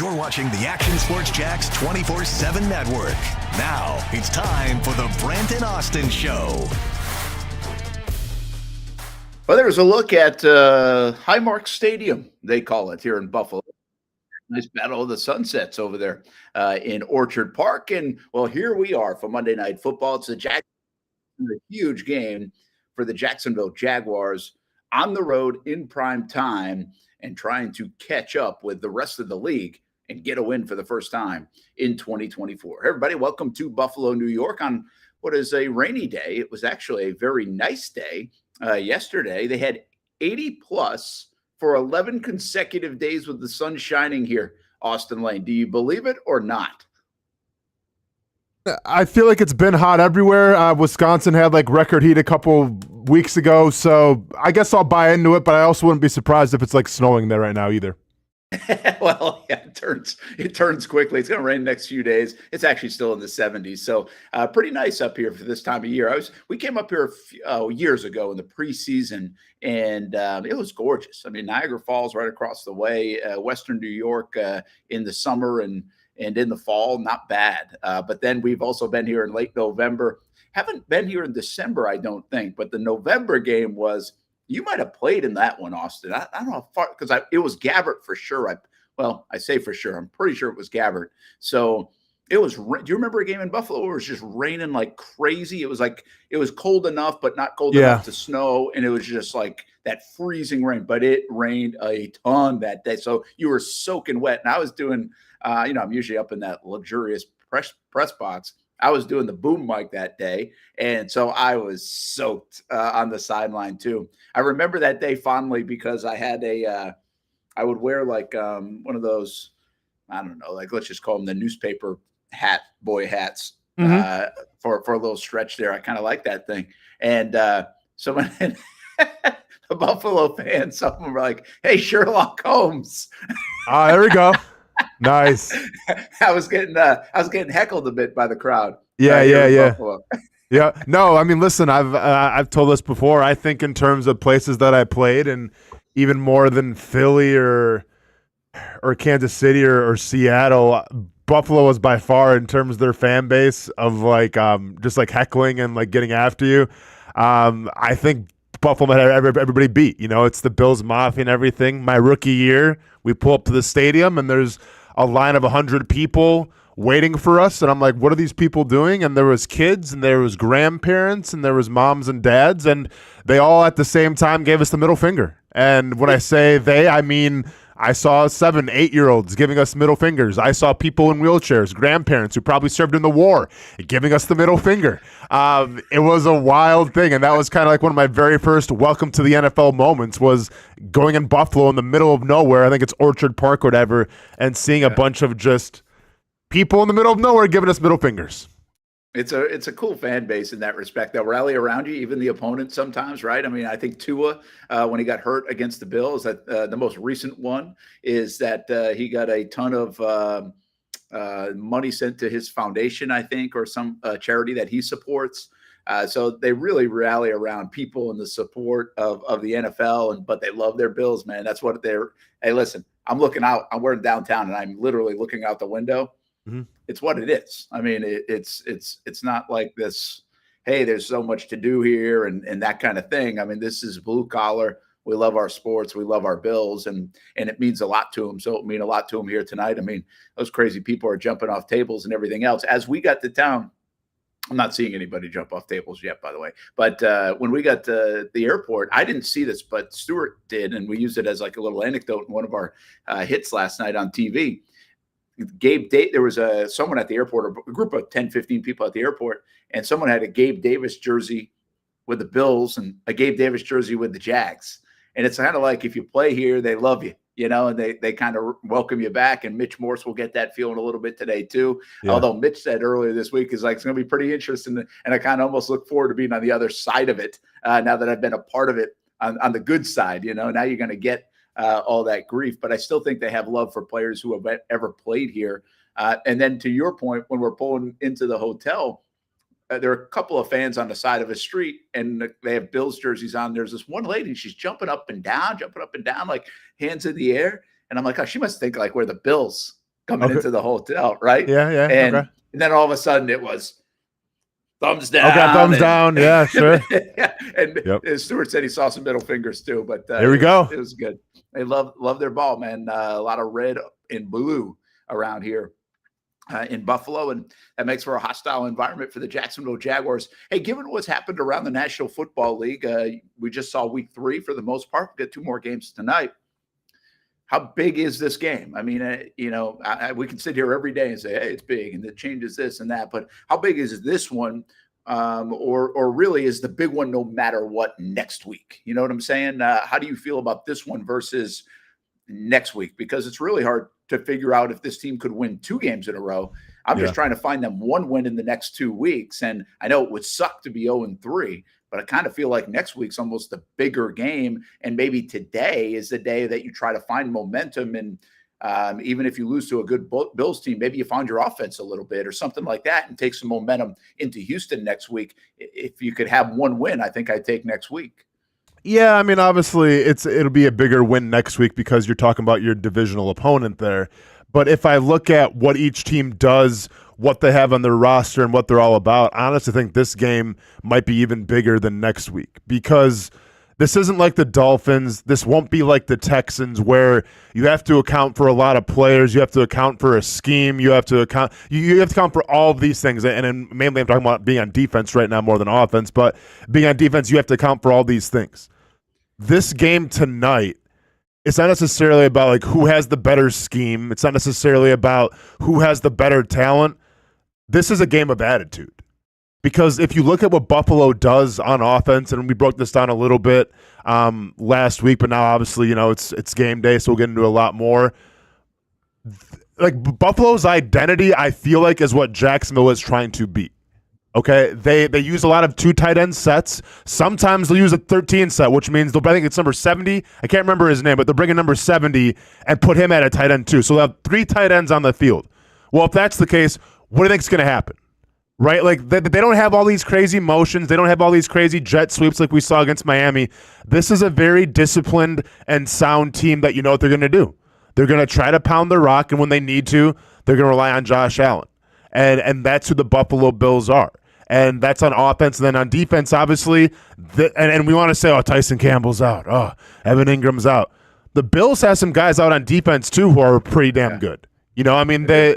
You're watching the Action Sports Jax 24/7 network. Now it's time for the Brent Austen Show. Well, there's a look at Highmark Stadium, they call it here in Buffalo. Nice Battle of the Sunsets over there in Orchard Park. And, well, here we are for Monday Night Football. It's a huge game for the Jacksonville Jaguars on the road in prime time and trying to catch up with the rest of the league and get a win for the first time in 2024. Hey, everybody, welcome to Buffalo, New York on what is a rainy day. It was actually a very nice day yesterday. They had 80 plus for 11 consecutive days with the sun shining here, Austen Lane. Do you believe it or not? I feel like it's been hot everywhere. Wisconsin had like record heat a couple weeks ago, so I guess I'll buy into it, but I also wouldn't be surprised if it's like snowing there right now either. Well, yeah, it turns quickly. It's going to rain the next few days. It's actually still in the 70s, so pretty nice up here for this time of year. We came up here years ago in the preseason, and it was gorgeous. I mean, Niagara Falls right across the way, Western New York in the summer and in the fall, not bad. But then we've also been here in late November. Haven't been here in December, I don't think, but the November game was. You might have played in that one, Austin. I don't know how far, because it was Gabbert for sure. I say for sure. I'm pretty sure it was Gabbert. So it was. Do you remember a game in Buffalo where it was just raining like crazy? It was cold enough, but not cold enough to snow, and it was just like that freezing rain. But it rained a ton that day, so you were soaking wet. And I was doing, I'm usually up in that luxurious press box. I was doing the boom mic that day, and so I was soaked on the sideline too. I remember that day fondly because I had I would wear like one of those, I don't know, like let's just call them the newspaper boy hats for a little stretch there. I kind of like that thing. And someone, the Buffalo fans, some of them were like, "Hey, Sherlock Holmes." There we go. Nice. I was getting heckled a bit by the crowd. Yeah. Yeah. No, I mean, listen, I've told this before. I think in terms of places that I played, and even more than Philly or Kansas City or Seattle, Buffalo was by far, in terms of their fan base of like just like heckling and like getting after you. I think Buffalo had everybody beat. You know, it's the Bills Mafia and everything. My rookie year, we pull up to the stadium and there's a line of 100 people waiting for us, and I'm like, what are these people doing? And there was kids, and there was grandparents, and there was moms and dads, and they all at the same time gave us the middle finger. And when I say they, I mean I saw 7, 8-year-olds giving us middle fingers. I saw people in wheelchairs, grandparents who probably served in the war, giving us the middle finger. It was a wild thing, and that was kind of like one of my very first welcome to the NFL moments, was going in Buffalo in the middle of nowhere. I think it's Orchard Park or whatever, and seeing a bunch of just people in the middle of nowhere giving us middle fingers. It's a cool fan base in that respect. They'll rally around you, even the opponent sometimes, right? I mean, I think Tua, when he got hurt against the Bills, that the most recent one is that he got a ton of money sent to his foundation, I think, or some charity that he supports. So they really rally around people in the support of the NFL, but they love their Bills, man. That's what they're. Hey, listen, I'm looking out. We're in downtown, and I'm literally looking out the window. Mm-hmm. It's what it is. I mean, it's not like this, hey, there's so much to do here and that kind of thing. I mean, this is blue collar. We love our sports. We love our Bills, and it means a lot to them. So it mean a lot to them here tonight. I mean, those crazy people are jumping off tables and everything else. As we got to town, I'm not seeing anybody jump off tables yet, by the way. But when we got to the airport, I didn't see this, but Stuart did, and we used it as like a little anecdote in one of our hits last night on TV. There was someone at the airport, a group of 10, 15 people at the airport, and someone had a Gabe Davis jersey with the Bills and a Gabe Davis jersey with the Jags. And it's kind of like, if you play here, they love you, and they kind of welcome you back. And Mitch Morse will get that feeling a little bit today too. Yeah. Although Mitch said earlier this week is like, it's going to be pretty interesting. And I kind of almost look forward to being on the other side of it now that I've been a part of it on the good side. Now you're going to get all that grief, but I still think they have love for players who have ever played here. And then to your point, when we're pulling into the hotel, there are a couple of fans on the side of a street, and they have Bills jerseys on. There's this one lady, she's jumping up and down, like hands in the air. And I'm like, oh, she must think like we're the Bills. coming into the hotel, right? Yeah. And then all of a sudden it was thumbs down. Okay, thumbs down. Yeah, sure. And Stewart said he saw some middle fingers too, but here we go. It was good. They love their ball, man. A lot of red and blue around here in Buffalo, and that makes for a hostile environment for the Jacksonville Jaguars. Hey, given what's happened around the National Football League, we just saw week 3 for the most part. We've got 2 more games tonight. How big is this game? I mean, we can sit here every day and say, hey, it's big and it changes this and that, but how big is this one? Or really is the big one no matter what next week? You know what I'm saying? How do you feel about this one versus next week? Because it's really hard to figure out if this team could win 2 games in a row. I'm just trying to find them 1 win in the next 2 weeks. And I know it would suck to be 0-3, but I kind of feel like next week's almost a bigger game. And maybe today is the day that you try to find momentum. And even if you lose to a good Bills team, maybe you find your offense a little bit or something like that and take some momentum into Houston next week. If you could have 1 win, I think I'd take next week. Yeah, I mean, obviously it'll be a bigger win next week because you're talking about your divisional opponent there. But if I look at what each team does, what they have on their roster and what they're all about, I honestly think this game might be even bigger than next week because this isn't like the Dolphins. This won't be like the Texans where you have to account for a lot of players. You have to account for a scheme. You have to account for all of these things. And mainly I'm talking about being on defense right now more than offense. But being on defense, you have to account for all these things. This game tonight, it's not necessarily about like who has the better scheme. It's not necessarily about who has the better talent. This is a game of attitude. Because if you look at what Buffalo does on offense, and we broke this down a little bit last week, but now obviously, it's game day, so we'll get into a lot more. Like Buffalo's identity, I feel like, is what Jacksonville is trying to beat. Okay, they use a lot of 2 tight end sets. Sometimes they'll use a 13 set, which means I think it's number 70. I can't remember his name, but they'll bring in number 70 and put him at a tight end too. So they'll have 3 tight ends on the field. Well, if that's the case, what do you think is going to happen? Right? Like they don't have all these crazy motions. They don't have all these crazy jet sweeps like we saw against Miami. This is a very disciplined and sound team that you know what they're going to do. They're going to try to pound the rock, and when they need to, they're going to rely on Josh Allen. And that's who the Buffalo Bills are. And that's on offense. And then on defense, obviously, and we want to say, Tyson Campbell's out. Oh, Evan Ingram's out. The Bills have some guys out on defense, too, who are pretty damn good. I mean, they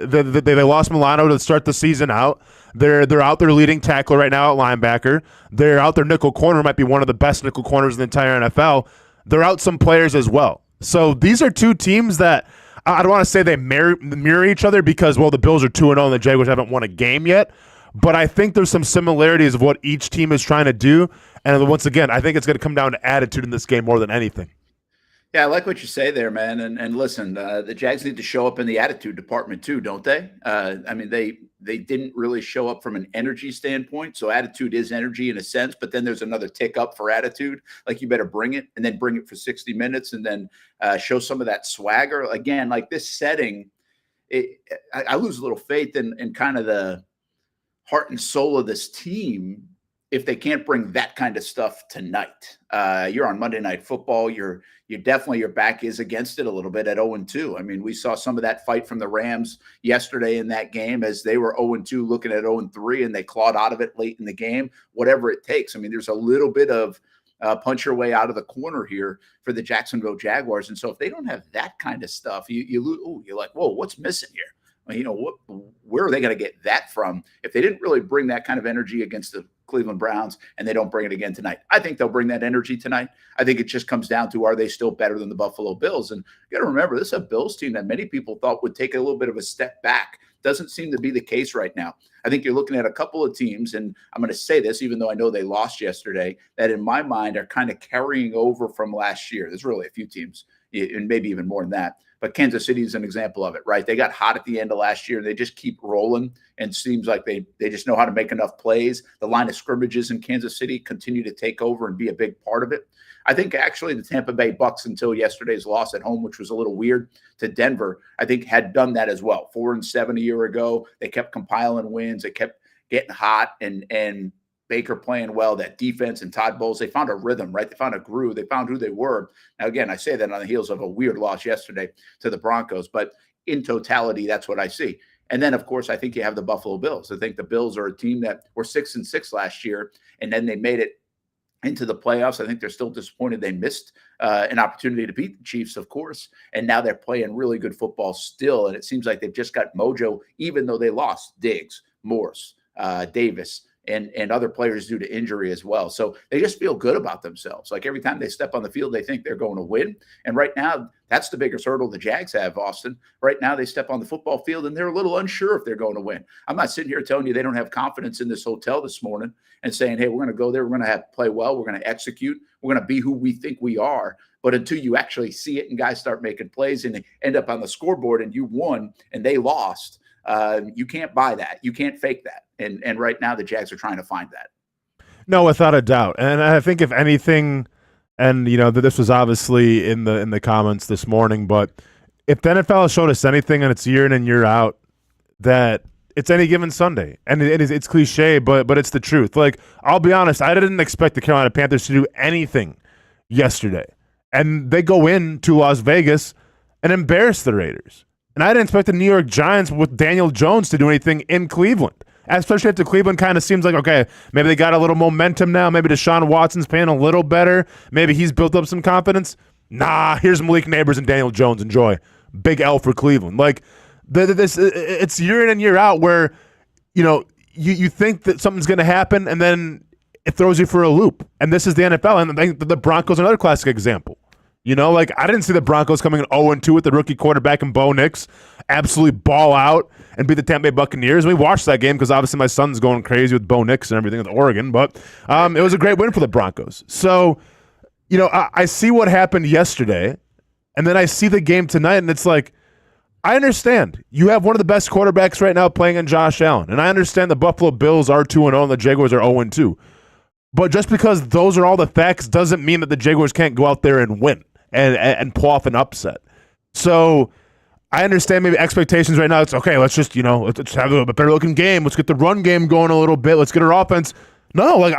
lost Milano to start the season out. They're out there leading tackler right now at linebacker. They're out there nickel corner, might be one of the best nickel corners in the entire NFL. They're out some players as well. So these are 2 teams that I don't want to say they mirror each other because, the Bills are 2-0 and the Jaguars haven't won a game yet. But I think there's some similarities of what each team is trying to do. And once again, I think it's going to come down to attitude in this game more than anything. Yeah, I like what you say there, man. And listen, the Jags need to show up in the attitude department too, don't they? I mean, they didn't really show up from an energy standpoint. So attitude is energy in a sense, but then there's another tick up for attitude. Like you better bring it and then bring it for 60 minutes and then show some of that swagger. Again, like this setting, I lose a little faith in kind of the heart and soul of this team if they can't bring that kind of stuff tonight. You're on Monday Night Football. You're definitely, your back is against it a little bit at 0-2. I mean, we saw some of that fight from the Rams yesterday in that game as they were 0-2 looking at 0-3 and they clawed out of it late in the game, whatever it takes. I mean, there's a little bit of punch your way out of the corner here for the Jacksonville Jaguars. And so if they don't have that kind of stuff, you're like, whoa, what's missing here? Where are they going to get that from if they didn't really bring that kind of energy against the Cleveland Browns and they don't bring it again tonight? I think they'll bring that energy tonight. I think it just comes down to, are they still better than the Buffalo Bills? And you got to remember, this is a Bills team that many people thought would take a little bit of a step back. Doesn't seem to be the case right now. I think you're looking at a couple of teams, and I'm going to say this, even though I know they lost yesterday, that in my mind are kind of carrying over from last year. There's really a few teams, and maybe even more than that. But Kansas City is an example of it, right? They got hot at the end of last year. They just keep rolling, and seems like they just know how to make enough plays. The line of scrimmages in Kansas City continue to take over and be a big part of it. I think actually the Tampa Bay Bucks, until yesterday's loss at home, which was a little weird to Denver, I think had done that as well. 4-7 a year ago. They kept compiling wins. They kept getting hot and Baker playing well, that defense and Todd Bowles, they found a rhythm, right? They found a groove. They found who they were. Now, again, I say that on the heels of a weird loss yesterday to the Broncos, but in totality, that's what I see. And then, of course, I think you have the Buffalo Bills. I think the Bills are a team that were 6-6 last year, and then they made it into the playoffs. I think they're still disappointed they missed an opportunity to beat the Chiefs, of course, and now they're playing really good football still, and it seems like they've just got mojo, even though they lost Diggs, Morse, Davis, and other players due to injury as well. So they just feel good about themselves. Like every time they step on the field, they think they're going to win. And right now, that's the biggest hurdle the Jags have, Austin. Right now, they step on the football field and they're a little unsure if they're going to win. I'm not sitting here telling you they don't have confidence in this hotel this morning and saying, hey, we're going to go there, we're going to have play well, we're going to execute, we're going to be who we think we are. But until you actually see it and guys start making plays and they end up on the scoreboard and you won and they lost, you can't buy that. You can't fake that. And right now the Jags are trying to find that. No, without a doubt. And I think if anything, and this was obviously in the comments this morning, but if the NFL has showed us anything, and it's year in and year out, that it's any given Sunday. And it's cliche, but it's the truth. Like, I'll be honest, I didn't expect the Carolina Panthers to do anything yesterday. And they go into Las Vegas and embarrass the Raiders. And I didn't expect the New York Giants with Daniel Jones to do anything in Cleveland, especially after Cleveland kind of seems like, okay, maybe they got a little momentum now. Maybe Deshaun Watson's playing a little better. Maybe he's built up some confidence. Nah, here's Malik Neighbors and Daniel Jones. Enjoy. Big L for Cleveland. Like, it's year in and year out where, you think that something's going to happen and then it throws you for a loop. And this is the NFL. And I think the Broncos are another classic example. I didn't see the Broncos coming in 0-2 with the rookie quarterback and Bo Nix absolutely ball out and beat the Tampa Bay Buccaneers. We watched that game because obviously my son's going crazy with Bo Nix and everything with Oregon, but it was a great win for the Broncos. So, I see what happened yesterday, and then I see the game tonight, and it's like, I understand. You have one of the best quarterbacks right now playing in Josh Allen, and I understand the Buffalo Bills are 2-0 and the Jaguars are 0-2. But just because those are all the facts doesn't mean that the Jaguars can't go out there and win and pull off an upset. So I understand maybe expectations right now. It's okay. Let's just, let's have a better looking game. Let's get the run game going a little bit. Let's get our offense. No, like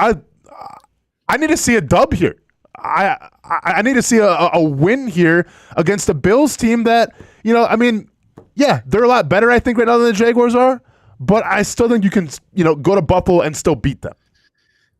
I need to see a dub here. I need to see a win here against the Bills team that, yeah, they're a lot better, I think, right now than the Jaguars are. But I still think you can, go to Buffalo and still beat them.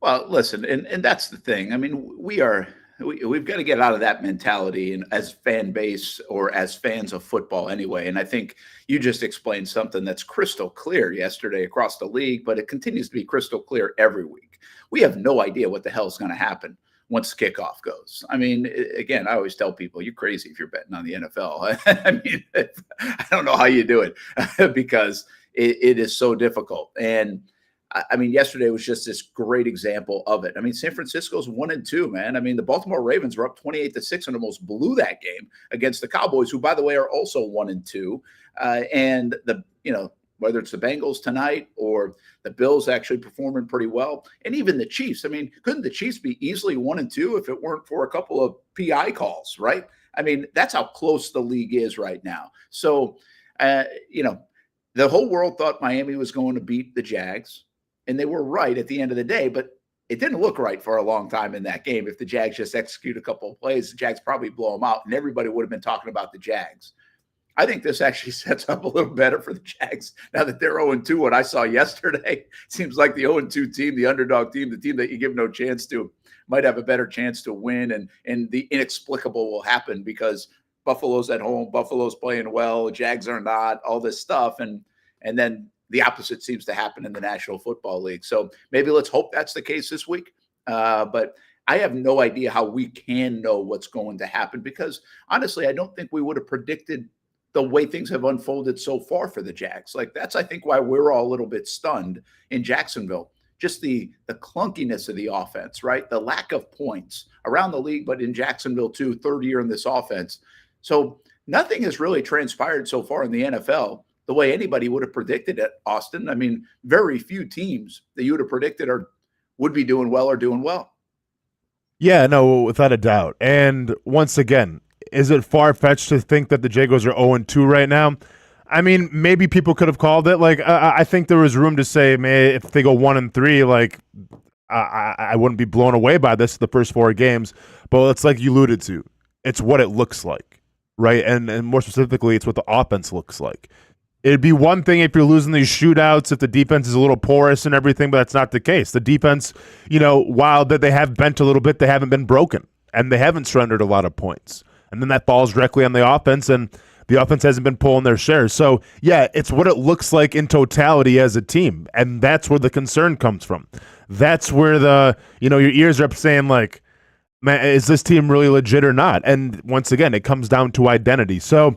Well, listen, and that's the thing. I mean, we've got to get out of that mentality and as fan base or as fans of football anyway. And I think you just explained something that's crystal clear yesterday across the league, but it continues to be crystal clear every week. We have no idea what the hell is going to happen once kickoff goes. I mean, again, I always tell people, you're crazy if you're betting on the NFL. I mean, I don't know how you do it because it is so difficult. And I mean, yesterday was just this great example of it. I mean, San Francisco's 1-2, man. I mean, the Baltimore Ravens were up 28-6 and almost blew that game against the Cowboys, who, by the way, are also 1-2. And whether it's the Bengals tonight or the Bills actually performing pretty well, and even the Chiefs. I mean, couldn't the Chiefs be easily 1-2 if it weren't for a couple of PI calls, right? I mean, that's how close the league is right now. So, the whole world thought Miami was going to beat the Jags. And they were right at the end of the day, but it didn't look right for a long time in that game. If the Jags just execute a couple of plays, the Jags probably blow them out, and everybody would have been talking about the Jags. I think this actually sets up a little better for the Jags now that they're 0-2. What I saw yesterday seems like the 0-2 team, the underdog team, the team that you give no chance to, might have a better chance to win, and the inexplicable will happen because Buffalo's at home, Buffalo's playing well, Jags are not, all this stuff, and then the opposite seems to happen in the National Football League. So maybe let's hope that's the case this week. But I have no idea how we can know what's going to happen because, honestly, I don't think we would have predicted the way things have unfolded so far for the Jags. Like, that's, I think, why we're all a little bit stunned in Jacksonville. Just the clunkiness of the offense, right? The lack of points around the league, but in Jacksonville, too, third year in this offense. So nothing has really transpired so far in the NFL the way anybody would have predicted it, Austin. I mean, very few teams that you would have predicted would be doing well or doing well. Yeah, no, without a doubt. And once again, is it far-fetched to think that the Jaguars are 0-2 right now? I mean, maybe people could have called it. Like, I think there was room to say, if they go 1-3, like, I wouldn't be blown away by this the first 4 games, but it's like you alluded to. It's what it looks like, right? And more specifically, it's what the offense looks like. It'd be one thing if you're losing these shootouts, if the defense is a little porous and everything, but that's not the case. The defense, while that they have bent a little bit, they haven't been broken, and they haven't surrendered a lot of points. And then that falls directly on the offense, and the offense hasn't been pulling their shares. So, yeah, it's what it looks like in totality as a team, and that's where the concern comes from. That's where your ears are up saying, like, man, is this team really legit or not? And once again, it comes down to identity. So,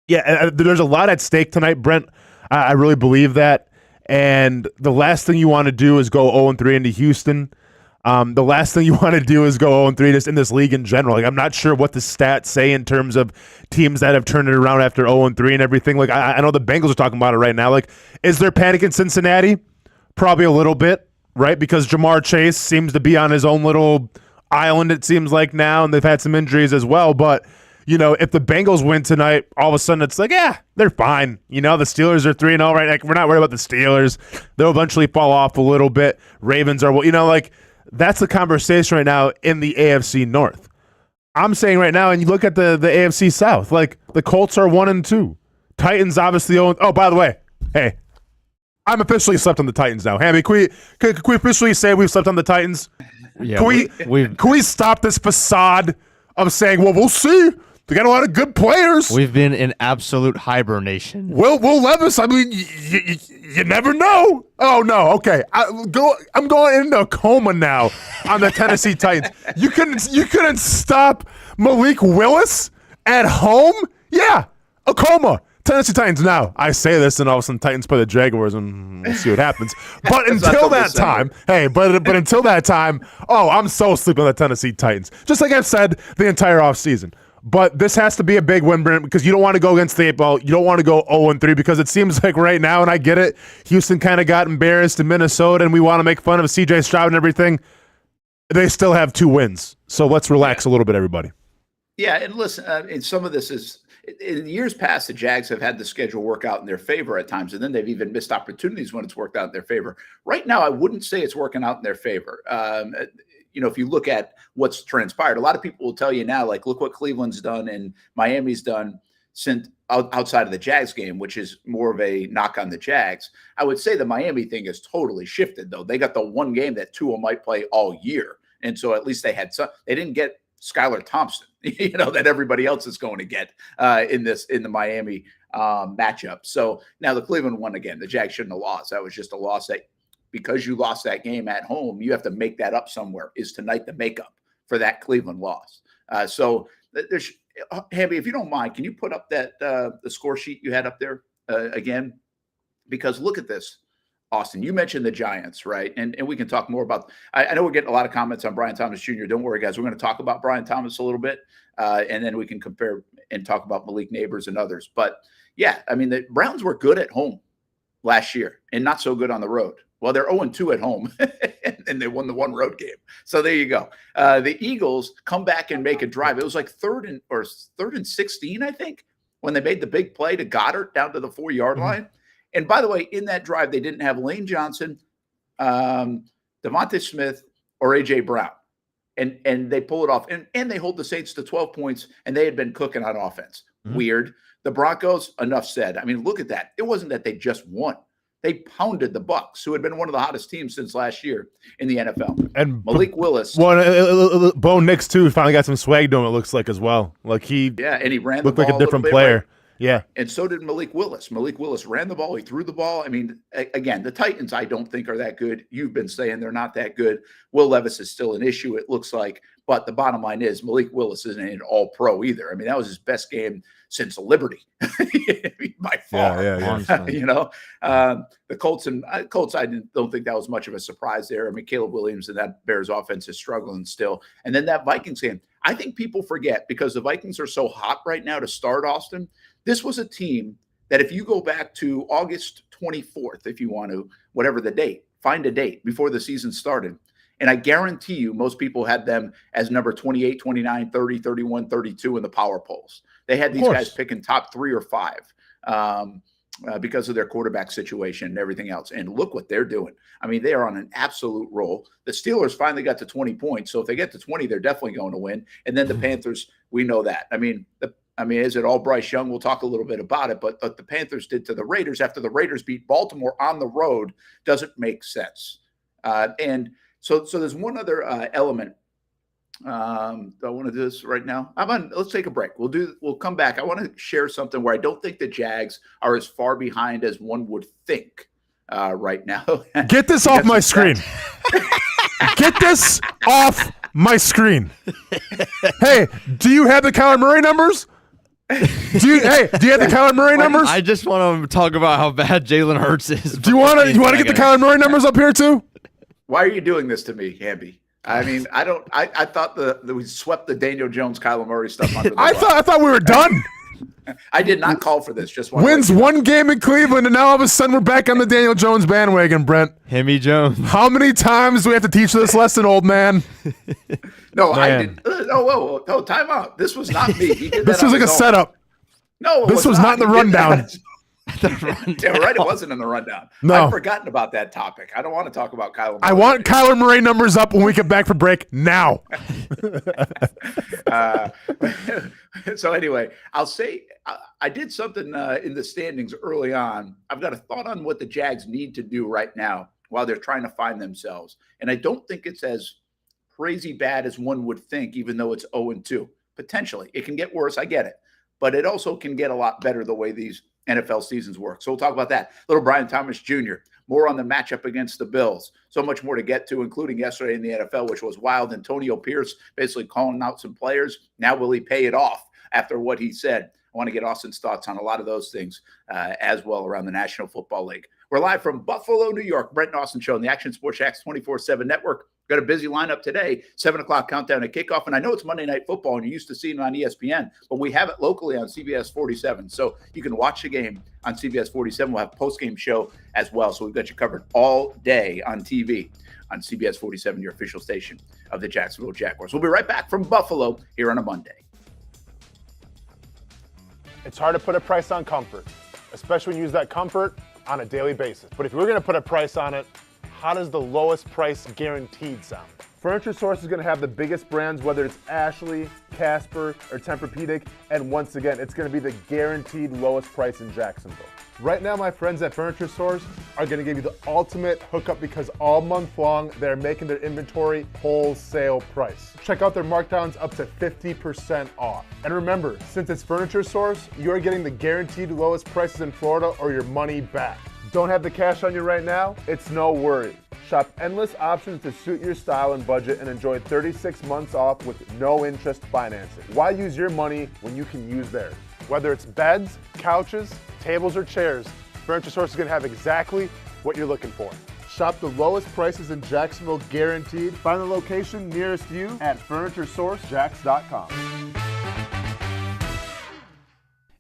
yeah, there's a lot at stake tonight, Brent. I really believe that. And the last thing you want to do is go 0-3 into Houston. The last thing you want to do is go 0-3 just in this league in general. Like, I'm not sure what the stats say in terms of teams that have turned it around after 0-3 and everything. Like, I know the Bengals are talking about it right now. Like, is there panic in Cincinnati? Probably a little bit, right? Because Jamar Chase seems to be on his own little island, it seems like now, and they've had some injuries as well. But if the Bengals win tonight, all of a sudden it's like, yeah, they're fine. The Steelers are 3-0, right? Like, we're not worried about the Steelers. They'll eventually fall off a little bit. Ravens are, like, that's the conversation right now in the AFC North. I'm saying right now, and you look at the AFC South, like, the Colts are 1-2. Titans obviously 0. Oh, by the way, hey, I'm officially slept on the Titans now. Hammy, can we officially say we've slept on the Titans? Yeah, can we stop this facade of saying, well, we'll see? They got a lot of good players. We've been in absolute hibernation. Will Levis, I mean, you never know. Oh, no, okay. I'm going into a coma now on the Tennessee Titans. You couldn't stop Malik Willis at home? Yeah, a coma. Tennessee Titans now. I say this, and all of a sudden Titans play the Jaguars, and we'll see what happens. But until that time, but until that time, I'm so sleeping on the Tennessee Titans. Just like I've said the entire offseason. But this has to be a big win, Brent, because you don't want to go against the 8 ball. You don't want to go 0-3 because it seems like right now, and I get it, Houston kind of got embarrassed in Minnesota, and we want to make fun of CJ Stroud and everything. They still have 2 wins. So let's relax a little bit, everybody. Yeah, and listen, and some of this is in years past, the Jags have had the schedule work out in their favor at times, and then they've even missed opportunities when it's worked out in their favor. Right now, I wouldn't say it's working out in their favor. If you look at what's transpired, a lot of people will tell you now, like, look what Cleveland's done and Miami's done since outside of the Jags game, which is more of a knock on the Jags. I would say the Miami thing has totally shifted, though. They got the one game that Tua might play all year. And so at least they had some, they didn't get Skylar Thompson, that everybody else is going to get in the Miami matchup. So now the Cleveland one again, the Jags shouldn't have lost. That was just a loss that, because you lost that game at home, you have to make that up somewhere. Is tonight the makeup for that Cleveland loss? So there's, Hamby, if you don't mind, can you put up that the score sheet you had up there again? Because look at this, Austin. You mentioned the Giants, right? And we can talk more about. I know we're getting a lot of comments on Brian Thomas Jr. Don't worry, guys. We're going to talk about Brian Thomas a little bit, and then we can compare and talk about Malik Neighbors and others. But yeah, I mean, the Browns were good at home last year and not so good on the road. Well, they're 0-2 at home, and they won the one road game. So there you go. The Eagles come back and make a drive. It was like third and 16, I think, when they made the big play to Goddard down to the 4-yard line. And by the way, in that drive, they didn't have Lane Johnson, Devontae Smith, or A.J. Brown. And they pull it off. And they hold the Saints to 12 points, and they had been cooking on offense. Weird. The Broncos, enough said. I mean, look at that. It wasn't that they just won. They pounded the Bucs, who had been one of the hottest teams since last year in the NFL. And Malik Willis. Bo Nix, too, finally got some swag to him, it looks like, as well. Like he ran looked the ball like a different player. Right? Yeah. And so did Malik Willis. Malik Willis ran the ball. He threw the ball. I mean, again, the Titans, I don't think, are that good. You've been saying they're not that good. Will Levis is still an issue, it looks like. But the bottom line is Malik Willis isn't an all-pro either. I mean, that was his best game since Liberty by far. The Colts, I don't think that was much of a surprise there. I mean, Caleb Williams and that Bears offense is struggling still. And then that Vikings game, I think people forget because the Vikings are so hot right now to start, Austin. This was a team that if you go back to August 24th, if you want to, whatever the date, find a date before the season started. And I guarantee you most people had them as number 28, 29, 30, 31, 32 in the power polls. They had these guys picking top 3 or 5. because of their quarterback situation and everything else. And look what they're doing. I mean, they are on an absolute roll. The Steelers finally got to 20 points. So if they get to 20, they're definitely going to win. And then the Panthers, we know that. I mean, is it all Bryce Young? We'll talk a little bit about it. But what the Panthers did to the Raiders after the Raiders beat Baltimore on the road doesn't make sense. And so there's one other element. I want to do this right now. Let's take a break. We'll come back. I want to share something where I don't think the Jags are as far behind as one would think right now. Get this off my screen. Get this off my screen. Hey, do you have the Kyler Murray numbers? Do you have the Kyler Murray numbers? I just want to talk about how bad Jalen Hurts is. Do you want to get the Kyler Murray numbers up here too? Why are you doing this to me, Hamby? I mean, I thought that we swept the Daniel Jones, Kyler Murray stuff under the rug. I thought we were done. I did not call for this. Just wins one game in Cleveland, and now all of a sudden we're back on the Daniel Jones bandwagon, Brent. Himmy Jones. How many times do we have to teach this lesson, old man? No, man. I didn't. Whoa, time out. This was not me. He did this was like a setup. No, this was not in the rundown. Yeah, right. It wasn't in the rundown. No. I've forgotten about that topic. I don't want to talk about Kyler Murray. I want Kyler Murray numbers up when we get back for break now. So anyway, I'll say I did something in the standings early on. I've got a thought on what the Jags need to do right now while they're trying to find themselves. And I don't think it's as crazy bad as one would think, even though it's 0-2. Potentially. It can get worse. I get it. But it also can get a lot better the way these NFL seasons work. So we'll talk about that. Little Brian Thomas Jr., more on the matchup against the Bills. So much more to get to, including yesterday in the NFL, which was wild. Antonio Pierce basically calling out some players. Now will he pay it off after what he said? I want to get Austin's thoughts on a lot of those things as well around the National Football League. We're live from Buffalo, New York. Brent Austen Show on the Action Sports Jacks 24/7 Network. Got a busy lineup today, 7 o'clock countdown to kickoff. And I know it's Monday Night Football, and you're used to seeing it on ESPN, but we have it locally on CBS 47. So you can watch the game on CBS 47. We'll have a post-game show as well. So we've got you covered all day on TV on CBS 47, your official station of the Jacksonville Jaguars. We'll be right back from Buffalo here on a Monday. It's hard to put a price on comfort, especially when you use that comfort on a daily basis. But if we're going to put a price on it, how does the lowest price guaranteed sound? Furniture Source is going to have the biggest brands, whether it's Ashley, Casper, or Tempur-Pedic, and once again, it's going to be the guaranteed lowest price in Jacksonville. Right now, my friends at Furniture Source are going to give you the ultimate hookup because all month long, they're making their inventory wholesale price. Check out their markdowns up to 50% off. And remember, since it's Furniture Source, you're getting the guaranteed lowest prices in Florida or your money back. Don't have the cash on you right now? It's no worry. Shop endless options to suit your style and budget and enjoy 36 months off with no interest financing. Why use your money when you can use theirs? Whether it's beds, couches, tables, or chairs, Furniture Source is going to have exactly what you're looking for. Shop the lowest prices in Jacksonville guaranteed. Find the location nearest you at FurnitureSourceJacks.com.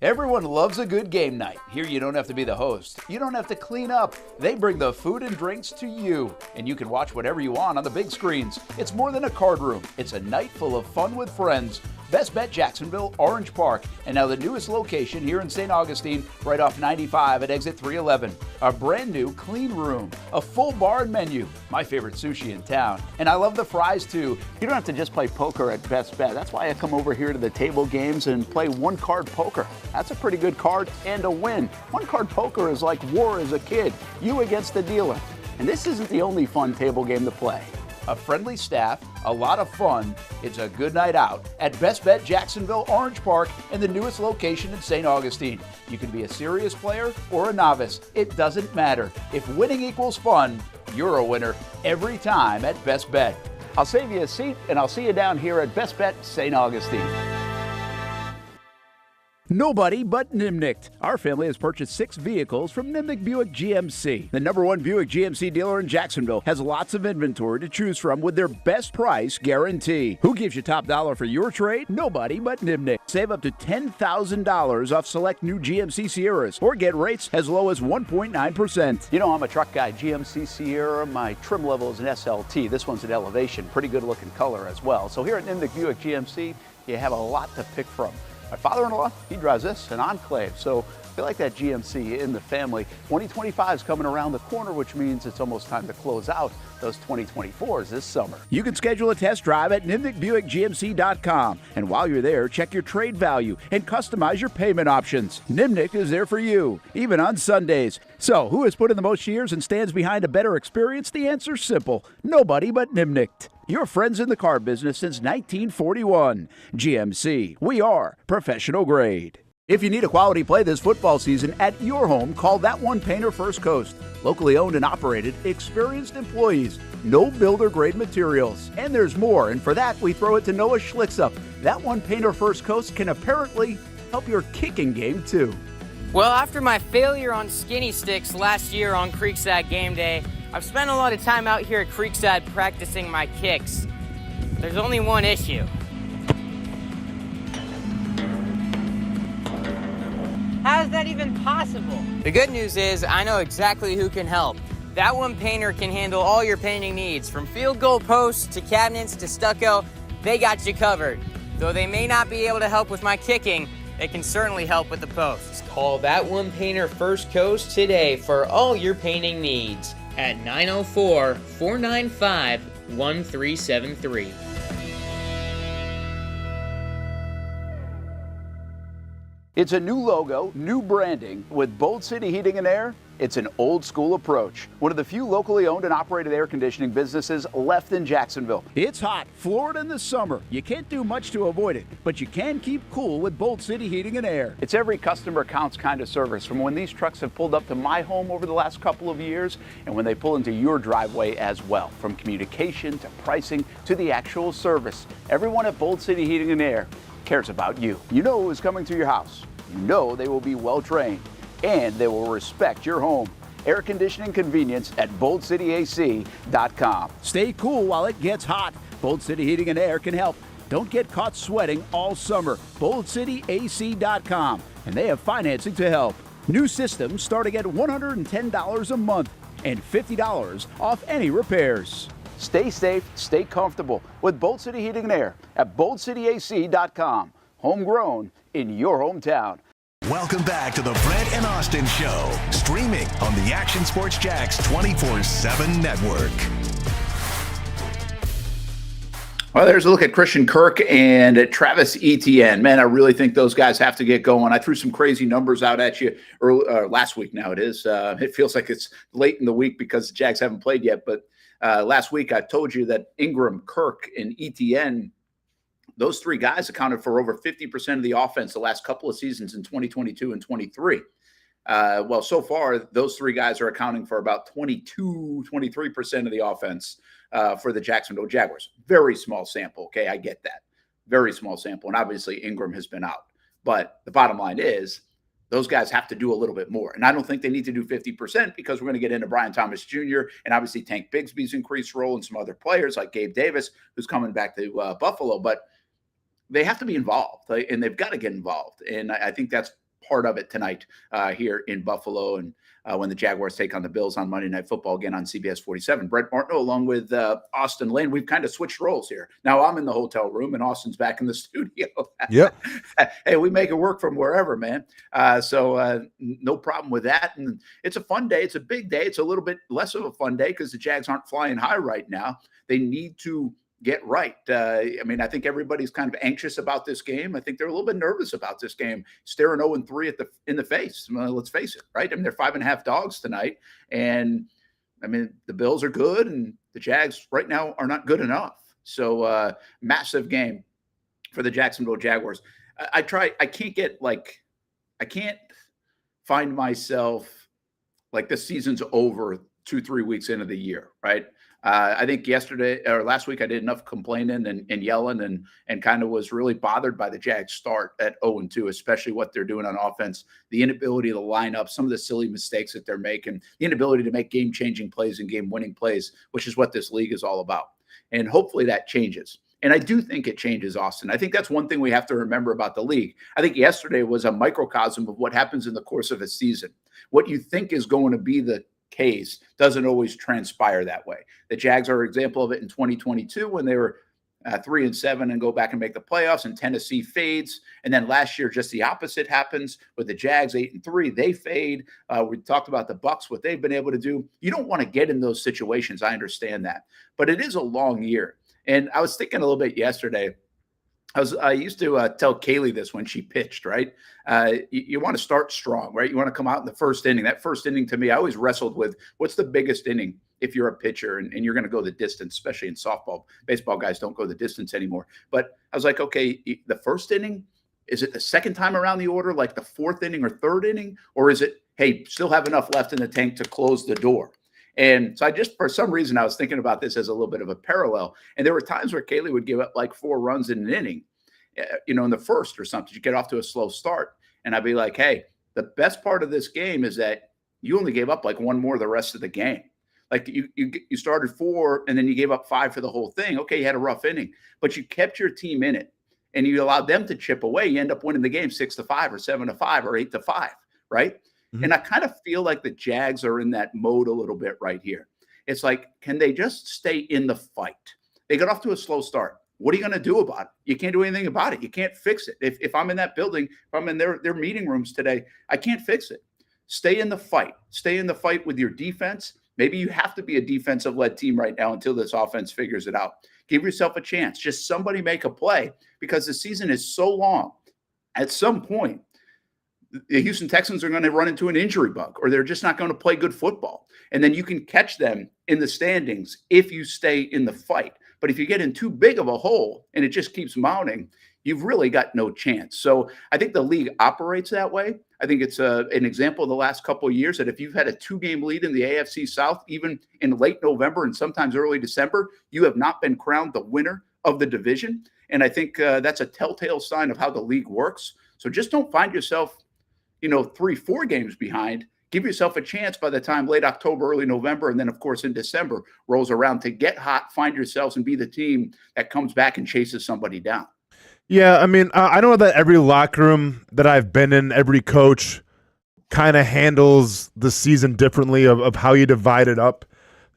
Everyone loves a good game night. Here you don't have to be the host. You don't have to clean up. They bring the food and drinks to you, and you can watch whatever you want on the big screens. It's more than a card room. It's a night full of fun with friends. Best Bet Jacksonville, Orange Park, and now the newest location here in St. Augustine, right off 95 at exit 311. A brand new clean room, a full bar and menu, my favorite sushi in town. And I love the fries too. You don't have to just play poker at Best Bet. That's why I come over here to the table games and play one-card poker. That's a pretty good card and a win. One-card poker is like war as a kid, you against the dealer. And this isn't the only fun table game to play. A friendly staff, a lot of fun. It's a good night out at Best Bet Jacksonville, Orange Park, and the newest location in St. Augustine. You can be a serious player or a novice. It doesn't matter. If winning equals fun, you're a winner every time at Best Bet. I'll save you a seat, and I'll see you down here at Best Bet St. Augustine. Nobody but Nimnicht. Our family has purchased 6 vehicles from Nimnicht Buick GMC. The #1 Buick GMC dealer in Jacksonville has lots of inventory to choose from with their best price guarantee. Who gives you top dollar for your trade? Nobody but Nimnicht. Save up to $10,000 off select new GMC Sierras or get rates as low as 1.9%. You know, I'm a truck guy. GMC Sierra, my trim level is an SLT. This one's an Elevation. Pretty good looking color as well. So here at Nimnicht Buick GMC, you have a lot to pick from. My father-in-law, he drives this, an Enclave. So I feel like that GMC in the family. 2025 is coming around the corner, which means it's almost time to close out those 2024s this summer. You can schedule a test drive at nimnickbuickgmc.com. And while you're there, check your trade value and customize your payment options. Nimnick is there for you, even on Sundays. So who has put in the most years and stands behind a better experience? The answer's simple. Nobody but Nimnick. Your friends in the car business since 1941. GMC, we are professional grade. If you need a quality play this football season at your home, call That One Painter First Coast. Locally owned and operated, experienced employees, no builder grade materials. And there's more, and for that we throw it to Noah Schlicksup. That One Painter First Coast can apparently help your kicking game too. Well, after my failure on skinny sticks last year on Creekside game day, I've spent a lot of time out here at Creekside practicing my kicks. There's only one issue. How is that even possible? The good news is I know exactly who can help. That One Painter can handle all your painting needs, from field goal posts to cabinets to stucco. They got you covered. Though they may not be able to help with my kicking, they can certainly help with the posts. Call That One Painter First Coast today for all your painting needs at 904-495-1373. It's a new logo, new branding. With Bold City Heating and Air, it's an old school approach. One of the few locally owned and operated air conditioning businesses left in Jacksonville. It's hot, Florida in the summer. You can't do much to avoid it, but you can keep cool with Bold City Heating and Air. It's every customer counts kind of service, from when these trucks have pulled up to my home over the last couple of years and when they pull into your driveway as well. From communication to pricing to the actual service, everyone at Bold City Heating and Air cares about you. You know who is coming to your house. You know they will be well trained, and they will respect your home. Air conditioning convenience at boldcityac.com. Stay cool while it gets hot. Bold City Heating and Air can help. Don't get caught sweating all summer. boldcityac.com, and they have financing to help. New systems starting at $110 a month and $50 off any repairs. Stay safe, stay comfortable with Bold City Heating and Air at boldcityac.com. Homegrown in your hometown. Welcome back to the Brent and Austen Show, streaming on the Action Sports Jax 24/7 network. Well, there's a look at Christian Kirk and Travis Etienne. Man, I really think those guys have to get going. I threw some crazy numbers out at you last week now it is. It feels like it's late in the week because the Jags haven't played yet, but last week I told you that Ingram, Kirk, and Etienne, those three guys accounted for over 50% of the offense the last couple of seasons in 2022 and 23. Well, so far, those three guys are accounting for about 23% of the offense for the Jacksonville Jaguars. Very small sample, okay? I get that. Very small sample. And obviously, Ingram has been out. But the bottom line is those guys have to do a little bit more. And I don't think they need to do 50% because we're going to get into Brian Thomas Jr. and obviously Tank Bigsby's increased role and some other players like Gabe Davis, who's coming back to Buffalo. But they have to be involved, and they've got to get involved. And I think that's part of it tonight here in Buffalo, and when the Jaguars take on the Bills on Monday Night Football again on CBS 47. Brent Martineau along with Austen Lane. We've kind of switched roles here. Now I'm in the hotel room, and Austin's back in the studio. Yep. Hey, we make it work from wherever, man. So no problem with that. And it's a fun day. It's a big day. It's a little bit less of a fun day because the Jags aren't flying high right now. They need to get right. I mean, I think everybody's kind of anxious about this game. I think they're a little bit nervous about this game, staring 0-3 in the face. Well, let's face it, right? I mean, they're 5.5 dogs tonight. And I mean, the Bills are good and the Jags right now are not good enough. So massive game for the Jacksonville Jaguars. I can't find myself like the season's over 2-3 weeks into the year, right? I think yesterday or last week I did enough complaining and yelling and kind of was really bothered by the Jags start at 0-2, especially what they're doing on offense, the inability to line up, some of the silly mistakes that they're making, the inability to make game-changing plays and game-winning plays, which is what this league is all about. And hopefully that changes. And I do think it changes, Austin. I think that's one thing we have to remember about the league. I think yesterday was a microcosm of what happens in the course of a season. What you think is going to be the case doesn't always transpire that way. The Jags are an example of it in 2022 when they were 3-7 and go back and make the playoffs, and Tennessee fades. And then last year, just the opposite happens with the Jags 8-3. They fade. We talked about the Bucs, what they've been able to do. You don't want to get in those situations. I understand that, but it is a long year. And I was thinking a little bit yesterday. I used to tell Kaylee this when she pitched, right? You want to start strong, right? You want to come out in the first inning. That first inning, to me, I always wrestled with what's the biggest inning if you're a pitcher and you're going to go the distance, especially in softball. Baseball guys don't go the distance anymore. But I was like, okay, the first inning, is it the second time around the order, like the fourth inning or third inning? Or is it, hey, still have enough left in the tank to close the door? And so I just, for some reason, I was thinking about this as a little bit of a parallel. And there were times where Kaylee would give up like 4 runs in an inning, in the first or something. You get off to a slow start. And I'd be like, hey, the best part of this game is that you only gave up like 1 more the rest of the game. Like you started 4 and then you gave up 5 for the whole thing. Okay, you had a rough inning, but you kept your team in it and you allowed them to chip away. You end up winning the game 6-5 or 7-5 or 8-5, right? Mm-hmm. And I kind of feel like the Jags are in that mode a little bit right here. It's like, can they just stay in the fight? They got off to a slow start. What are you going to do about it? You can't do anything about it. You can't fix it. If I'm in that building, if I'm in their meeting rooms today, I can't fix it. Stay in the fight. Stay in the fight with your defense. Maybe you have to be a defensive-led team right now until this offense figures it out. Give yourself a chance. Just somebody make a play because the season is so long. At some point, the Houston Texans are going to run into an injury bug or they're just not going to play good football. And then you can catch them in the standings if you stay in the fight. But if you get in too big of a hole and it just keeps mounting, you've really got no chance. So I think the league operates that way. I think it's an example of the last couple of years that if you've had a 2-game lead in the AFC South, even in late November and sometimes early December, you have not been crowned the winner of the division. And I think that's a telltale sign of how the league works. So just don't find yourself 3-4 games behind. Give yourself a chance by the time late October, early November, and then, of course, in December rolls around to get hot, find yourselves, and be the team that comes back and chases somebody down. Yeah, I mean, I know that every locker room that I've been in, every coach kind of handles the season differently of how you divide it up.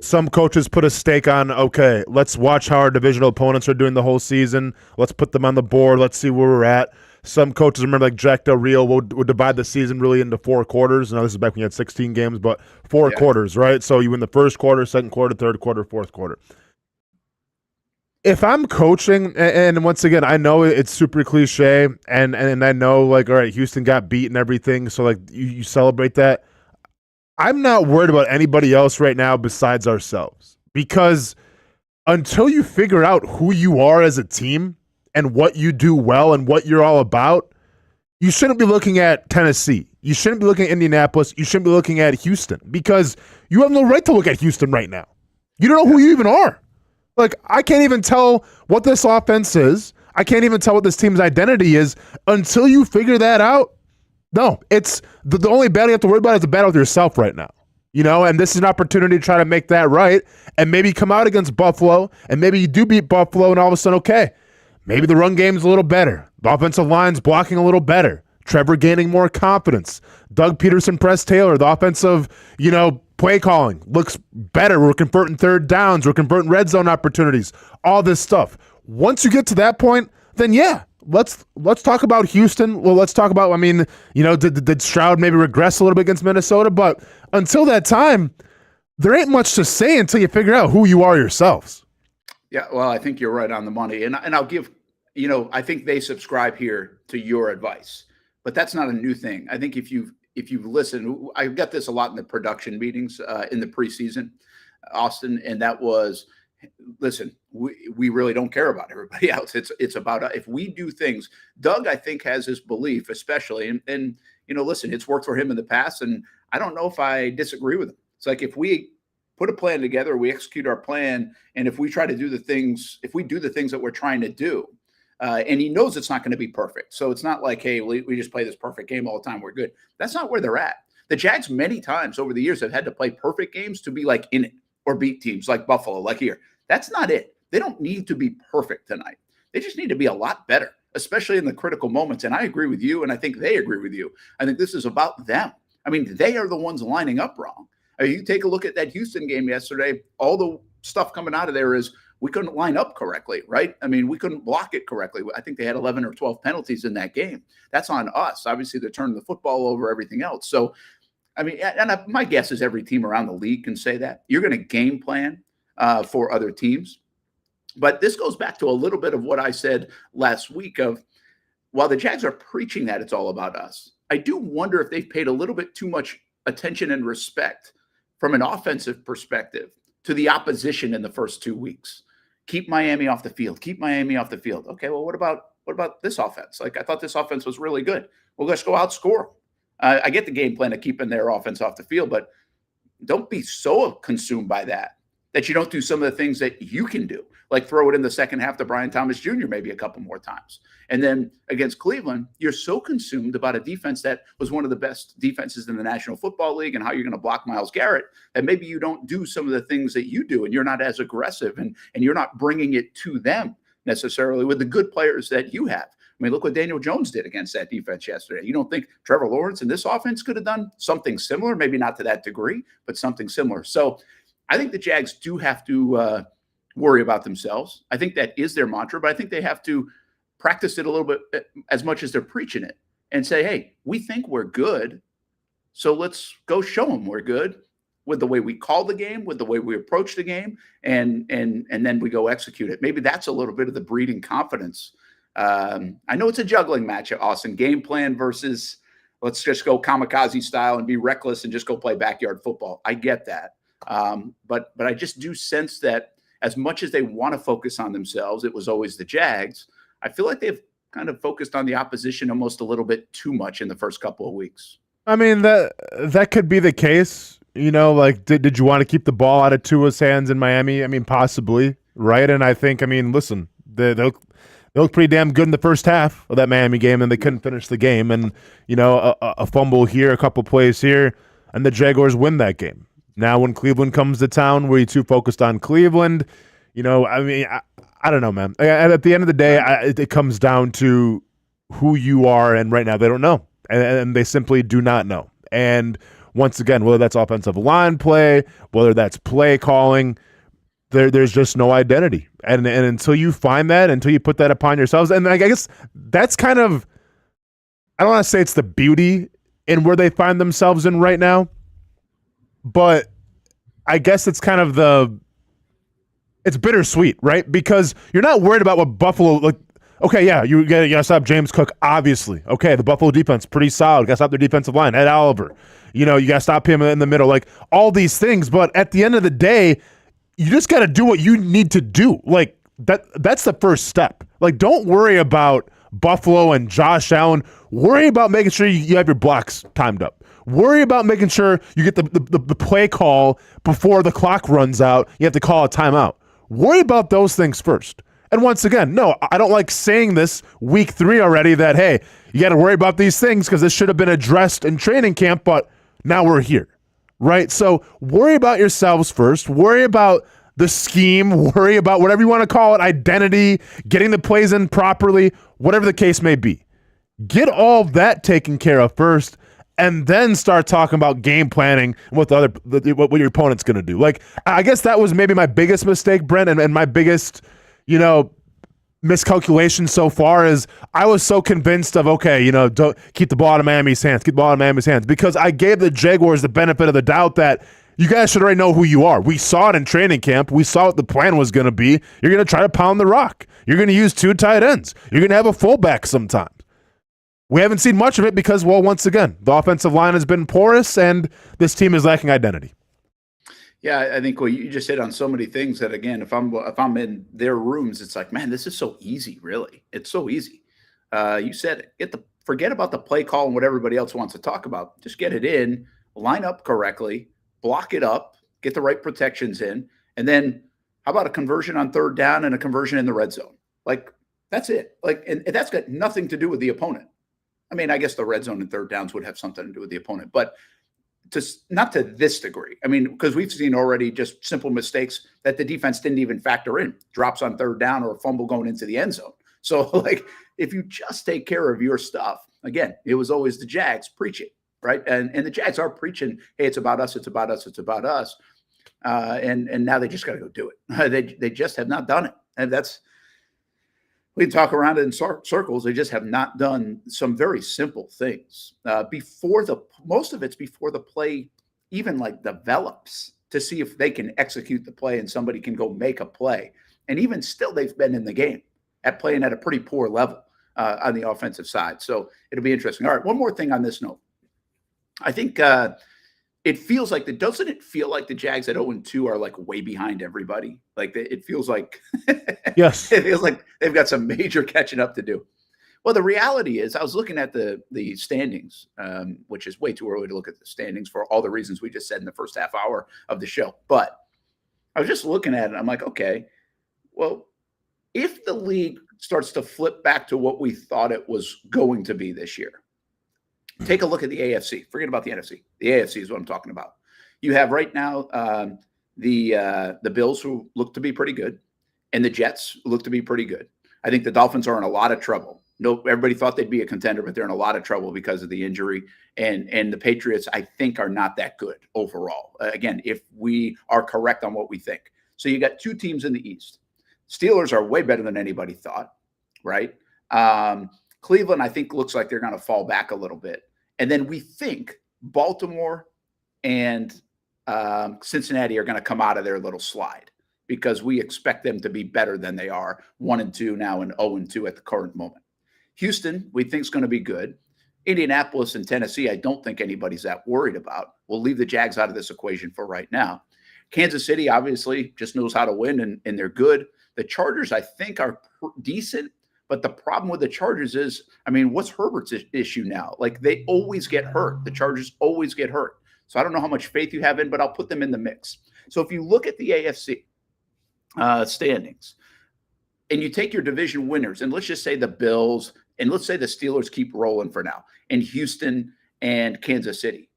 Some coaches put a stake on, okay, let's watch how our divisional opponents are doing the whole season. Let's put them on the board. Let's see where we're at. Some coaches, remember, like Jack Del Rio would divide the season really into 4 quarters. Now, this is back when you had 16 games, but 4 quarters, right? So you win the first quarter, second quarter, third quarter, fourth quarter. If I'm coaching, and once again, I know it's super cliche, and I know, like, all right, Houston got beat and everything, so, like, you celebrate that. I'm not worried about anybody else right now besides ourselves. Because until you figure out who you are as a team and what you do well and what you're all about, you shouldn't be looking at Tennessee. You shouldn't be looking at Indianapolis. You shouldn't be looking at Houston because you have no right to look at Houston right now. You don't know who you even are. Like, I can't even tell what this offense is. I can't even tell what this team's identity is until you figure that out. No, it's the only battle you have to worry about is the battle with yourself right now. And this is an opportunity to try to make that right and maybe come out against Buffalo and maybe you do beat Buffalo and all of a sudden, okay, maybe the run game's a little better. The offensive line's blocking a little better. Trevor gaining more confidence. Doug Peterson, Press Taylor, the offensive, play calling looks better. We're converting third downs. We're converting red zone opportunities. All this stuff. Once you get to that point, then yeah, let's talk about Houston. Well, let's talk about, did Stroud maybe regress a little bit against Minnesota? But until that time, there ain't much to say until you figure out who you are yourselves. Yeah, well, I think you're right on the money. And I'll give, I think they subscribe here to your advice. But that's not a new thing. I think if you've listened, I got this a lot in the production meetings in the preseason, Austin, and that was, listen, we really don't care about everybody else. It's about if we do things. Doug, I think, has this belief, especially, and listen, it's worked for him in the past, and I don't know if I disagree with him. It's like if we put a plan together, we execute our plan, and if we try to do the things, if we do the things that we're trying to do, and he knows it's not going to be perfect. So it's not like, hey, we just play this perfect game all the time. We're good. That's not where they're at. The Jags many times over the years have had to play perfect games to be like in it or beat teams like Buffalo, like here. That's not it. They don't need to be perfect tonight. They just need to be a lot better, especially in the critical moments. And I agree with you, and I think they agree with you. I think this is about them. I mean, they are the ones lining up wrong. I mean, you take a look at that Houston game yesterday, all the stuff coming out of there is, we couldn't line up correctly, right? I mean, we couldn't block it correctly. I think they had 11 or 12 penalties in that game. That's on us. Obviously, they're turning the football over, everything else. So, I mean, and my guess is every team around the league can say that. You're going to game plan for other teams. But this goes back to a little bit of what I said last week of, while the Jags are preaching that it's all about us, I do wonder if they've paid a little bit too much attention and respect from an offensive perspective to the opposition in the first 2 weeks. Keep Miami off the field. Keep Miami off the field. Okay, well, what about this offense? Like, I thought this offense was really good. Well, let's go outscore. I get the game plan of keeping their offense off the field, but don't be so consumed by that you don't do some of the things that you can do, like throw it in the second half to Brian Thomas Jr. maybe a couple more times. And then against Cleveland, you're so consumed about a defense that was one of the best defenses in the National Football League and how you're going to block Myles Garrett, that maybe you don't do some of the things that you do, and you're not as aggressive, and you're not bringing it to them necessarily with the good players that you have. I mean, look what Daniel Jones did against that defense yesterday. You don't think Trevor Lawrence and this offense could have done something similar? Maybe not to that degree, but something similar. So I think the Jags do have to worry about themselves. I think that is their mantra, but I think they have to practice it a little bit as much as they're preaching it and say, hey, we think we're good, so let's go show them we're good with the way we call the game, with the way we approach the game, and then we go execute it. Maybe that's a little bit of the breeding confidence. I know it's a juggling match, Austin, game plan versus let's just go kamikaze style and be reckless and just go play backyard football. I get that. But I just do sense that as much as they want to focus on themselves, it was always the Jags. I feel like they've kind of focused on the opposition almost a little bit too much in the first couple of weeks. I mean, that could be the case. You know, like, did you want to keep the ball out of Tua's hands in Miami? I mean, possibly, right? And I think, I mean, listen, they looked pretty damn good in the first half of that Miami game, and they couldn't finish the game. And, you know, a fumble here, a couple plays here, and the Jaguars win that game. Now, when Cleveland comes to town, were you too focused on Cleveland? You know, I mean, I don't know, man. At the end of the day, it comes down to who you are, and right now they don't know. And they simply do not know. And once again, whether that's offensive line play, whether that's play calling, there's just no identity. And until you find that, until you put that upon yourselves, and I guess that's kind of, I don't want to say it's the beauty in where they find themselves in right now, but I guess it's kind of it's bittersweet, right? Because you're not worried about what Buffalo, like, okay, yeah, you got to stop James Cook, obviously. Okay, the Buffalo defense, pretty solid. Got to stop their defensive line. Ed Oliver, you know, you got to stop him in the middle. Like, all these things. But at the end of the day, you just got to do what you need to do. Like, that's the first step. Like, don't worry about Buffalo and Josh Allen. Worry about making sure you have your blocks timed up. Worry about making sure you get the play call before the clock runs out. You have to call a timeout. Worry about those things first. And once again, no, I don't like saying this week 3 already that, hey, you got to worry about these things because this should have been addressed in training camp, but now we're here, right? So worry about yourselves first. Worry about the scheme. Worry about whatever you want to call it, identity, getting the plays in properly, whatever the case may be. Get all that taken care of first, and then start talking about game planning and what what your opponent's going to do. Like, I guess that was maybe my biggest mistake, Brent, and my biggest, you know, miscalculation so far is I was so convinced of, okay, you know, don't keep the ball out of Miami's hands, because I gave the Jaguars the benefit of the doubt that you guys should already know who you are. We saw it in training camp. We saw what the plan was going to be. You're going to try to pound the rock. You're going to use 2 tight ends. You're going to have a fullback sometimes. We haven't seen much of it because, well, once again, the offensive line has been porous and this team is lacking identity. Yeah, I think you just hit on so many things that, again, if I'm in their rooms, it's like, man, this is so easy, really. It's so easy. You said it. Forget about the play call and what everybody else wants to talk about. Just get it in, line up correctly, block it up, get the right protections in, and then how about a conversion on 3rd down and a conversion in the red zone? Like, that's it. Like, and that's got nothing to do with the opponent. I mean, I guess the red zone and 3rd downs would have something to do with the opponent, but not to this degree. I mean, because we've seen already just simple mistakes that the defense didn't even factor in, drops on 3rd down or a fumble going into the end zone. So, like, if you just take care of your stuff, again, it was always the Jags preaching, right? And the Jags are preaching, hey, it's about us, it's about us, it's about us. and now they just got to go do it. They just have not done it, and we can talk around it in circles. They just have not done some very simple things most of it's before the play even like develops to see if they can execute the play and somebody can go make a play. And even still, they've been in the game at playing at a pretty poor level on the offensive side. So it'll be interesting. All right, one more thing on this note. I think it feels like doesn't it feel like the Jags at 0-2 are like way behind everybody? Like it feels like, yes, it feels like they've got some major catching up to do. Well, the reality is I was looking at the standings, which is way too early to look at the standings for all the reasons we just said in the first half hour of the show. But I was just looking at it. I'm like, okay, well, if the league starts to flip back to what we thought it was going to be this year, take a look at the AFC. Forget about the NFC. The AFC is what I'm talking about. You have right now the Bills, who look to be pretty good, and the Jets look to be pretty good. I think the Dolphins are in a lot of trouble. No, everybody thought they'd be a contender, but they're in a lot of trouble because of the injury. And the Patriots, I think, are not that good overall. Again, if we are correct on what we think. So you got two teams in the East. Steelers are way better than anybody thought, right? Cleveland, I think, looks like they're going to fall back a little bit. And then we think Baltimore and Cincinnati are going to come out of their little slide because we expect them to be better than they are, 1-2 now and 0-2 at the current moment. Houston, we think is going to be good. Indianapolis and Tennessee, I don't think anybody's that worried about. We'll leave the Jags out of this equation for right now. Kansas City, obviously, just knows how to win, and they're good. The Chargers, I think, are decent. But the problem with the Chargers is, I mean, what's Herbert's issue now? Like, they always get hurt. The Chargers always get hurt. So I don't know how much faith you have in, but I'll put them in the mix. So if you look at the AFC standings, and you take your division winners, and let's just say the Bills, and let's say the Steelers keep rolling for now, and Houston and Kansas City.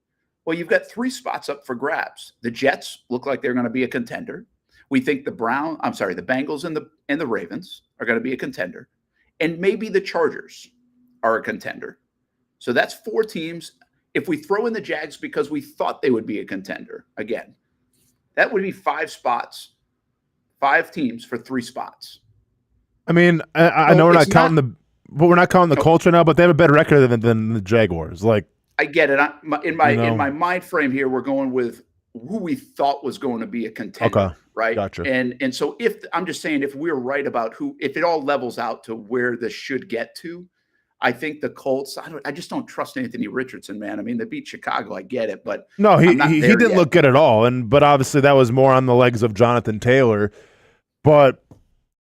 Well, you've got 3 spots up for grabs. The Jets look like they're going to be a contender. We think the Bengals and the Ravens are going to be a contender. And maybe the Chargers are a contender. So that's 4 teams. If we throw in the Jags because we thought they would be a contender, again, that would be 5 spots, 5 teams for 3 spots. I mean, I know we're not counting the culture now, but they have a better record than the Jaguars. Like, I get it. In my mind frame here, we're going with who we thought was going to be a contender. Okay. Right. Gotcha. And so if I'm just saying, if we're right about if it all levels out to where this should get to, I think the Colts, I just don't trust Anthony Richardson, man. I mean, they beat Chicago. I get it, but no, he didn't look good at all. But obviously that was more on the legs of Jonathan Taylor. But,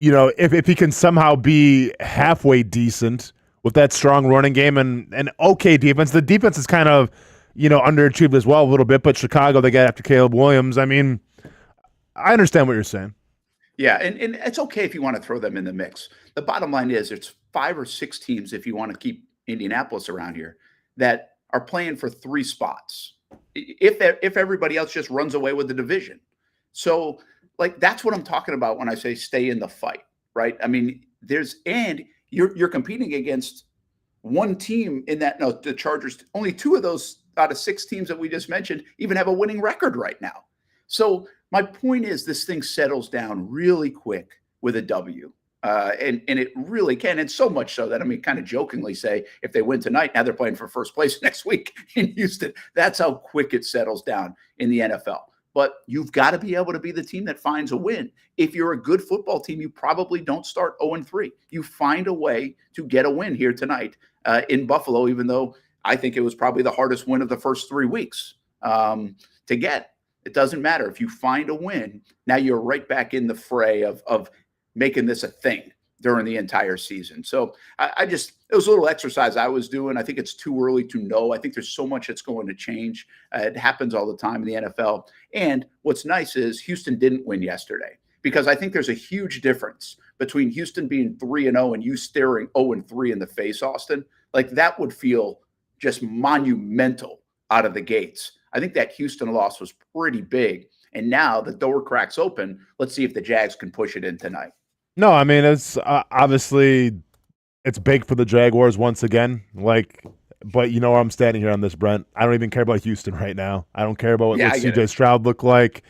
you know, if he can somehow be halfway decent with that strong running game and okay defense, the defense is kind of, you know, underachieved as well a little bit. But Chicago, they got after Caleb Williams. I mean, I understand what you're saying. Yeah, and it's okay if you want to throw them in the mix. The bottom line is there's 5 or 6 teams, if you want to keep Indianapolis around here, that are playing for 3 spots. If everybody else just runs away with the division. So, like, that's what I'm talking about when I say stay in the fight, right? I mean, you're competing against one team in that. No, the Chargers, only 2 of those out of 6 teams that we just mentioned even have a winning record right now. So my point is this thing settles down really quick with a W. And it really can. And so much so that, I mean, kind of jokingly say, if they win tonight, now they're playing for first place next week in Houston. That's how quick it settles down in the NFL. But you've got to be able to be the team that finds a win. If you're a good football team, you probably don't start 0-3. You find a way to get a win here tonight in Buffalo, even though I think it was probably the hardest win of the first 3 weeks to get. It doesn't matter. If you find a win, now you're right back in the fray of making this a thing during the entire season. So it was a little exercise I was doing. I think it's too early to know. I think there's so much that's going to change. It happens all the time in the NFL. And what's nice is Houston didn't win yesterday, because I think there's a huge difference between Houston being 3-0 and you staring 0-3 in the face, Austin. Like, that would feel just monumental out of the gates. I think that Houston loss was pretty big. And now the door cracks open. Let's see if the Jags can push it in tonight. No, I mean, it's obviously it's big for the Jaguars once again. Like, but you know where I'm standing here on this, Brent. I don't even care about Houston right now. I don't care about what CJ Stroud looked like.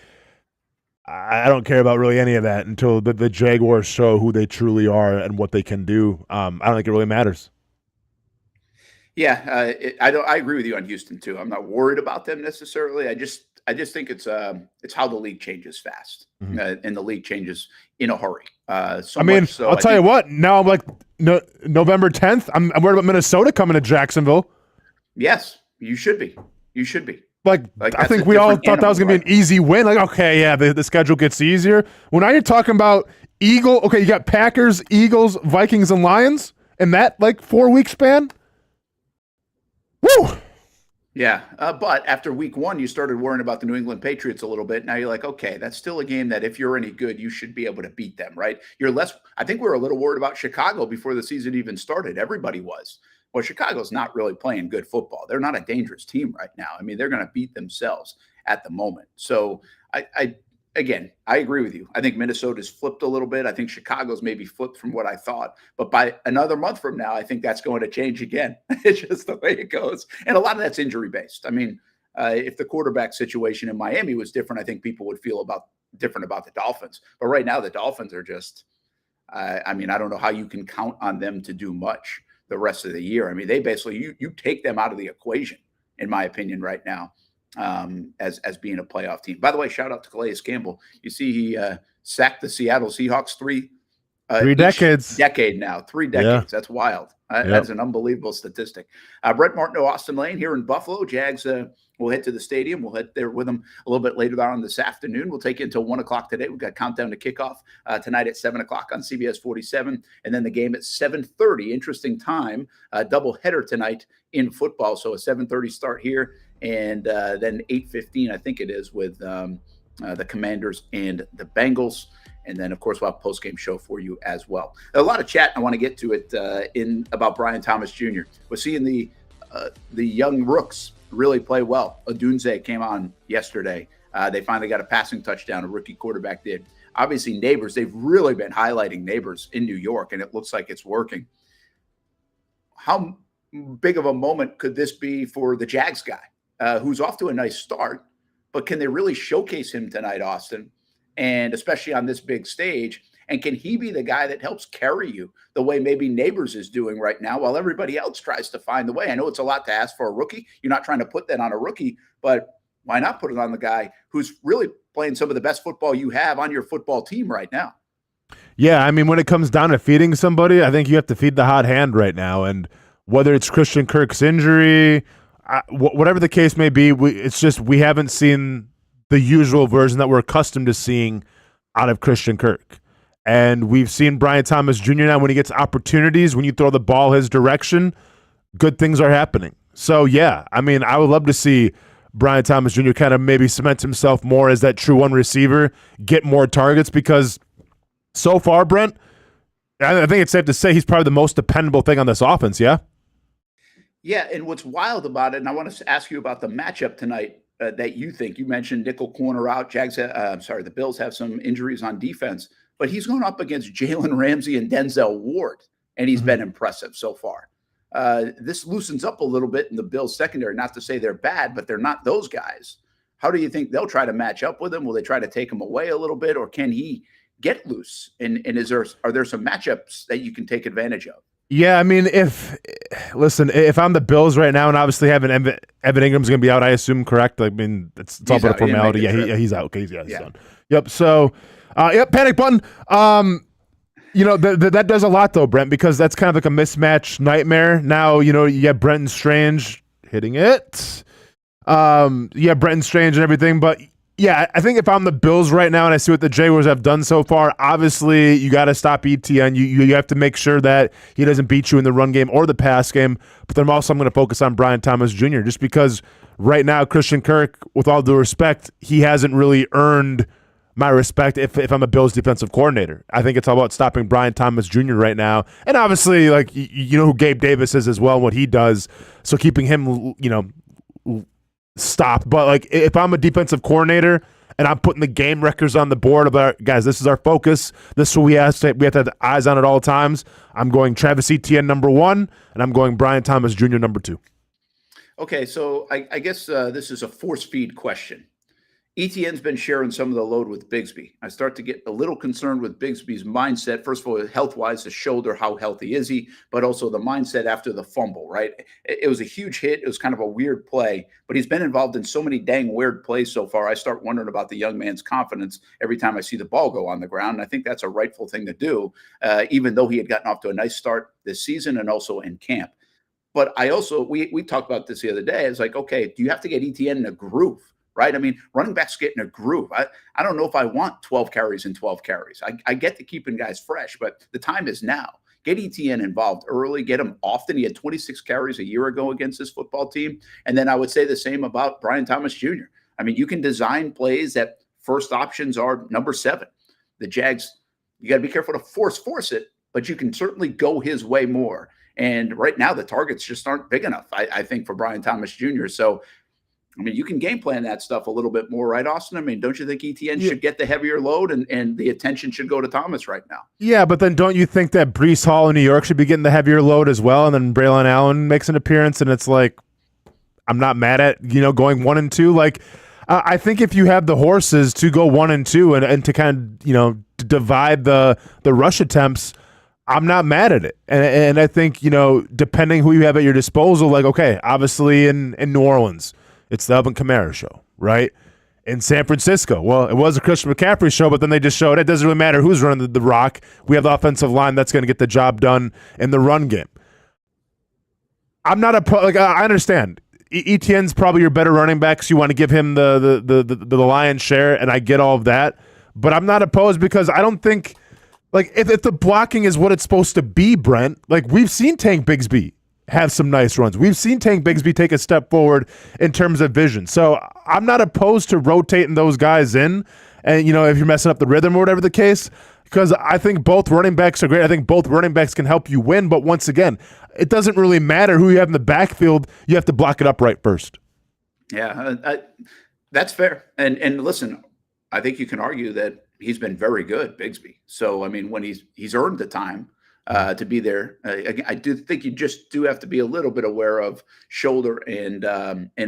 I don't care about really any of that until the Jaguars show who they truly are and what they can do. I don't think it really matters. Yeah, I agree with you on Houston too. I'm not worried about them necessarily. I just think it's how the league changes fast, and the league changes in a hurry. I'll tell you what. Now I'm like November 10th. I'm worried about Minnesota coming to Jacksonville. Yes, you should be. You should be. Like I think we all thought that was going to be an easy win. Like, okay, yeah, the schedule gets easier. Well, now you're talking about Okay, you got Packers, Eagles, Vikings, and Lions in that 4-week span. Woo! Yeah, but after week 1, you started worrying about the New England Patriots a little bit. Now you're like, okay, that's still a game that if you're any good, you should be able to beat them, right? I think we were a little worried about Chicago before the season even started. Everybody was. Well, Chicago's not really playing good football. They're not a dangerous team right now. I mean, they're going to beat themselves at the moment. So I agree with you. I think Minnesota's flipped a little bit. I think Chicago's maybe flipped from what I thought. But by another month from now, I think that's going to change again. It's just the way it goes. And a lot of that's injury-based. I mean, if the quarterback situation in Miami was different, I think people would feel different about the Dolphins. But right now, the Dolphins are just I don't know how you can count on them to do much the rest of the year. I mean, they basically, you take them out of the equation, in my opinion, right now. As being a playoff team. By the way, shout out to Calais Campbell. You see, he sacked the Seattle Seahawks three decades. Decade now, 3 decades. Yeah. That's wild. That's an unbelievable statistic. Brent Martineau Austen Lane here in Buffalo. Jags will head to the stadium. We'll head there with them a little bit later on this afternoon. We'll take you until 1 o'clock today. We've got countdown to kickoff tonight at 7 o'clock on CBS 47, and then the game at 7:30. Interesting time, double header tonight in football. So a 7:30 start here, and then 8:15, I think it is, with the Commanders and the Bengals. And then, of course, we'll have a post-game show for you as well. A lot of chat. I want to get to it about Brian Thomas Jr. We're seeing the young rooks really play well. Odunze came on yesterday. They finally got a passing touchdown. A rookie quarterback did. Obviously, Neighbors, they've really been highlighting Neighbors in New York, and it looks like it's working. How big of a moment could this be for the Jags guy, who's off to a nice start, but can they really showcase him tonight, Austin? And especially on this big stage, and can he be the guy that helps carry you the way maybe Neighbors is doing right now while everybody else tries to find the way? I know it's a lot to ask for a rookie. You're not trying to put that on a rookie, but why not put it on the guy who's really playing some of the best football you have on your football team right now? Yeah, I mean, when it comes down to feeding somebody, I think you have to feed the hot hand right now. And whether it's Christian Kirk's injury, whatever the case may be, it's just we haven't seen the usual version that we're accustomed to seeing out of Christian Kirk. And we've seen Brian Thomas Jr. now when he gets opportunities, when you throw the ball his direction, good things are happening. So, yeah, I mean, I would love to see Brian Thomas Jr. kind of maybe cement himself more as that true one receiver, get more targets, because so far, Brent, I think it's safe to say he's probably the most dependable thing on this offense, yeah? Yeah, and what's wild about it, and I want to ask you about the matchup tonight, that you think. You mentioned nickel corner out. The Bills have some injuries on defense, but he's going up against Jalen Ramsey and Denzel Ward, and he's been impressive so far. This loosens up a little bit in the Bills secondary. Not to say they're bad, but they're not those guys. How do you think they'll try to match up with him? Will they try to take him away a little bit, or can he get loose? And are there some matchups that you can take advantage of? Yeah, I mean, if I'm the Bills right now, and obviously having Evan Ingram's going to be out, I assume, correct? I mean, it's all about a formality. Yeah, he's out. Okay, he's done. Yep. So, panic button. That does a lot though, Brent, because that's kind of like a mismatch nightmare. Now, you have Brenton Strange hitting it. Brenton Strange and everything, but. Yeah, I think if I'm the Bills right now and I see what the Jaguars have done so far, obviously you got to stop ETN. You have to make sure that he doesn't beat you in the run game or the pass game. But then I'm going to focus on Brian Thomas Jr. just because right now Christian Kirk, with all due respect, he hasn't really earned my respect if I'm a Bills defensive coordinator. I think it's all about stopping Brian Thomas Jr. right now. And obviously, like, you know who Gabe Davis is as well, what he does. So keeping him, stopped. But like, if I'm a defensive coordinator and I'm putting the game records on the board about, guys, this is our focus, this is what we have to have eyes on at all times, I'm going Travis Etienne number 1, and I'm going Brian Thomas Jr. number 2. Okay, so I guess this is a force feed question. ETN's been sharing some of the load with Bigsby. I start to get a little concerned with Bigsby's mindset. First of all, health-wise, the shoulder, how healthy is he? But also the mindset after the fumble, right? It was a huge hit. It was kind of a weird play, but he's been involved in so many dang weird plays so far. I start wondering about the young man's confidence every time I see the ball go on the ground. And I think that's a rightful thing to do, even though he had gotten off to a nice start this season and also in camp. But I also, we talked about this the other day. It's like, okay, do you have to get ETN in a groove? Right? I mean, running backs get in a groove. I don't know if I want 12 carries and 12 carries. I get to keeping guys fresh, but the time is now. Get ETN involved early, get him often. He had 26 carries a year ago against this football team. And then I would say the same about Brian Thomas Jr. I mean, you can design plays that first options are number 7. The Jags, you got to be careful to force it, but you can certainly go his way more. And right now, the targets just aren't big enough, I think, for Brian Thomas Jr. So, I mean, you can game plan that stuff a little bit more, right, Austin? I mean, don't you think ETN should get the heavier load and the attention should go to Thomas right now? Yeah, but then don't you think that Breece Hall in New York should be getting the heavier load as well? And then Braylon Allen makes an appearance, and it's like, I'm not mad at, going 1 and 2. Like, I think if you have the horses to go 1 and 2 and to kind of, divide the rush attempts, I'm not mad at it. And I think, depending who you have at your disposal, like, okay, obviously in New Orleans, it's the Alvin Kamara show, right? In San Francisco, well, it was a Christian McCaffrey show, but then they just showed it doesn't really matter who's running the rock. We have the offensive line that's going to get the job done in the run game. I'm not I understand. Etienne's probably your better running back, so you want to give him the lion's share, and I get all of that. But I'm not opposed because I don't think, if the blocking is what it's supposed to be, Brent, we've seen Tank Bigsby have some nice runs. We've seen Tank Bigsby take a step forward in terms of vision. So I'm not opposed to rotating those guys in. And, if you're messing up the rhythm or whatever the case, because I think both running backs are great. I think both running backs can help you win. But once again, it doesn't really matter who you have in the backfield. You have to block it up right first. Yeah, that's fair. And listen, I think you can argue that he's been very good, Bigsby. So, I mean, when he's earned the time to be there. I do think you just do have to be a little bit aware of shoulder and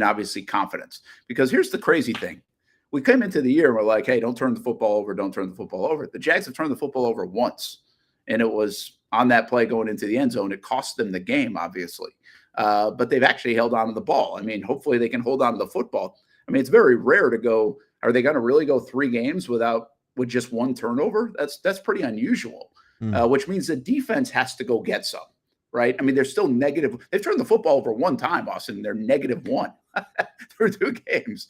obviously confidence. Because here's the crazy thing. We came into the year and we're like, hey, don't turn the football over. Don't turn the football over. The Jags have turned the football over once. And it was on that play going into the end zone. It cost them the game, obviously. But they've actually held on to the ball. I mean, hopefully they can hold on to the football. I mean, it's very rare to go. Are they going to really go 3 games with just 1 turnover? That's pretty unusual. Which means the defense has to go get some, right? I mean, they're still negative. They've turned the football over 1 time, Austin. They're -1 through 2 games.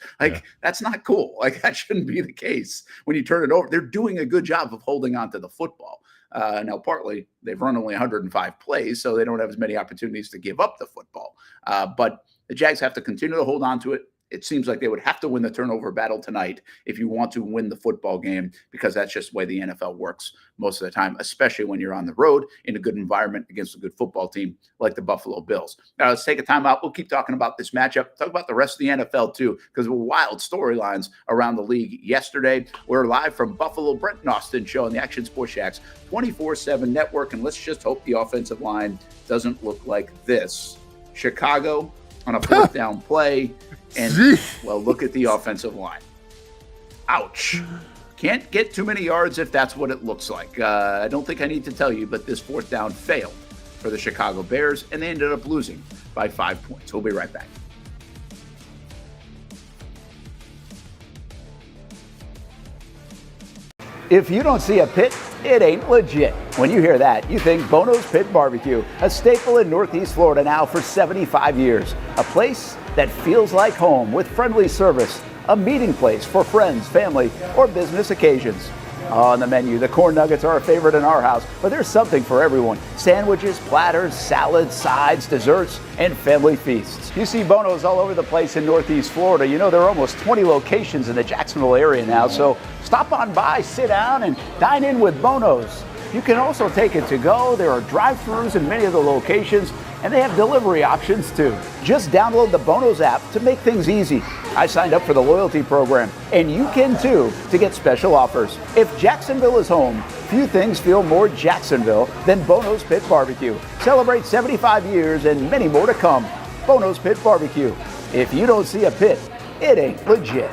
That's not cool. That shouldn't be the case when you turn it over. They're doing a good job of holding on to the football. Now, partly they've run only 105 plays, so they don't have as many opportunities to give up the football. But the Jags have to continue to hold on to it. It seems like they would have to win the turnover battle tonight if you want to win the football game, because that's just the way the NFL works most of the time, especially when you're on the road in a good environment against a good football team like the Buffalo Bills. Now, let's take a time out. We'll keep talking about this matchup. Talk about the rest of the NFL, too, because there were wild storylines around the league yesterday. We're live from Buffalo, Brent Austen Show on the Action Sports Shacks 24/7 network, and let's just hope the offensive line doesn't look like this. Chicago on a 4th down play. And, well, look at the offensive line. Ouch. Can't get too many yards if that's what it looks like. I don't think I need to tell you, but this 4th down failed for the Chicago Bears, and they ended up losing by 5 points. We'll be right back. If you don't see a pit, it ain't legit. When you hear that, you think Bono's Pit Barbecue, a staple in Northeast Florida now for 75 years. A place that feels like home with friendly service, a meeting place for friends, family, or business occasions. On the menu, the corn nuggets are a favorite in our house, but there's something for everyone. Sandwiches, platters, salads, sides, desserts, and family feasts. You see Bono's all over the place in Northeast Florida. You know, there are almost 20 locations in the Jacksonville area now, so stop on by, sit down, and dine in with Bono's. You can also take it to go. There are drive-thrus in many of the locations, and they have delivery options too. Just download the Bono's app to make things easy. I signed up for the loyalty program, and you can too, to get special offers. If Jacksonville is home, few things feel more Jacksonville than Bono's Pit Barbecue. Celebrate 75 years and many more to come. Bono's Pit Barbecue. If you don't see a pit, it ain't legit.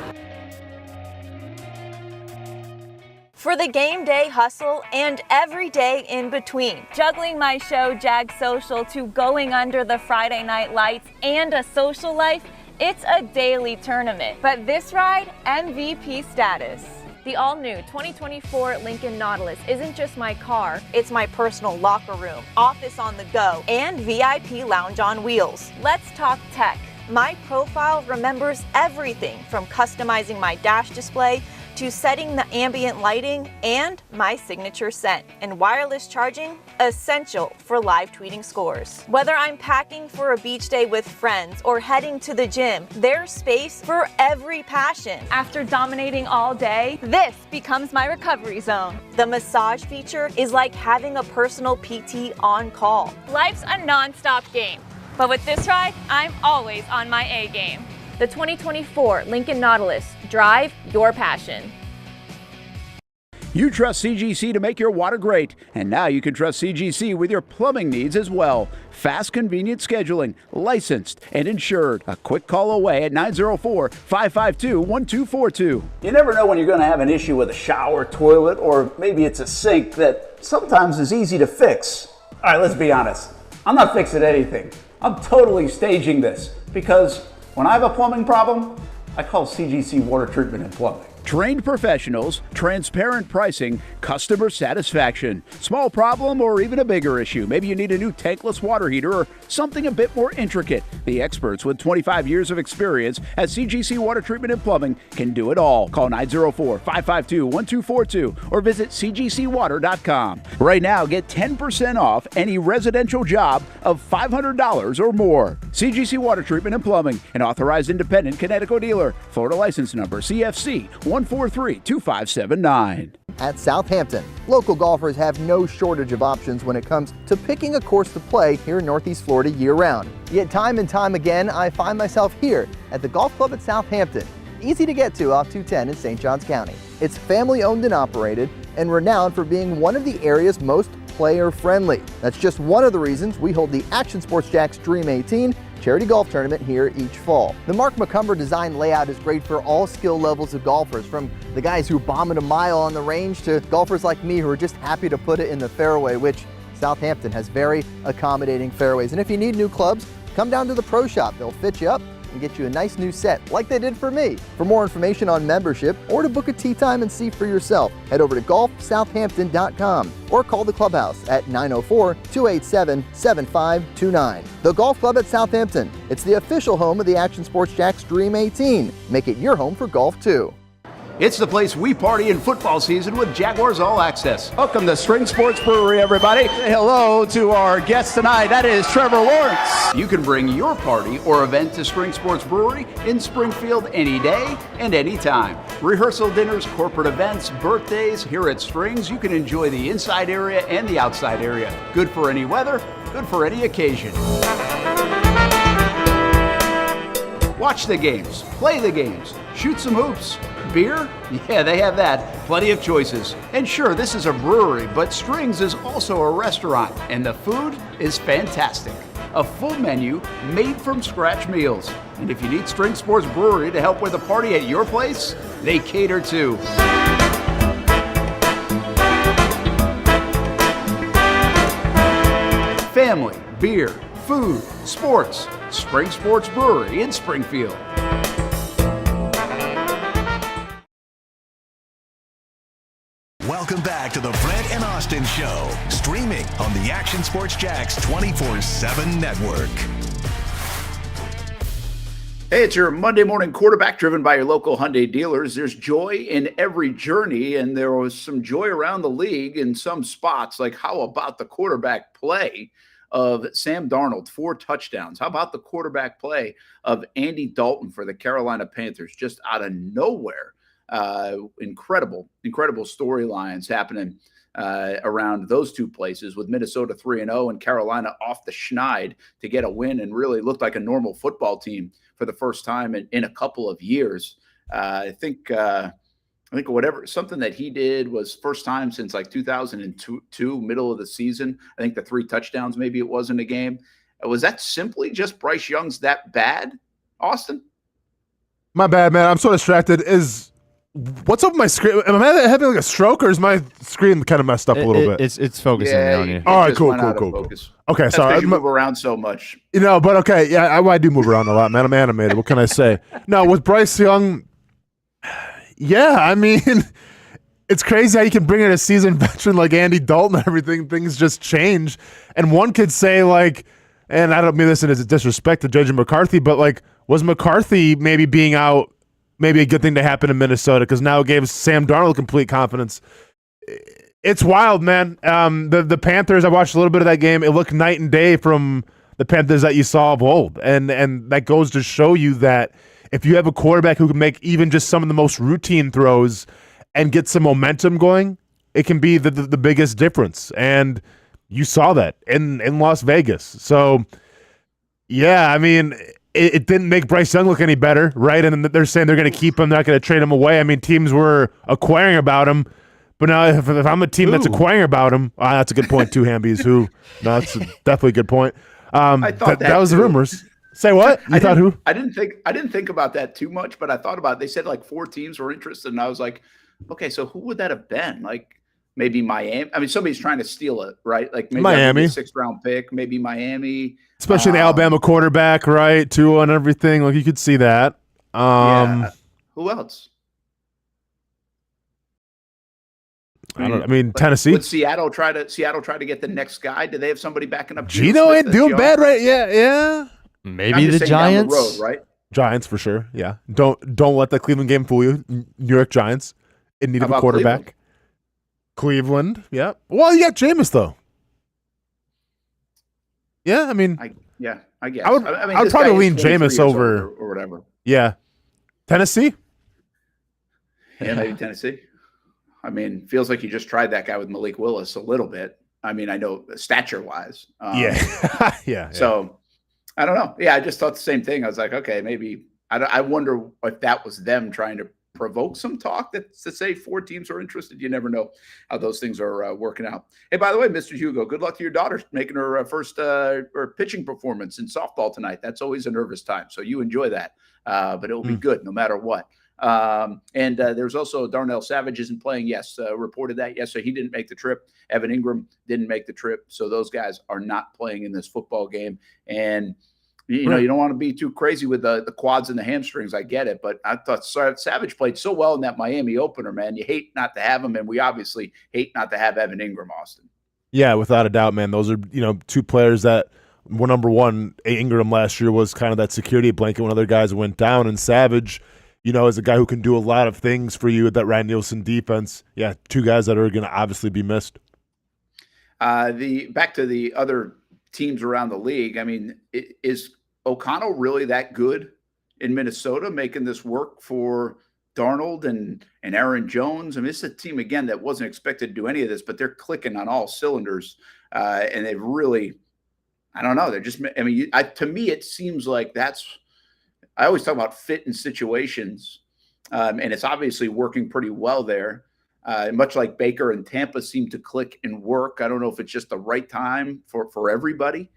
for the game day hustle and every day in between. Juggling my show, Jag Social, to going under the Friday night lights and a social life, it's a daily tournament. But this ride, MVP status. The all-new 2024 Lincoln Nautilus isn't just my car, it's my personal locker room, office on the go, and VIP lounge on wheels. Let's talk tech. My profile remembers everything from customizing my dash display to setting the ambient lighting and my signature scent. And wireless charging, essential for live tweeting scores. Whether I'm packing for a beach day with friends or heading to the gym, there's space for every passion. After dominating all day, this becomes my recovery zone. The massage feature is like having a personal PT on call. Life's a non-stop game, but with this ride, I'm always on my A game. The 2024 Lincoln Nautilus. Drive your passion. You trust CGC to make your water great, and now you can trust CGC with your plumbing needs as well. Fast, convenient scheduling, licensed and insured. A quick call away at 904-552-1242. You never know when you're going to have an issue with a shower, toilet, or maybe it's a sink that sometimes is easy to fix. All right, let's be honest. I'm not fixing anything. I'm totally staging this because when I have a plumbing problem, I call CGC Water Treatment and Plumbing. Trained professionals, transparent pricing, customer satisfaction. Small problem or even a bigger issue. Maybe you need a new tankless water heater or something a bit more intricate. The experts with 25 years of experience at CGC Water Treatment and Plumbing can do it all. Call 904-552-1242 or visit cgcwater.com. Right now, get 10% off any residential job of $500 or more. CGC Water Treatment and Plumbing, an authorized independent Connecticut dealer. Florida license number CFC 1432579. At Southampton, local golfers have no shortage of options when it comes to picking a course to play here in Northeast Florida year-round. Yet time and time again, I find myself here at the Golf Club at Southampton, easy to get to off 210 in St. Johns County. It's family-owned and operated and renowned for being one of the area's most player-friendly. That's just one of the reasons we hold the Action Sports Jax Dream 18 charity golf tournament here each fall. The Mark McCumber design layout is great for all skill levels of golfers, from the guys who bomb it a mile on the range to golfers like me who are just happy to put it in the fairway, which Southampton has very accommodating fairways. And if you need new clubs, come down to the pro shop. They'll fit you up and get you a nice new set like they did for me. For more information on membership or to book a tee time and see for yourself, head over to golfsouthampton.com or call the clubhouse at 904-287-7529. The Golf Club at Southampton. It's the official home of the Action Sports Jax Dream 18. Make it your home for golf too. It's the place we party in football season with Jaguars All Access. Welcome to Spring Sports Brewery, everybody. Say hello to our guest tonight. That is Trevor Lawrence. You can bring your party or event to Spring Sports Brewery in Springfield any day and any time. Rehearsal dinners, corporate events, birthdays. Here at Strings, you can enjoy the inside area and the outside area. Good for any weather, good for any occasion. Watch the games, play the games, shoot some hoops. Beer? Yeah, they have that. Plenty of choices. And sure, this is a brewery, but Strings is also a restaurant, and the food is fantastic. A full menu made from scratch meals. And if you need String Sports Brewery to help with a party at your place, they cater too. Family, beer, food, sports. Spring Sports Brewery in Springfield. Welcome back to the Brent and Austen Show, streaming on the Action Sports Jax 24/7 network. Hey, it's your Monday morning quarterback driven by your local Hyundai dealers. There's joy in every journey, and there was some joy around the league in some spots. Like, how about the quarterback play of Sam Darnold, 4 touchdowns? How about the quarterback play of Andy Dalton for the Carolina Panthers, just out of nowhere? Incredible storylines happening around those two places, with Minnesota 3-0 and Carolina off the schneid to get a win and really looked like a normal football team for the first time in a couple of years. I think something that he did was first time since like 2002, middle of the season. I think the 3 touchdowns, maybe it was in a game. Was that simply just Bryce Young's that bad, Austin? My bad, man. I'm so distracted. Is What's up with my screen? Am I having like a stroke, or is my screen kind of messed up a little bit? It's focusing on you. All right, cool. Okay, sorry. You move around so much. But okay, yeah, I do move around a lot, man. I'm animated. What can I say? No, with Bryce Young, yeah, I mean, it's crazy how you can bring in a seasoned veteran like Andy Dalton and everything. Things just change. And one could say, like, and I don't mean this as a disrespect to JJ McCarthy, but like, was McCarthy maybe being out maybe a good thing to happen in Minnesota, because now it gave Sam Darnold complete confidence. It's wild, man. The Panthers, I watched a little bit of that game. It looked night and day from the Panthers that you saw of old. And that goes to show you that if you have a quarterback who can make even just some of the most routine throws and get some momentum going, it can be the biggest difference. And you saw that in Las Vegas. So, yeah, I mean, it didn't make Bryce Young look any better, right? And they're saying they're going to keep him, they're not going to trade him away. I mean, teams were acquiring about him, but now if I'm a team that's acquiring about him, that's a good point too, Hambies. That's definitely a good point. I thought that was the rumors. Say what? I didn't think about that too much, but I thought about it. They said like 4 teams were interested, and I was like, okay, so who would that have been? Like maybe Miami. I mean, somebody's trying to steal it, right? Like maybe Miami, 6th round pick, maybe Miami. Especially the Alabama quarterback, right? Tua and everything. Like, you could see that. Yeah. Who else? I mean, Tennessee. Would Seattle try to get the next guy? Do they have somebody backing up? Geno ain't doing bad, right? Yeah. Maybe the Giants, down the road, right? Giants for sure. Yeah. Don't let the Cleveland game fool you. New York Giants in need of a quarterback. Cleveland, yeah. Well, you got Jameis though. Yeah, I mean, I guess I would probably lean Jameis over or whatever. Yeah, Tennessee. Yeah, maybe Tennessee. I mean, feels like you just tried that guy with Malik Willis a little bit. I mean, I know stature wise. Yeah. So I don't know. Yeah, I just thought the same thing. I was like, okay, maybe. I wonder if that was them trying to provoke some talk to say 4 teams are interested. You never know how those things are working out. Hey, by the way, Mr. Hugo, good luck to your daughter making her first or pitching performance in softball tonight. That's always a nervous time, so you enjoy that. But it will be good no matter what. And there's also Darnell Savage isn't playing. Yes, reported that. Yes, so he didn't make the trip. Evan Ingram didn't make the trip. So those guys are not playing in this football game. And you know, you don't want to be too crazy with the quads and the hamstrings. I get it. But I thought Savage played so well in that Miami opener, man. You hate not to have him. And we obviously hate not to have Evan Ingram, Austin. Yeah, without a doubt, man. Those are, 2 players that were number one. Ingram last year was kind of that security blanket when other guys went down. And Savage, is a guy who can do a lot of things for you with that Ryan Nielsen defense. Yeah, 2 guys that are going to obviously be missed. Back to the other teams around the league. I mean, is O'Connell really that good in Minnesota, making this work for Darnold and Aaron Jones? I mean, this is a team, again, that wasn't expected to do any of this, but they're clicking on all cylinders. And they've really, I don't know. They're just, I mean, to me, it seems like I always talk about fit in situations. And it's obviously working pretty well there. Much like Baker and Tampa seem to click and work. I don't know if it's just the right time for everybody,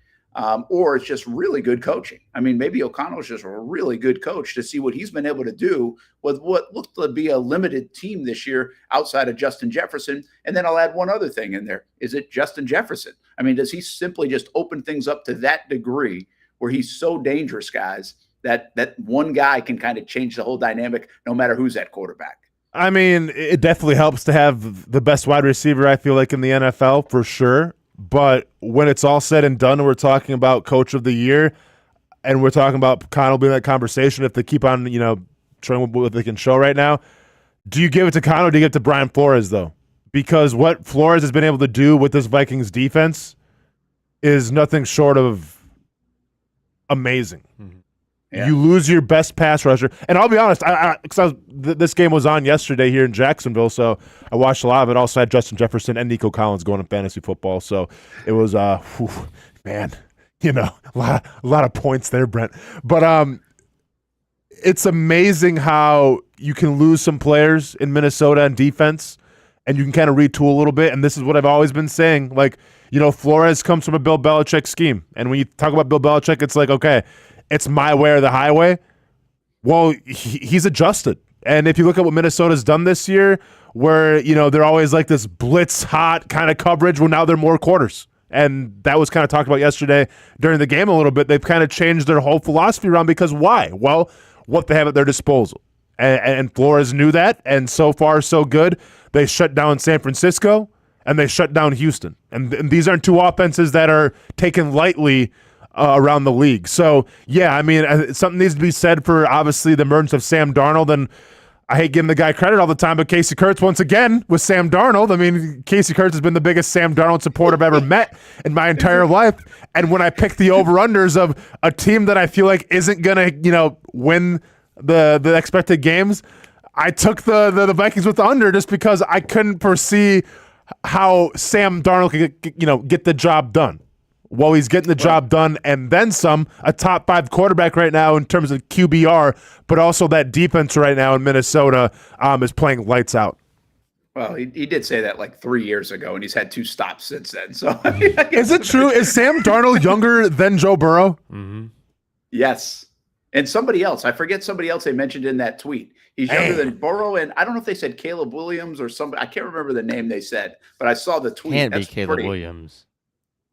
or it's just really good coaching. I mean, maybe O'Connell's just a really good coach to see what he's been able to do with what looked to be a limited team this year outside of Justin Jefferson. And then I'll add one other thing in there. Is it Justin Jefferson? I mean, does he simply just open things up to that degree where he's so dangerous, guys, that one guy can kind of change the whole dynamic no matter who's at quarterback? I mean, it definitely helps to have the best wide receiver, I feel like, in the NFL, for sure. But when it's all said and done, and we're talking about Coach of the Year, and we're talking about Connell being that conversation, if they keep on, showing what they can show right now, do you give it to Connell or do you give it to Brian Flores, though? Because what Flores has been able to do with this Vikings defense is nothing short of amazing. Mm-hmm. Yeah. You lose your best pass rusher. And I'll be honest, this game was on yesterday here in Jacksonville, so I watched a lot of it. Also had Justin Jefferson and Nico Collins going in fantasy football. So it was, man, a lot of points there, Brent. But it's amazing how you can lose some players in Minnesota on defense, and you can kind of retool a little bit. And this is what I've always been saying. Like, Flores comes from a Bill Belichick scheme. And when you talk about Bill Belichick, it's like, okay, it's my way or the highway. Well, he's adjusted, And if you look at what Minnesota's done this year, where, they're always like this blitz hot kind of coverage, well, now they're more quarters. And that was kind of talked about yesterday during the game a little bit. They've kind of changed their whole philosophy around, because why? Well, what they have at their disposal. And Flores knew that, and so far so good. They shut down San Francisco, and they shut down Houston. And these aren't two offenses that are taken lightly around the league. So, yeah, I mean, something needs to be said for, obviously, the emergence of Sam Darnold. And I hate giving the guy credit all the time, but Casey Kurtz, once again, with Sam Darnold. I mean, Casey Kurtz has been the biggest Sam Darnold supporter I've ever met in my entire life. And when I pick the over-unders of a team that I feel like isn't going to, win the expected games, I took the Vikings with the under, just because I couldn't foresee how Sam Darnold could get the job done. Well, he's getting the job done, and then some. A top 5 quarterback right now in terms of QBR, but also that defense right now in Minnesota is playing lights out. Well, he did say that like 3 years ago, and he's had 2 stops since then. So, is it true? Is Sam Darnold younger than Joe Burrow? Mm-hmm. Yes. And somebody else, I forget somebody else they mentioned in that tweet. He's younger than Burrow, and I don't know if they said Caleb Williams or somebody. I can't remember the name they said, but I saw the tweet. Can't be Caleb Williams.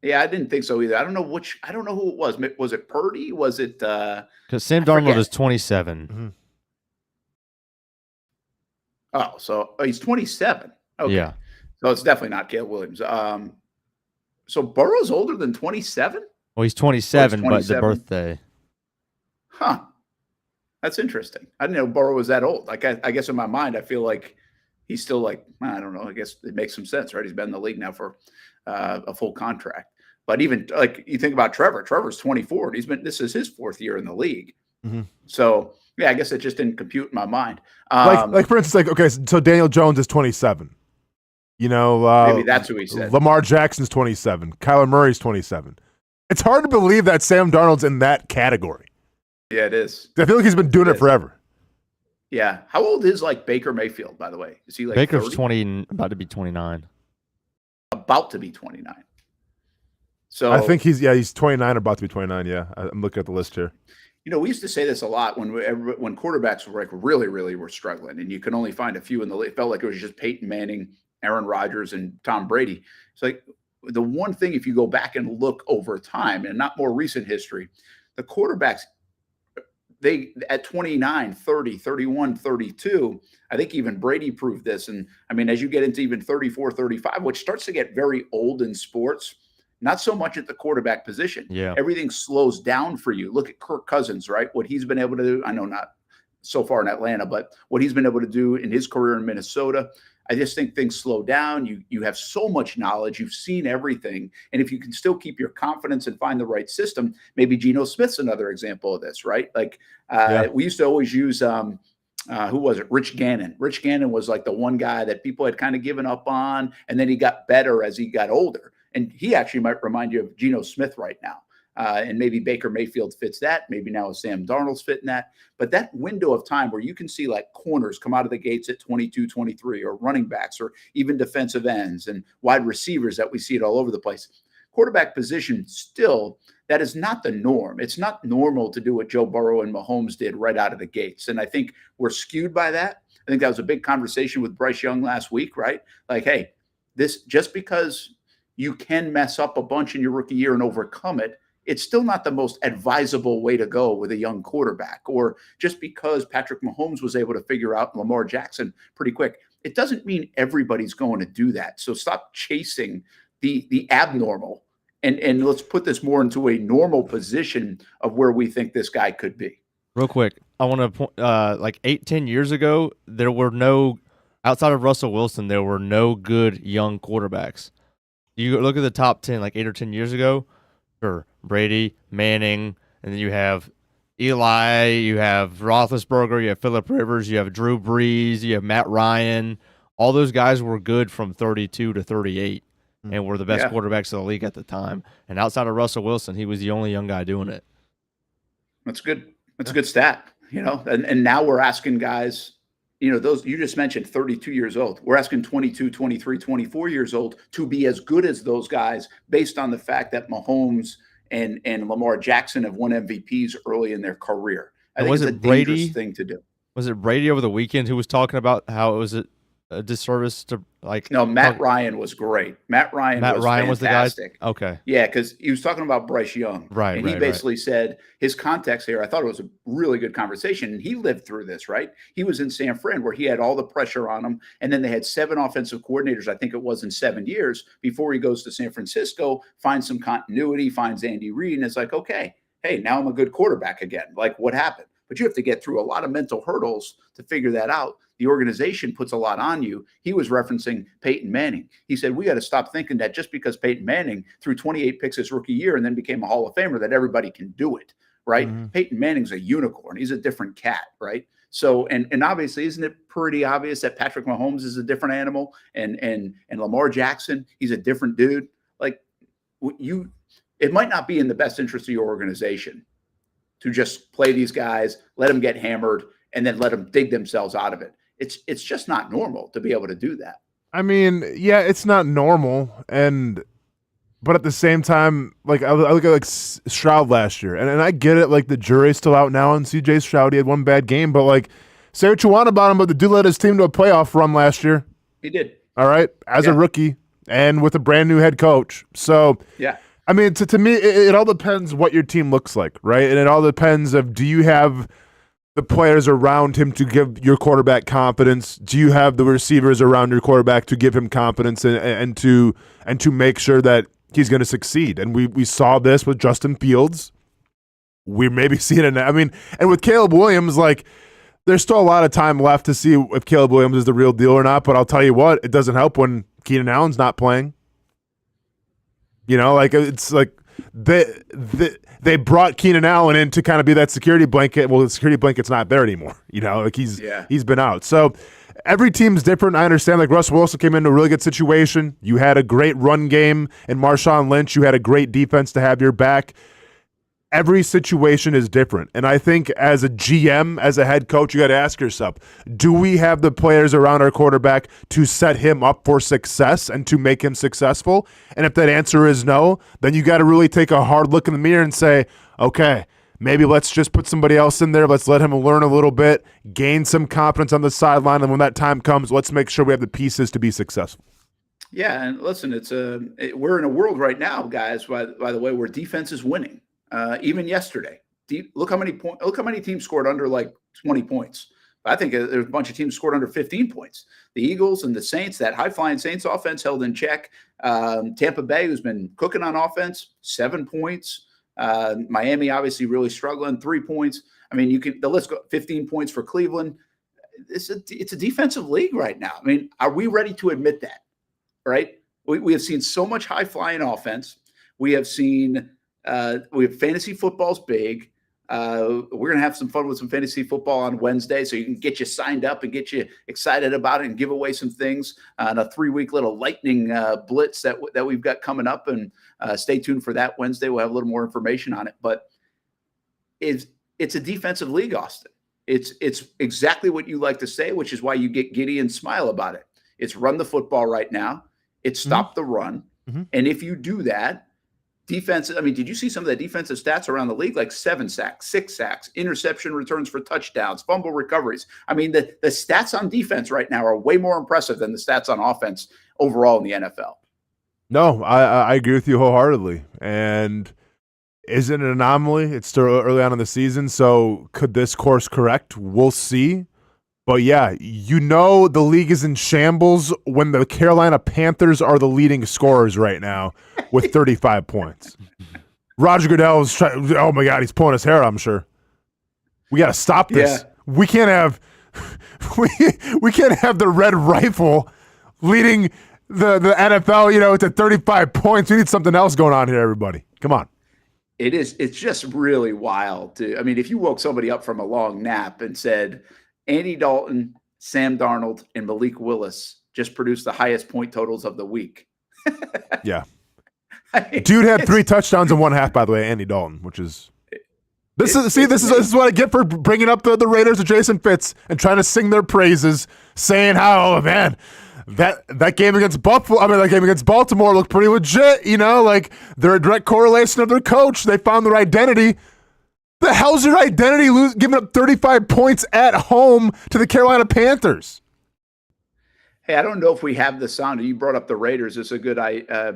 Yeah, I didn't think so either. I don't know who it was. Was it Purdy? Was it because Sam Darnold is 27. Mm-hmm. Oh, so he's 27. Okay. Yeah. So it's definitely not Caleb Williams. So Burrow's older than 27? Well, he's 27, but the birthday. Huh. That's interesting. I didn't know Burrow was that old. Like, I guess in my mind, I feel like he's still like, I don't know. I guess it makes some sense, right? He's been in the league now for a full contract. But even like you think about Trevor. Trevor's 24. And this is his 4th year in the league. Mm-hmm. So yeah, I guess it just didn't compute in my mind. Like for instance, okay, so Daniel Jones is 27. Maybe that's who he said. Lamar Jackson's 27. Kyler Murray's 27. It's hard to believe that Sam Darnold's in that category. Yeah, it is. I feel like he's been doing it forever. Yeah. How old is like Baker Mayfield, by the way? Is he like Baker's 30? 20, about to be 29. About to be 29. So I think he's 29 or about to be 29. Yeah, I'm looking at the list here. We used to say this a lot when quarterbacks were like really, really were struggling, and you could only find a few in the league. It felt like it was just Peyton Manning, Aaron Rodgers, and Tom Brady. It's like the one thing, if you go back and look over time and not more recent history, the quarterbacks, they at 29, 30, 31, 32, I think even Brady proved this. And I mean, as you get into even 34, 35, which starts to get very old in sports, not so much at the quarterback position. Yeah. Everything slows down for you. Look at Kirk Cousins, right? What he's been able to do. I know not so far in Atlanta, but what he's been able to do in his career in Minnesota. I just think things slow down. You have so much knowledge. You've seen everything. And if you can still keep your confidence and find the right system, maybe Geno Smith's another example of this, right? Like we used to always use, who was it? Rich Gannon. Rich Gannon was like the one guy that people had kind of given up on, and then he got better as he got older. And he actually might remind you of Geno Smith right now. And maybe Baker Mayfield fits that. Maybe now Sam Darnold's fitting that. But that window of time where you can see like corners come out of the gates at 22, 23, or running backs, or even defensive ends and wide receivers that we see it all over the place. Quarterback position still, that is not the norm. It's not normal to do what Joe Burrow and Mahomes did right out of the gates. And I think we're skewed by that. I think that was a big conversation with Bryce Young last week, right? Like, hey, this just because you can mess up a bunch in your rookie year and overcome it, it's still not the most advisable way to go with a young quarterback. Or just because Patrick Mahomes was able to figure out Lamar Jackson pretty quick, it doesn't mean everybody's going to do that. So stop chasing the abnormal and let's put this more into a normal position of where we think this guy could be. Real quick, I want to point, like 8-10 years ago, there were no, outside of Russell Wilson, there were no good young quarterbacks. You look at the top 10, like 8 or 10 years ago, sure, Brady, Manning, and then you have Eli, you have Roethlisberger, you have Phillip Rivers, you have Drew Brees, you have Matt Ryan. All those guys were good from 32 to 38 and were the best quarterbacks of the league at the time. And outside of Russell Wilson, he was the only young guy doing it. That's good. That's a good stat, and now we're asking guys, those you just mentioned 32 years old. We're asking 22, 23, 24 years old to be as good as those guys based on the fact that Mahomes and Lamar Jackson have won MVPs early in their career. I think it's a dangerous thing to do. Was it Brady over the weekend who was talking about how it was a disservice to No, Matt Ryan was great. Matt Ryan was fantastic. The guy? Okay. Yeah, because he was talking about Bryce Young. Right. And he basically said his context here, I thought it was a really good conversation. And he lived through this, right? He was in San Fran where he had all the pressure on him. And then they had 7 offensive coordinators, I think it was in 7 years, before he goes to San Francisco, finds some continuity, finds Andy Reid, and it's like, okay, hey, now I'm a good quarterback again. Like, what happened? But you have to get through a lot of mental hurdles to figure that out. The organization puts a lot on you. He was referencing Peyton Manning. He said, we got to stop thinking that just because Peyton Manning threw 28 picks his rookie year and then became a Hall of Famer, that everybody can do it, right? Mm-hmm. Peyton Manning's a unicorn. He's a different cat, right? So, and obviously, isn't it pretty obvious that Patrick Mahomes is a different animal and Lamar Jackson, he's a different dude? Like, it might not be in the best interest of your organization to just play these guys, let them get hammered, and then let them dig themselves out of it. It's just not normal to be able to do that. I mean, yeah, it's not normal, but at the same time, like I look at like Stroud last year, and I get it, like the jury's still out now on C.J. Stroud. He had one bad game, but like say what you want about him, but the dude led his team to a playoff run last year. He did. All right, as a rookie and with a brand new head coach. So yeah. I mean, to me, it all depends what your team looks like, right? And it all depends of, do you have the players around him to give your quarterback confidence? Do you have the receivers around your quarterback to give him confidence and to make sure that he's going to succeed? And we saw this with Justin Fields. We maybe see it and with Caleb Williams, like there's still a lot of time left to see if Caleb Williams is the real deal or not. But I'll tell you what, it doesn't help when Keenan Allen's not playing. You know, like it's like they brought Keenan Allen in to kind of be that security blanket. Well, the security blanket's not there anymore. You know, like he's been out. So every team's different. I understand. Like Russ Wilson came into a really good situation. You had a great run game in Marshawn Lynch. You had a great defense to have your back. Every situation is different. And I think as a GM, as a head coach, you got to ask yourself, do we have the players around our quarterback to set him up for success and to make him successful? And if that answer is no, then you got to really take a hard look in the mirror and say, okay, maybe let's just put somebody else in there. Let's let him learn a little bit, gain some confidence on the sideline. And when that time comes, let's make sure we have the pieces to be successful. Yeah. And listen, we're in a world right now, guys, by the way, where defense is winning. Even yesterday, look how many teams scored under like 20 points. I think there's a bunch of teams scored under 15 points. The Eagles and the Saints, that high-flying Saints offense held in check. Tampa Bay, who's been cooking on offense, 7 points. Miami obviously really struggling, 3 points. I mean, the list go 15 points for Cleveland. It's a defensive league right now. I mean, are we ready to admit that? Right? We have seen so much high-flying offense. We have fantasy football's big. We're going to have some fun with some fantasy football on Wednesday, so you can get you signed up and get you excited about it and give away some things on a 3-week little lightning blitz that we've got coming up. And stay tuned for that Wednesday. We'll have a little more information on it. But it's a defensive league, Austin. It's exactly what you like to say, which is why you get giddy and smile about it. It's run the football right now. It's stop the run. Mm-hmm. And if you do that, defense, I mean, did you see some of the defensive stats around the league? Like 7 sacks, 6 sacks, interception returns for touchdowns, fumble recoveries. I mean, the stats on defense right now are way more impressive than the stats on offense overall in the NFL. No, I agree with you wholeheartedly. And is it an anomaly? It's still early on in the season, so could this course correct? We'll see. But yeah, the league is in shambles when the Carolina Panthers are the leading scorers right now with 35 points. Roger Goodell's oh my God, he's pulling his hair out, I'm sure. We got to stop this. Yeah. We can't have we can't have the Red Rifle leading the NFL, to 35 points. We need something else going on here, everybody. Come on. It's just really wild. If you woke somebody up from a long nap and said, Andy Dalton, Sam Darnold, and Malik Willis just produced the highest point totals of the week. Yeah. Dude had 3 touchdowns in 1 half, by the way, Andy Dalton, which is this is what I get for bringing up the Raiders of Jason Fitz and trying to sing their praises, saying how, man, that game against Baltimore looked pretty legit, like they're a direct correlation of their coach. They found their identity. The hell's your identity giving up 35 points at home to the Carolina Panthers? Hey, I don't know if we have the sound. You brought up the Raiders. It's a good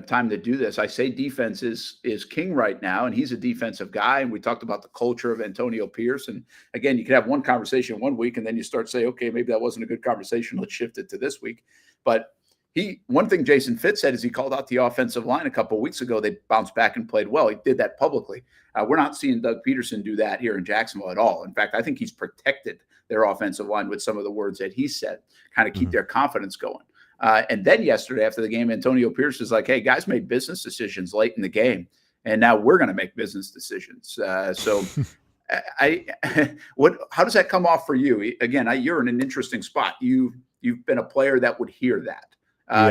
time to do this. I say defense is king right now, and he's a defensive guy. And we talked about the culture of Antonio Pierce. And again, you could have one conversation one week, and then you start to say, okay, maybe that wasn't a good conversation. Let's shift it to this week. But one thing Jason Fitz said is he called out the offensive line a couple of weeks ago. They bounced back and played well. He did that publicly. We're not seeing Doug Peterson do that here in Jacksonville at all. In fact, I think he's protected their offensive line with some of the words that he said, kind of keep their confidence going. And then yesterday after the game, Antonio Pierce is like, hey, guys made business decisions late in the game, and now we're going to make business decisions. So how does that come off for you? Again, you're in an interesting spot. You've been a player that would hear that.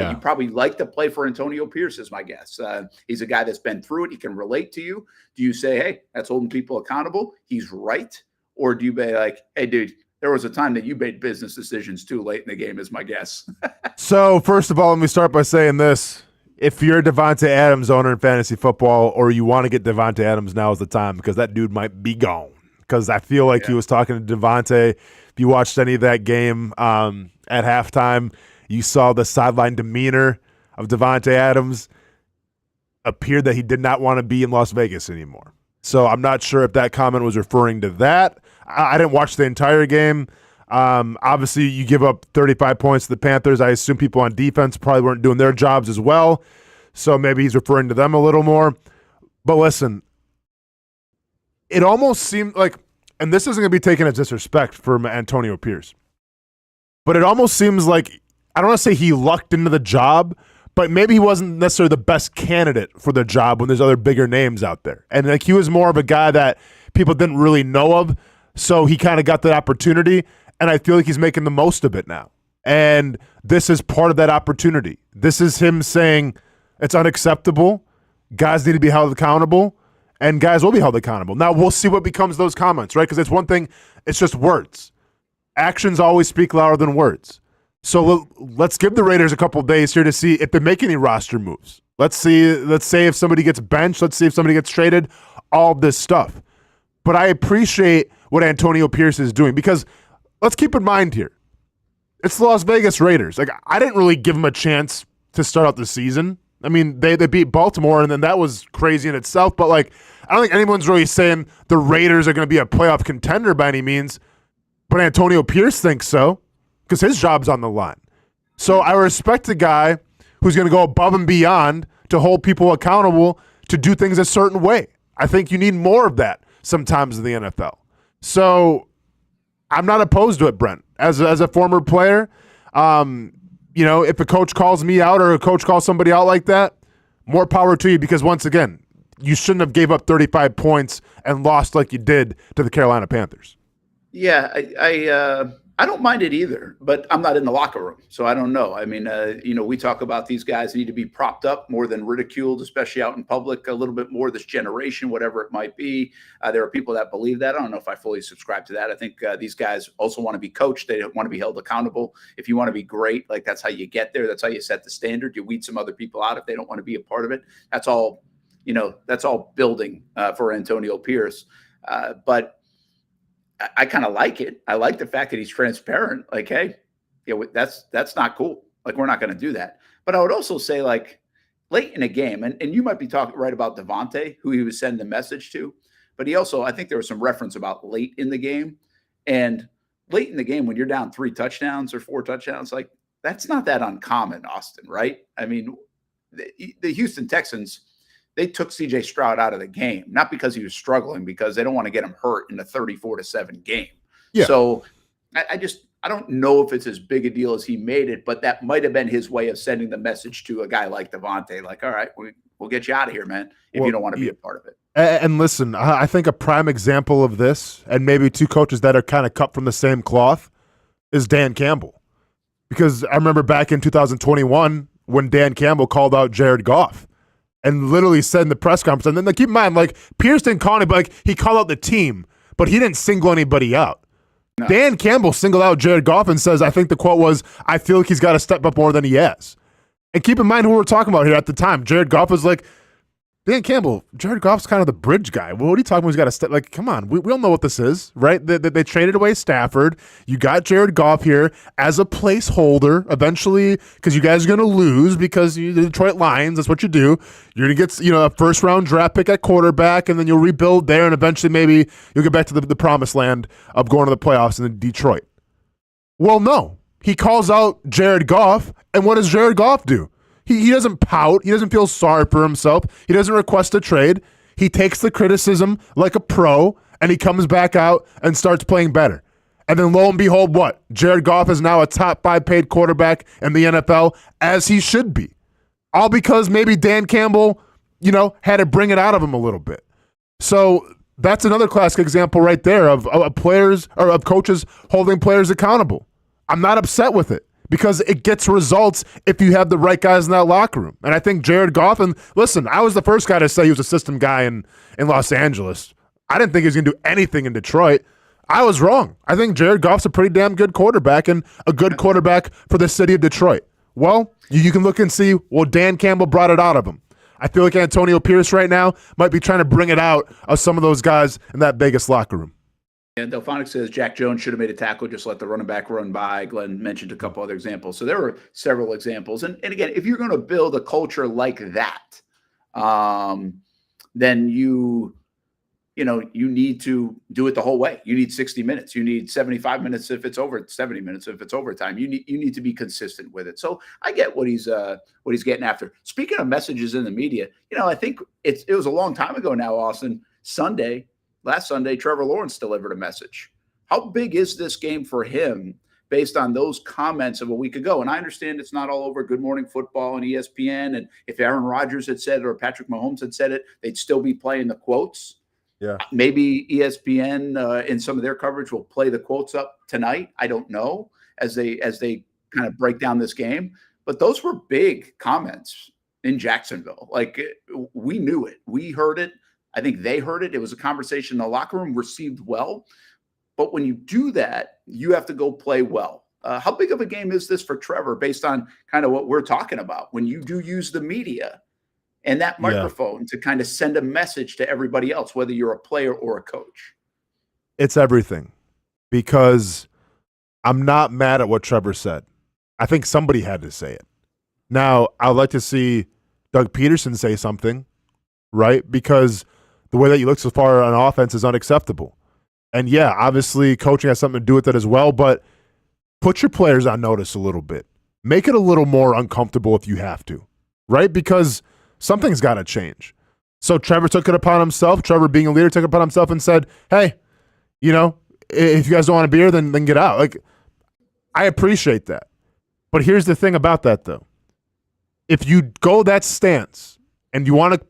You probably like to play for Antonio Pierce, is my guess. He's a guy that's been through it. He can relate to you. Do you say, hey, that's holding people accountable? He's right. Or do you be like, hey, dude, there was a time that you made business decisions too late in the game, is my guess. So, first of all, let me start by saying this. If you're a Devontae Adams owner in fantasy football, or you want to get Devontae Adams, now is the time, because that dude might be gone. Because I feel like he was talking to Devontae. If you watched any of that game at halftime, you saw the sideline demeanor of Devontae Adams. Appeared that he did not want to be in Las Vegas anymore. So I'm not sure if that comment was referring to that. I didn't watch the entire game. Obviously, you give up 35 points to the Panthers. I assume people on defense probably weren't doing their jobs as well. So maybe he's referring to them a little more. But listen, it almost seemed like, and this isn't going to be taken as disrespect for Antonio Pierce, but it almost seems like, I don't want to say he lucked into the job, but maybe he wasn't necessarily the best candidate for the job when there's other bigger names out there. And like he was more of a guy that people didn't really know of, so he kind of got that opportunity, and I feel like he's making the most of it now. And this is part of that opportunity. This is him saying it's unacceptable, guys need to be held accountable, and guys will be held accountable. Now, we'll see what becomes those comments, right? Because it's one thing, it's just words. Actions always speak louder than words. So let's give the Raiders a couple of days here to see if they make any roster moves. Let's say if somebody gets benched. Let's see if somebody gets traded. All of this stuff. But I appreciate what Antonio Pierce is doing, because let's keep in mind here, it's the Las Vegas Raiders. Like, I didn't really give them a chance to start out the season. I mean, they beat Baltimore, and then that was crazy in itself. But, like, I don't think anyone's really saying the Raiders are going to be a playoff contender by any means. But Antonio Pierce thinks so, because his job's on the line. So I respect a guy who's going to go above and beyond to hold people accountable to do things a certain way. I think you need more of that sometimes in the NFL. So I'm not opposed to it, Brent. As a former player, if a coach calls me out or a coach calls somebody out like that, more power to you, because once again, you shouldn't have gave up 35 points and lost like you did to the Carolina Panthers. Yeah, I don't mind it either, but I'm not in the locker room, so I don't know. I mean, we talk about these guys need to be propped up more than ridiculed, especially out in public, a little bit more this generation, whatever it might be. There are people that believe that. I don't know if I fully subscribe to that. I think these guys also want to be coached. They don't want to be held accountable. If you want to be great, like that's how you get there. That's how you set the standard. You weed some other people out if they don't want to be a part of it. That's all, that's all building for Antonio Pierce. But I kind of like it. I like the fact that he's transparent. Like, hey, that's not cool. Like, we're not going to do that. But I would also say, like, late in a game, and you might be talking right about Devontae, who he was sending the message to, but he also, I think there was some reference about late in the game. And late in the game, when you're down 3 touchdowns or 4 touchdowns, like, that's not that uncommon, Austin, right? I mean, the Houston Texans, they took C.J. Stroud out of the game, not because he was struggling, because they don't want to get him hurt in a 34-7 game. Yeah. So I don't know if it's as big a deal as he made it, but that might have been his way of sending the message to a guy like Devontae, like, all right, we'll get you out of here, man, if you don't want to be a part of it. And listen, I think a prime example of this, and maybe 2 coaches that are kind of cut from the same cloth, is Dan Campbell. Because I remember back in 2021 when Dan Campbell called out Jared Goff and literally said in the press conference, and then keep in mind, like, Pierce didn't call anybody, like, he called out the team, but he didn't single anybody out. No. Dan Campbell singled out Jared Goff and says, I think the quote was, I feel like he's got to step up more than he has. And keep in mind who we're talking about here at the time. Jared Goff was like Dan Campbell, Jared Goff's kind of the bridge guy. Well, what are you talking about? He's got to step. Like, come on. We all know what this is, right? They traded away Stafford. You got Jared Goff here as a placeholder eventually because you guys are going to lose because you're the Detroit Lions. That's what you do. You're going to get a first-round draft pick at quarterback, and then you'll rebuild there, and eventually maybe you'll get back to the promised land of going to the playoffs in Detroit. Well, no. He calls out Jared Goff, and what does Jared Goff do? He doesn't pout. He doesn't feel sorry for himself. He doesn't request a trade. He takes the criticism like a pro, and he comes back out and starts playing better. And then lo and behold, what? Jared Goff is now a top 5 paid quarterback in the NFL, as he should be. All because maybe Dan Campbell, had to bring it out of him a little bit. So that's another classic example right there of players or of coaches holding players accountable. I'm not upset with it, because it gets results if you have the right guys in that locker room. And I think Jared Goff, and listen, I was the first guy to say he was a system guy in Los Angeles. I didn't think he was going to do anything in Detroit. I was wrong. I think Jared Goff's a pretty damn good quarterback and a good quarterback for the city of Detroit. Well, you can look and see, Dan Campbell brought it out of him. I feel like Antonio Pierce right now might be trying to bring it out of some of those guys in that Vegas locker room. And Delphonic says Jack Jones should have made a tackle, just let the running back run by. Glenn mentioned a couple other examples. So there were several examples. And again, if you're going to build a culture like that, then you need to do it the whole way. You need 60 minutes. You need 75 minutes if it's over, 70 minutes if it's overtime. You need to be consistent with it. So I get what he's getting after. Speaking of messages in the media, I think it was a long time ago now, Austin. Last Sunday, Trevor Lawrence delivered a message. How big is this game for him based on those comments of a week ago? And I understand it's not all over Good Morning Football and ESPN. And if Aaron Rodgers had said it or Patrick Mahomes had said it, they'd still be playing the quotes. Yeah. Maybe ESPN in some of their coverage will play the quotes up tonight. I don't know, as they kind of break down this game. But those were big comments in Jacksonville. Like, we knew it. We heard it. I think they heard it. It was a conversation in the locker room, received well. But when you do that, you have to go play well. How big of a game is this for Trevor based on kind of what we're talking about? When you do use the media and that microphone to kind of send a message to everybody else, whether you're a player or a coach. It's everything, because I'm not mad at what Trevor said. I think somebody had to say it. Now, I'd like to see Doug Peterson say something, right? Because the way that you look so far on offense is unacceptable. And yeah, obviously coaching has something to do with it as well, but put your players on notice a little bit. Make it a little more uncomfortable if you have to, right? Because something's got to change. So Trevor took it upon himself. Trevor, being a leader, took it upon himself and said, hey, if you guys don't want a beer, then get out. Like, I appreciate that. But here's the thing about that, though. If you go that stance and you want to,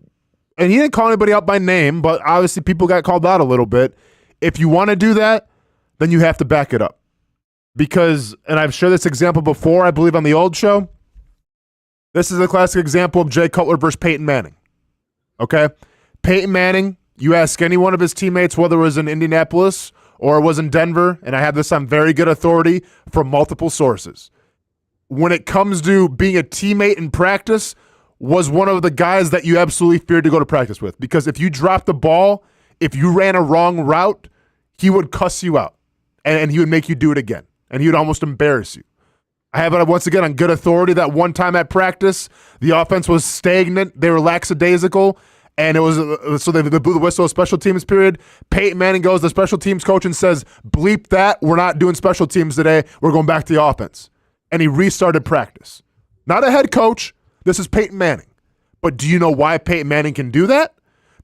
and he didn't call anybody out by name, but obviously people got called out a little bit. If you want to do that, then you have to back it up. Because, and I've shared this example before, I believe on the old show, this is a classic example of Jay Cutler versus Peyton Manning. Okay? Peyton Manning, you ask any one of his teammates, whether it was in Indianapolis or it was in Denver, and I have this on very good authority from multiple sources. When it comes to being a teammate in practice, was one of the guys that you absolutely feared to go to practice with. Because if you dropped the ball, if you ran a wrong route, he would cuss you out. And he would make you do it again. And he would almost embarrass you. I have it once again on good authority that one time at practice, the offense was stagnant. They were lackadaisical. And it was so they blew the whistle of special teams period. Peyton Manning goes to the special teams coach and says, bleep that. We're not doing special teams today. We're going back to the offense. And he restarted practice. Not a head coach. This is Peyton Manning. But do you know why Peyton Manning can do that?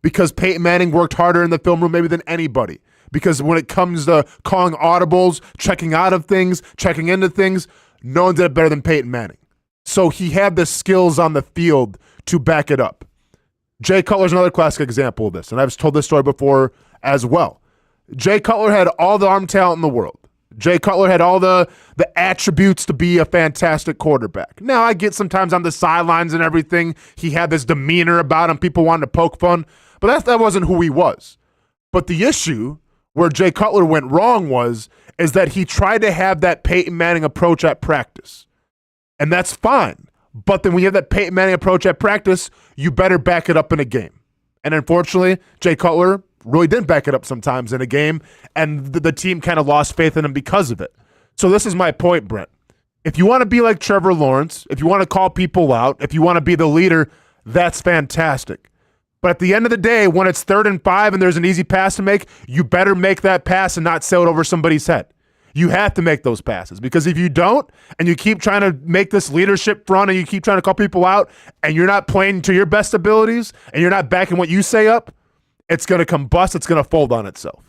Because Peyton Manning worked harder in the film room maybe than anybody. Because when it comes to calling audibles, checking out of things, checking into things, no one did it better than Peyton Manning. So he had the skills on the field to back it up. Jay Cutler's another classic example of this, and I've told this story before as well. Jay Cutler had all the arm talent in the world. Jay Cutler had all the attributes to be a fantastic quarterback. Now, I get sometimes on the sidelines and everything, he had this demeanor about him. People wanted to poke fun, but that wasn't who he was. But the issue where Jay Cutler went wrong is that he tried to have that Peyton Manning approach at practice. And that's fine. But then when you have that Peyton Manning approach at practice, you better back it up in a game. And unfortunately, Jay Cutler really didn't back it up sometimes in a game, and the team kind of lost faith in him because of it. So this is my point, Brent. If you want to be like Trevor Lawrence, if you want to call people out, if you want to be the leader, that's fantastic. But at the end of the day, when it's 3rd and 5 and there's an easy pass to make, you better make that pass and not sail it over somebody's head. You have to make those passes, because if you don't and you keep trying to make this leadership front and you keep trying to call people out and you're not playing to your best abilities and you're not backing what you say up, it's going to combust. It's going to fold on itself.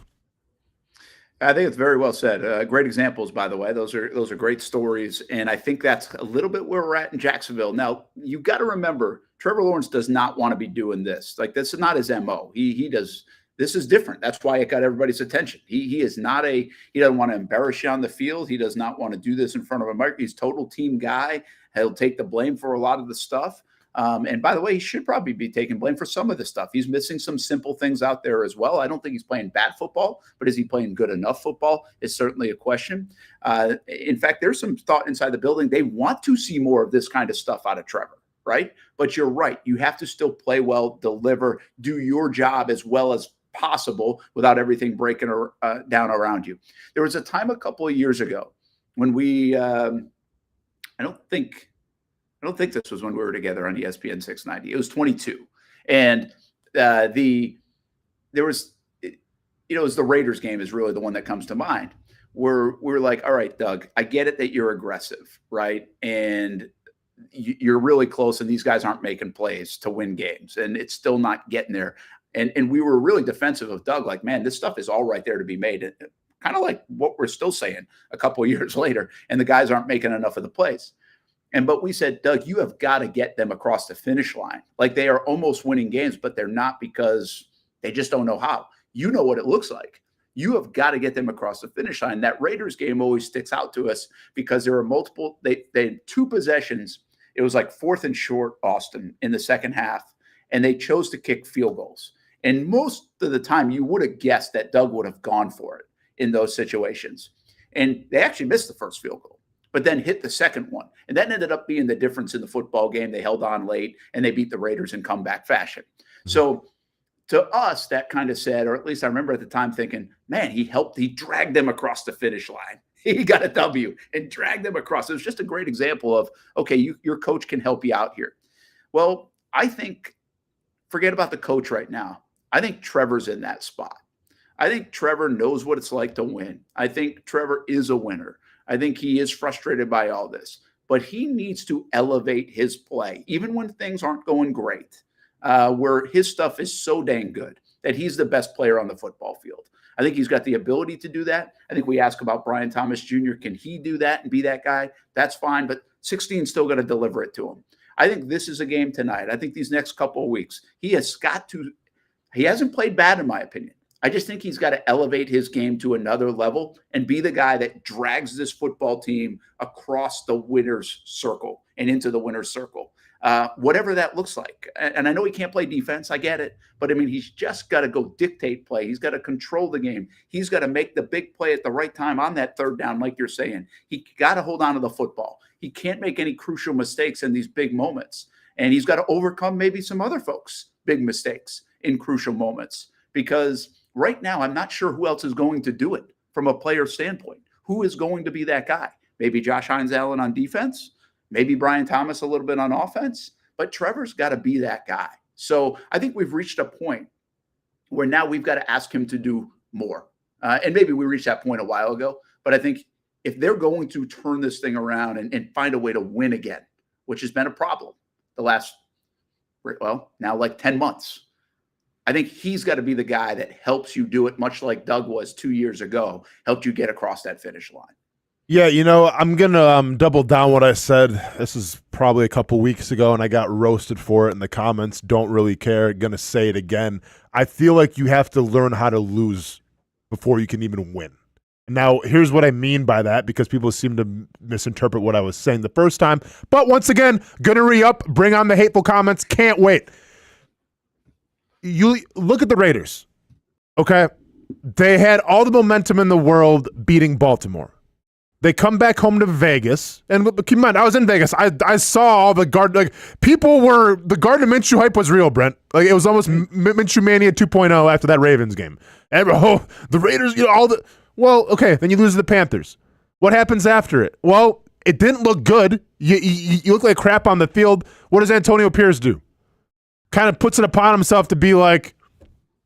I think it's very well said. Great examples, by the way. Those are great stories, and I think that's a little bit where we're at in Jacksonville. Now, you've got to remember, Trevor Lawrence does not want to be doing this. Like, this is not his MO. He does. This is different. That's why it got everybody's attention. He is not he doesn't want to embarrass you on the field. He does not want to do this in front of a mic. He's a total team guy. He'll take the blame for a lot of the stuff. And by the way, he should probably be taking blame for some of the stuff. He's missing some simple things out there as well. I don't think he's playing bad football, but is he playing good enough football is certainly a question. In fact, there's some thought inside the building. They want to see more of this kind of stuff out of Trevor, right? But you're right. You have to still play well, deliver, do your job as well as possible without everything breaking down around you. There was a time a couple of years ago when we, I don't think this was when we were together on ESPN 690. It was 22. And it was the Raiders game is really the one that comes to mind. We're like, all right, Doug, I get it that you're aggressive, right? And you're really close and these guys aren't making plays to win games and it's still not getting there. And we were really defensive of Doug, like, man, this stuff is all right there to be made. Kind of like what we're still saying a couple of years later, and the guys aren't making enough of the plays. But we said, Doug, you have got to get them across the finish line. Like, they are almost winning games, but they're not because they just don't know how. You know what it looks like. You have got to get them across the finish line. That Raiders game always sticks out to us because there were multiple, they had 2 possessions. It was like 4th and short, Austin, in the second half, and they chose to kick field goals. And most of the time, you would have guessed that Doug would have gone for it in those situations. And they actually missed the first field goal, but then hit the second one. And that ended up being the difference in the football game. They held on late, and they beat the Raiders in comeback fashion. So to us, that kind of said, or at least I remember at the time thinking, man, he dragged them across the finish line. He got a W and dragged them across. It was just a great example of, okay, your coach can help you out here. Well, I think, forget about the coach right now. I think Trevor's in that spot. I think Trevor knows what it's like to win. I think Trevor is a winner. I think he is frustrated by all this, but he needs to elevate his play, even when things aren't going great, where his stuff is so dang good that he's the best player on the football field. I think he's got the ability to do that. I think we ask about Brian Thomas Jr. Can he do that and be that guy? That's fine, but 16 still got to deliver it to him. I think this is a game tonight. I think these next couple of weeks, he hasn't played bad in my opinion. I just think he's got to elevate his game to another level and be the guy that drags this football team across the winner's circle and into the winner's circle, whatever that looks like. And I know he can't play defense. I get it. But, I mean, he's just got to go dictate play. He's got to control the game. He's got to make the big play at the right time on that 3rd down, like you're saying. He got to hold on to the football. He can't make any crucial mistakes in these big moments. And he's got to overcome maybe some other folks' big mistakes in crucial moments, because right now I'm not sure who else is going to do it from a player standpoint. Who is going to be that guy? Maybe Josh Hines-Allen on defense, maybe Brian Thomas a little bit on offense, but Trevor's got to be that guy. So I think we've reached a point where now we've got to ask him to do more. And maybe we reached that point a while ago, but I think if they're going to turn this thing around and find a way to win again, which has been a problem the last, now like 10 months, I think he's got to be the guy that helps you do it, much like Doug was 2 years ago, helped you get across that finish line. Yeah, I'm going to double down what I said. This is probably a couple weeks ago, and I got roasted for it in the comments. Don't really care. Going to say it again. I feel like you have to learn how to lose before you can even win. Now, here's what I mean by that, because people seem to misinterpret what I was saying the first time. But once again, going to re-up, bring on the hateful comments. Can't wait. You look at the Raiders, okay? They had all the momentum in the world beating Baltimore. They come back home to Vegas, and keep in mind, I was in Vegas. I saw all the the Gardner Minshew hype was real, Brent. Like, it was almost Minshew Mania 2.0 after that Ravens game. And, the Raiders, well, okay, then you lose to the Panthers. What happens after it? Well, it didn't look good. You look like crap on the field. What does Antonio Pierce do? Kind of puts it upon himself to be like,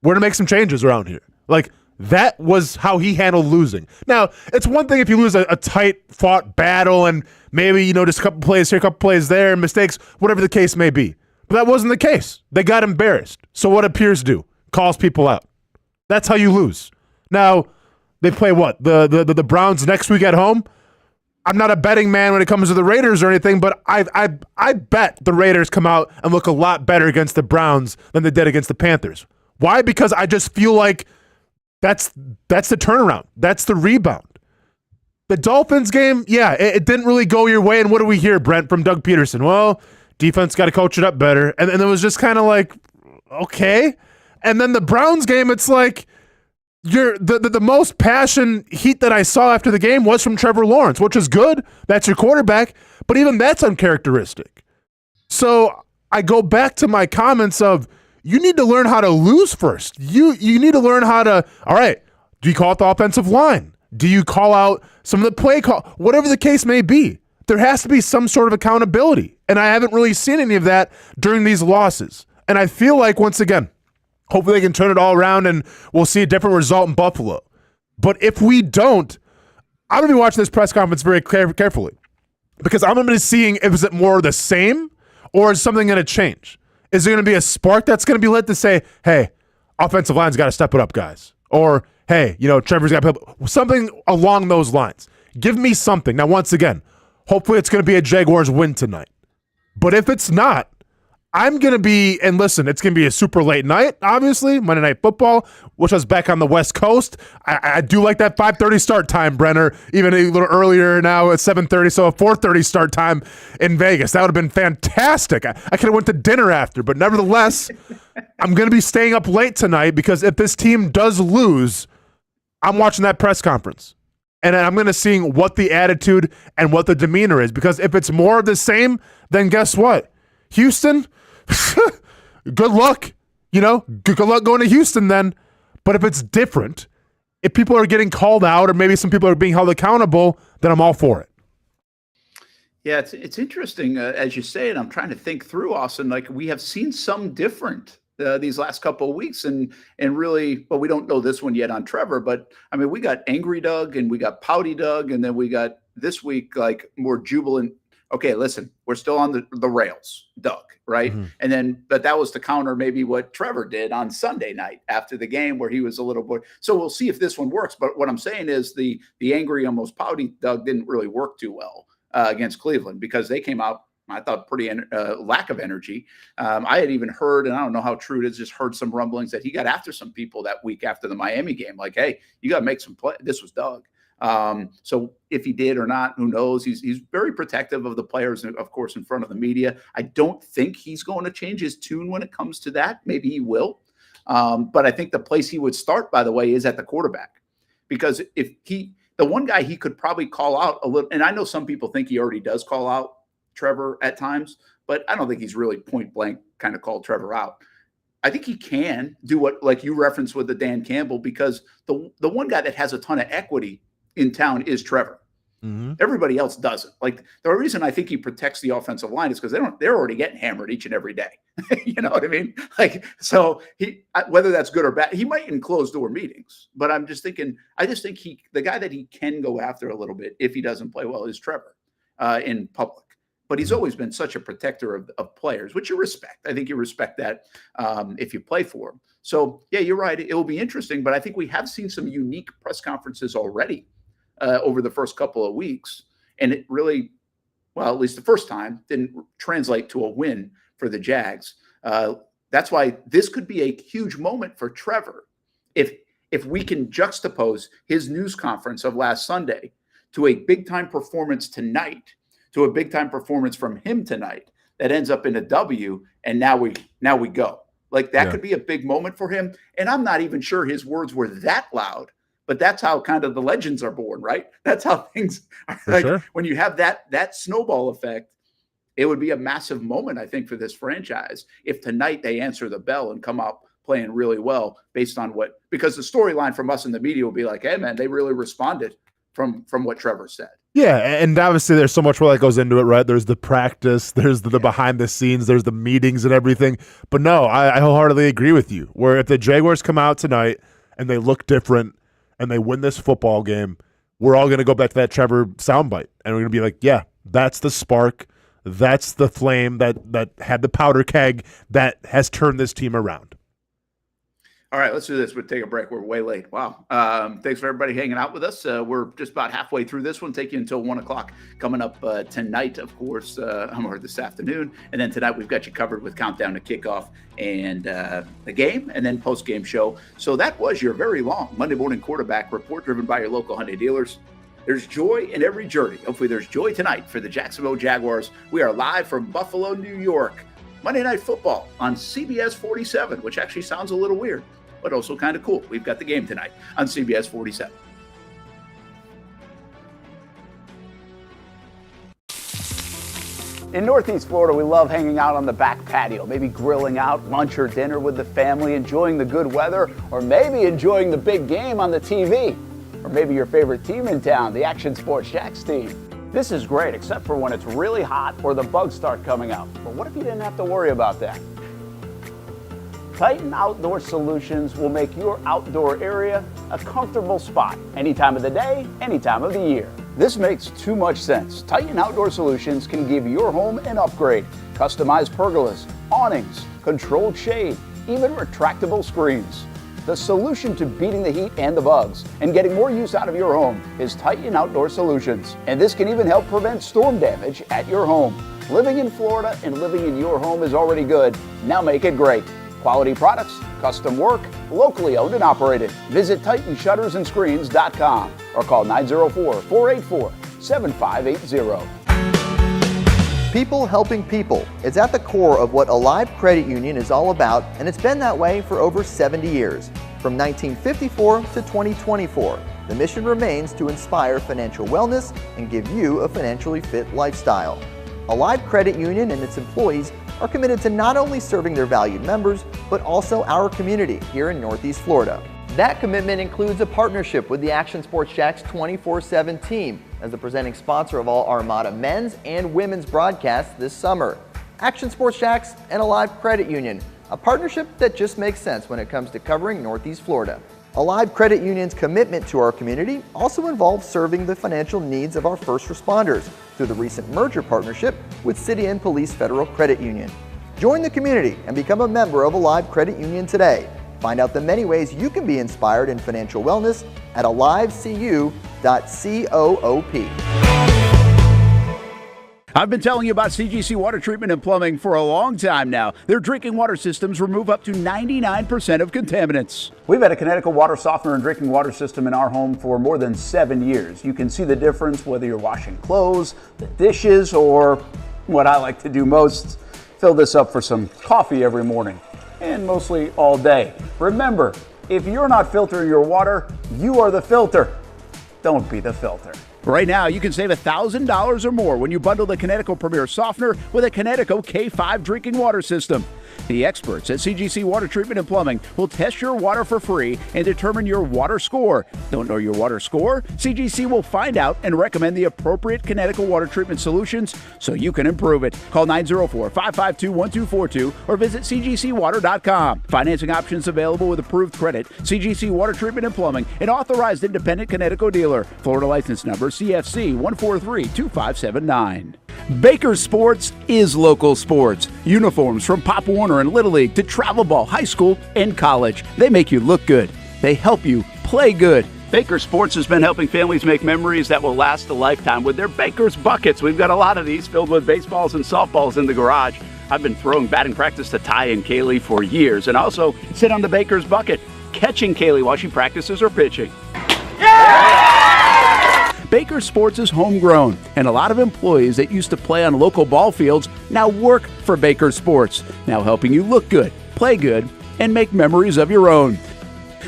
we're going to make some changes around here. Like, that was how he handled losing. Now, it's one thing if you lose a tight-fought battle and maybe, just a couple plays here, a couple plays there, mistakes, whatever the case may be. But that wasn't the case. They got embarrassed. So what did Pierce do? Calls people out. That's how you lose. Now, they play what? The Browns next week at home? I'm not a betting man when it comes to the Raiders or anything, but I bet the Raiders come out and look a lot better against the Browns than they did against the Panthers. Why? Because I just feel like that's the turnaround. That's the rebound. The Dolphins game, yeah, it didn't really go your way. And what do we hear, Brent, from Doug Peterson? Well, defense got to coach it up better. And it was just kind of like, okay. And then the Browns game, it's like the most passion heat that I saw after the game was from Trevor Lawrence, which is good. That's your quarterback. But even that's uncharacteristic. So I go back to my comments of, you need to learn how to lose first. You need to learn how to, all right, do you call out the offensive line? Do you call out some of the play call? Whatever the case may be, there has to be some sort of accountability. And I haven't really seen any of that during these losses. And I feel like, once again, hopefully they can turn it all around and we'll see a different result in Buffalo. But if we don't, I'm going to be watching this press conference very carefully because I'm going to be seeing if is it more of the same or is something going to change? Is there going to be a spark that's going to be lit to say, hey, offensive line's got to step it up, guys? Or, hey, Trevor's got to put something along those lines. Give me something. Now, once again, hopefully it's going to be a Jaguars win tonight. But if it's not, I'm going to be, and listen, it's going to be a super late night, obviously, Monday Night Football, which was back on the West Coast. I do like that 5:30 start time, Brenner, even a little earlier now at 7:30, so a 4:30 start time in Vegas. That would have been fantastic. I could have went to dinner after, but nevertheless, I'm going to be staying up late tonight because if this team does lose, I'm watching that press conference. And I'm going to see what the attitude and what the demeanor is, because if it's more of the same, then guess what? Houston, good luck. Good luck going to Houston then. But if it's different, if people are getting called out or maybe some people are being held accountable, then I'm all for it. Yeah, it's interesting as you say it. I'm trying to think through, Austin. Like, we have seen some different these last couple of weeks, and really, well, we don't know this one yet on Trevor, but I mean, we got angry Doug and we got pouty Doug, and then we got this week like more jubilant. Okay, listen, we're still on the rails, Doug, right? Mm-hmm. And then, but that was to counter maybe what Trevor did on Sunday night after the game where he was a little bored. So we'll see if this one works. But what I'm saying is the angry, almost pouty Doug didn't really work too well against Cleveland because they came out, I thought, pretty lack of energy. I had even heard, and I don't know how true it is, just heard some rumblings that he got after some people that week after the Miami game. Like, hey, you got to make some play. This was Doug. So if he did or not, who knows? He's very protective of the players, of course, in front of the media. I don't think he's going to change his tune when it comes to that. Maybe he will. But I think the place he would start, by the way, is at the quarterback, because if the one guy he could probably call out a little, and I know some people think he already does call out Trevor at times, but I don't think he's really point blank kind of called Trevor out. I think he can do what, like you referenced with the Dan Campbell, because the one guy that has a ton of equity in town is Trevor. Mm-hmm. Everybody else doesn't. Like, the reason I think he protects the offensive line is because they're already getting hammered each and every day. You know what I mean? Like, so whether that's good or bad, he might in closed door meetings, but I just think the guy that he can go after a little bit if he doesn't play well is Trevor in public. But he's always been such a protector of players, which you respect. I think you respect that if you play for him. So, yeah, you're right. It will be interesting, but I think we have seen some unique press conferences already over the first couple of weeks. And it really, well, at least the first time, didn't translate to a win for the Jags. That's why this could be a huge moment for Trevor if we can juxtapose his news conference of last Sunday to a big-time performance tonight, to a big-time performance from him tonight that ends up in a W, and now we go. Like, that could be a big moment for him. And I'm not even sure his words were that loud But that's how kind of the legends are born, right? That's how things are. For Like sure. when you have that snowball effect, it would be a massive moment, I think, for this franchise if tonight they answer the bell and come out playing really well based on because the storyline from us in the media will be like, hey, man, they really responded from what Trevor said. Yeah, and obviously there's so much more that goes into it, right? There's the practice, there's the behind the scenes, there's the meetings and everything. But no, I wholeheartedly agree with you. Where if the Jaguars come out tonight and they look different and they win this football game, we're all going to go back to that Trevor soundbite. And we're going to be like, yeah, that's the spark. That's the flame that had the powder keg that has turned this team around. All right, let's do this. We'll take a break. We're way late. Wow. Thanks for everybody hanging out with us. We're just about halfway through this one. Take you until 1 o'clock coming up tonight, of course, or this afternoon. And then tonight we've got you covered with Countdown to Kickoff and the game and then post-game show. So that was your very long Monday morning quarterback report driven by your local Hyundai dealers. There's joy in every journey. Hopefully there's joy tonight for the Jacksonville Jaguars. We are live from Buffalo, New York. Monday Night Football on CBS 47, which actually sounds a little weird, but also kind of cool. We've got the game tonight on CBS 47. In Northeast Florida, we love hanging out on the back patio, maybe grilling out lunch or dinner with the family, enjoying the good weather, or maybe enjoying the big game on the TV. Or maybe your favorite team in town, the Action Sports Jacks team. This is great, except for when it's really hot or the bugs start coming out. But what if you didn't have to worry about that? Titan Outdoor Solutions will make your outdoor area a comfortable spot any time of the day, any time of the year. This makes too much sense. Titan Outdoor Solutions can give your home an upgrade. Customized pergolas, awnings, controlled shade, even retractable screens. The solution to beating the heat and the bugs and getting more use out of your home is Titan Outdoor Solutions. And this can even help prevent storm damage at your home. Living in Florida and living in your home is already good. Now make it great. Quality products, custom work, locally owned and operated. Visit TitanShuttersAndScreens.com or call 904-484-7580. People helping people. It's at the core of what Alive Credit Union is all about, and it's been that way for over 70 years. From 1954 to 2024, the mission remains to inspire financial wellness and give you a financially fit lifestyle. Alive Credit Union and its employees are committed to not only serving their valued members, but also our community here in Northeast Florida. That commitment includes a partnership with the Action Sports Jacks 24/7 team as the presenting sponsor of all Armada men's and women's broadcasts this summer. Action Sports Jacks and Alive Credit Union, a partnership that just makes sense when it comes to covering Northeast Florida. Alive Credit Union's commitment to our community also involves serving the financial needs of our first responders through the recent merger partnership with City and Police Federal Credit Union. Join the community and become a member of Alive Credit Union today. Find out the many ways you can be inspired in financial wellness at alivecu.coop. I've been telling you about CGC Water Treatment and Plumbing for a long time now. Their drinking water systems remove up to 99% of contaminants. We've had a Connecticut water softener and drinking water system in our home for more than 7 years. You can see the difference whether you're washing clothes, the dishes, or what I like to do most, fill this up for some coffee every morning, and mostly all day. Remember, if you're not filtering your water, you are the filter. Don't be the filter. Right now, you can save $1,000 or more when you bundle the Connecticut Premier Softener with a Connecticut K5 drinking water system. The experts at CGC Water Treatment and Plumbing will test your water for free and determine your water score. Don't know your water score? CGC will find out and recommend the appropriate Connecticut water treatment solutions so you can improve it. Call 904-552-1242 or visit cgcwater.com. Financing options available with approved credit. CGC Water Treatment and Plumbing, an authorized independent Connecticut dealer. Florida license number CFC 1432579. Baker Sports is local sports. Uniforms from Pop Warner and Little League to travel ball, high school, and college. They make you look good. They help you play good. Baker Sports has been helping families make memories that will last a lifetime with their Baker's Buckets. We've got a lot of these filled with baseballs and softballs in the garage. I've been throwing batting practice to Ty and Kaylee for years and also sit on the Baker's Bucket, catching Kaylee while she practices her pitching. Baker Sports is homegrown, and a lot of employees that used to play on local ball fields now work for Baker Sports, now helping you look good, play good, and make memories of your own.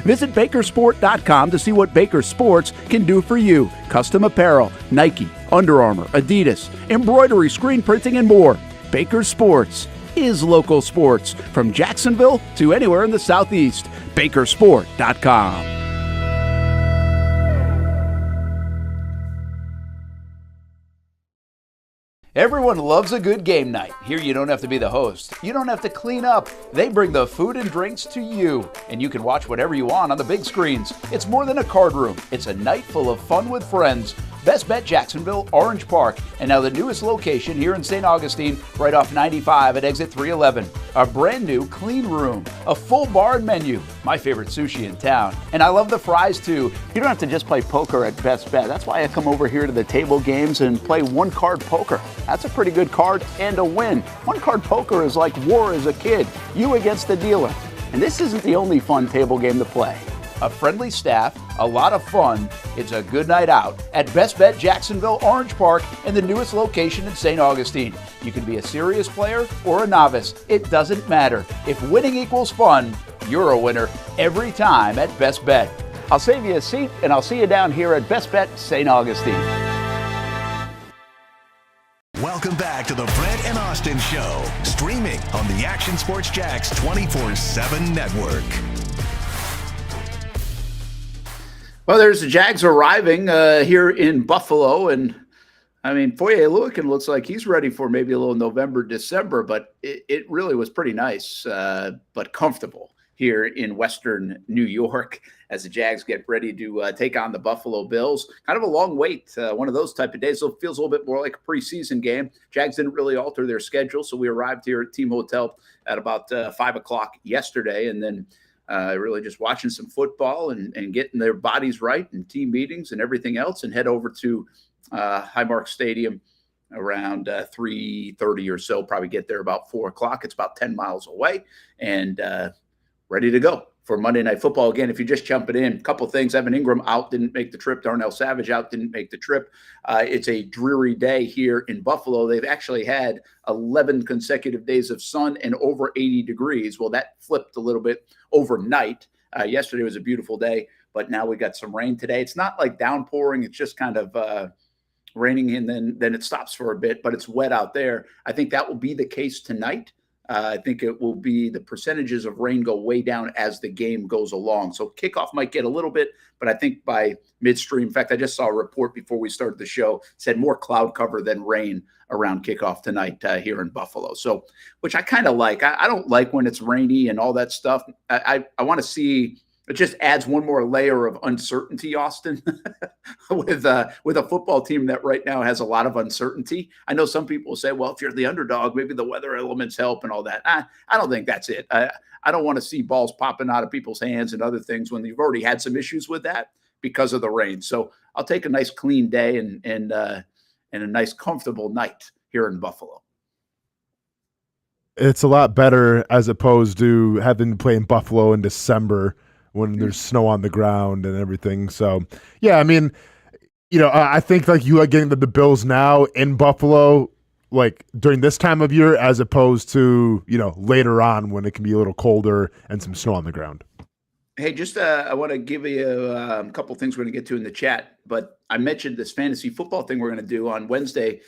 Visit Bakersport.com to see what Baker Sports can do for you. Custom apparel, Nike, Under Armour, Adidas, embroidery, screen printing, and more. Baker Sports is local sports from Jacksonville to anywhere in the Southeast. Bakersport.com. Everyone loves a good game night. Here you don't have to be the host. You don't have to clean up. They bring the food and drinks to you, and you can watch whatever you want on the big screens. It's more than a card room. It's a night full of fun with friends. Best Bet Jacksonville, Orange Park, and now the newest location here in St. Augustine, right off 95 at exit 311. A brand new clean room, a full bar and menu, my favorite sushi in town. And I love the fries too. You don't have to just play poker at Best Bet. That's why I come over here to the table games and play one card poker. That's a pretty good card and a win. One card poker is like war as a kid, you against the dealer. And this isn't the only fun table game to play. A friendly staff, a lot of fun. It's a good night out at Best Bet Jacksonville, Orange Park, and the newest location in St. Augustine. You can be a serious player or a novice. It doesn't matter. If winning equals fun, you're a winner every time at Best Bet. I'll save you a seat, and I'll see you down here at Best Bet St. Augustine. Welcome back to the Brent and Austen Show, streaming on the Action Sports Jax 24/7 network. Well, there's the Jags arriving here in Buffalo, and I mean, Foye Oluokun looks like he's ready for maybe a little November, December, but it really was pretty nice, but comfortable here in Western New York as the Jags get ready to take on the Buffalo Bills. Kind of a long wait, one of those type of days, so it feels a little bit more like a preseason game. Jags didn't really alter their schedule, so we arrived here at Team Hotel at about 5 o'clock yesterday, and then really just watching some football and getting their bodies right and team meetings and everything else, and head over to Highmark Stadium around 3:30 or so, probably get there about 4 o'clock. It's about 10 miles away, and ready to go for Monday Night Football. Again, if you're just jumping in, a couple things. Evan Ingram out, didn't make the trip. Darnell Savage out, didn't make the trip. It's a dreary day here in Buffalo. They've actually had 11 consecutive days of sun and over 80 degrees. Well, that flipped a little bit overnight. Yesterday was a beautiful day, but now we got some rain today. It's not like downpouring. It's just kind of raining, and then it stops for a bit, but it's wet out there. I think that will be the case tonight. I think it will be the percentages of rain go way down as the game goes along. So kickoff might get a little bit, but I think by midstream, in fact, I just saw a report before we started the show, said more cloud cover than rain around kickoff tonight here in Buffalo. So, which I kind of like. I don't like when it's rainy and all that stuff. I want to see, it just adds one more layer of uncertainty, Austin, with a football team that right now has a lot of uncertainty. I know some people say, well, if you're the underdog, maybe the weather elements help and all that. I don't think that's it. I don't want to see balls popping out of people's hands and other things when you've already had some issues with that because of the rain. So I'll take a nice clean day and a nice comfortable night here in Buffalo. It's a lot better as opposed to having to play in Buffalo in December when there's snow on the ground and everything. So, yeah, I mean, I think like you like getting the Bills now in Buffalo, like during this time of year, as opposed to, later on when it can be a little colder and some snow on the ground. Hey, just I want to give you a couple things we're going to get to in the chat, but I mentioned this fantasy football thing we're going to do on Wednesday.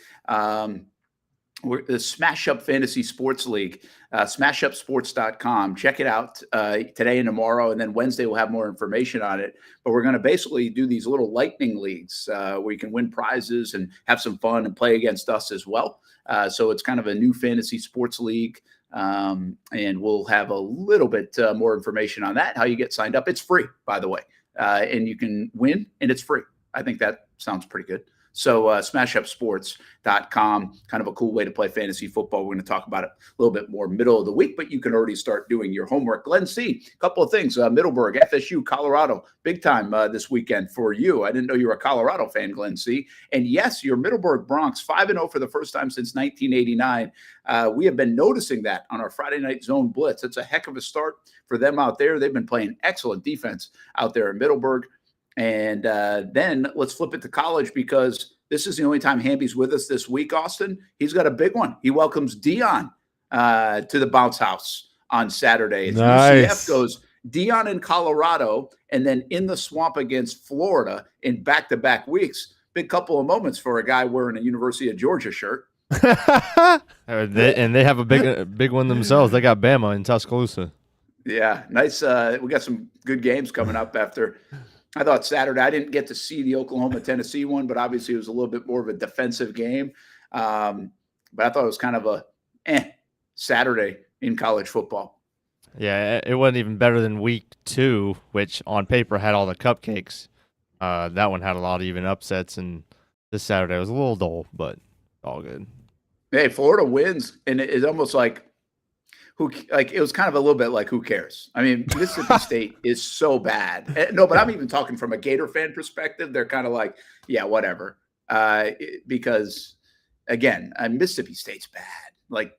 We're the Smash Up Fantasy Sports League, smashupsports.com. Check it out today and tomorrow, and then Wednesday we'll have more information on it. But we're going to basically do these little lightning leagues where you can win prizes and have some fun and play against us as well. So it's kind of a new fantasy sports league, and we'll have a little bit more information on that, how you get signed up. It's free, by the way, and you can win, and it's free. I think that sounds pretty good. So smashupsports.com, kind of a cool way to play fantasy football. We're going to talk about it a little bit more middle of the week, but you can already start doing your homework. Glenn C., a couple of things. Middleburg, FSU, Colorado, big time this weekend for you. I didn't know you were a Colorado fan, Glenn C. And yes, your Middleburg Broncs, 5-0 for the first time since 1989. We have been noticing that on our Friday night zone blitz. It's a heck of a start for them out there. They've been playing excellent defense out there in Middleburg. And then let's flip it to college, because this is the only time Hamby's with us this week, Austin. He's got a big one. He welcomes Dion to the bounce house on Saturday. Nice. UCF goes Dion in Colorado, and then in the swamp against Florida in back-to-back weeks. Big couple of moments for a guy wearing a University of Georgia shirt. And they have a big one themselves. They got Bama in Tuscaloosa. Yeah, nice. We got some good games coming up after. I thought Saturday, I didn't get to see the Oklahoma-Tennessee one, but obviously it was a little bit more of a defensive game. But I thought it was kind of a Saturday in college football. Yeah, it wasn't even better than week 2, which on paper had all the cupcakes. That one had a lot of even upsets, and this Saturday was a little dull, but all good. Hey, Florida wins, and it's almost like it was kind of a little bit like who cares? I mean, Mississippi State is so bad. No, but I'm even talking from a Gator fan perspective. They're kind of like, yeah, whatever, because again, Mississippi State's bad,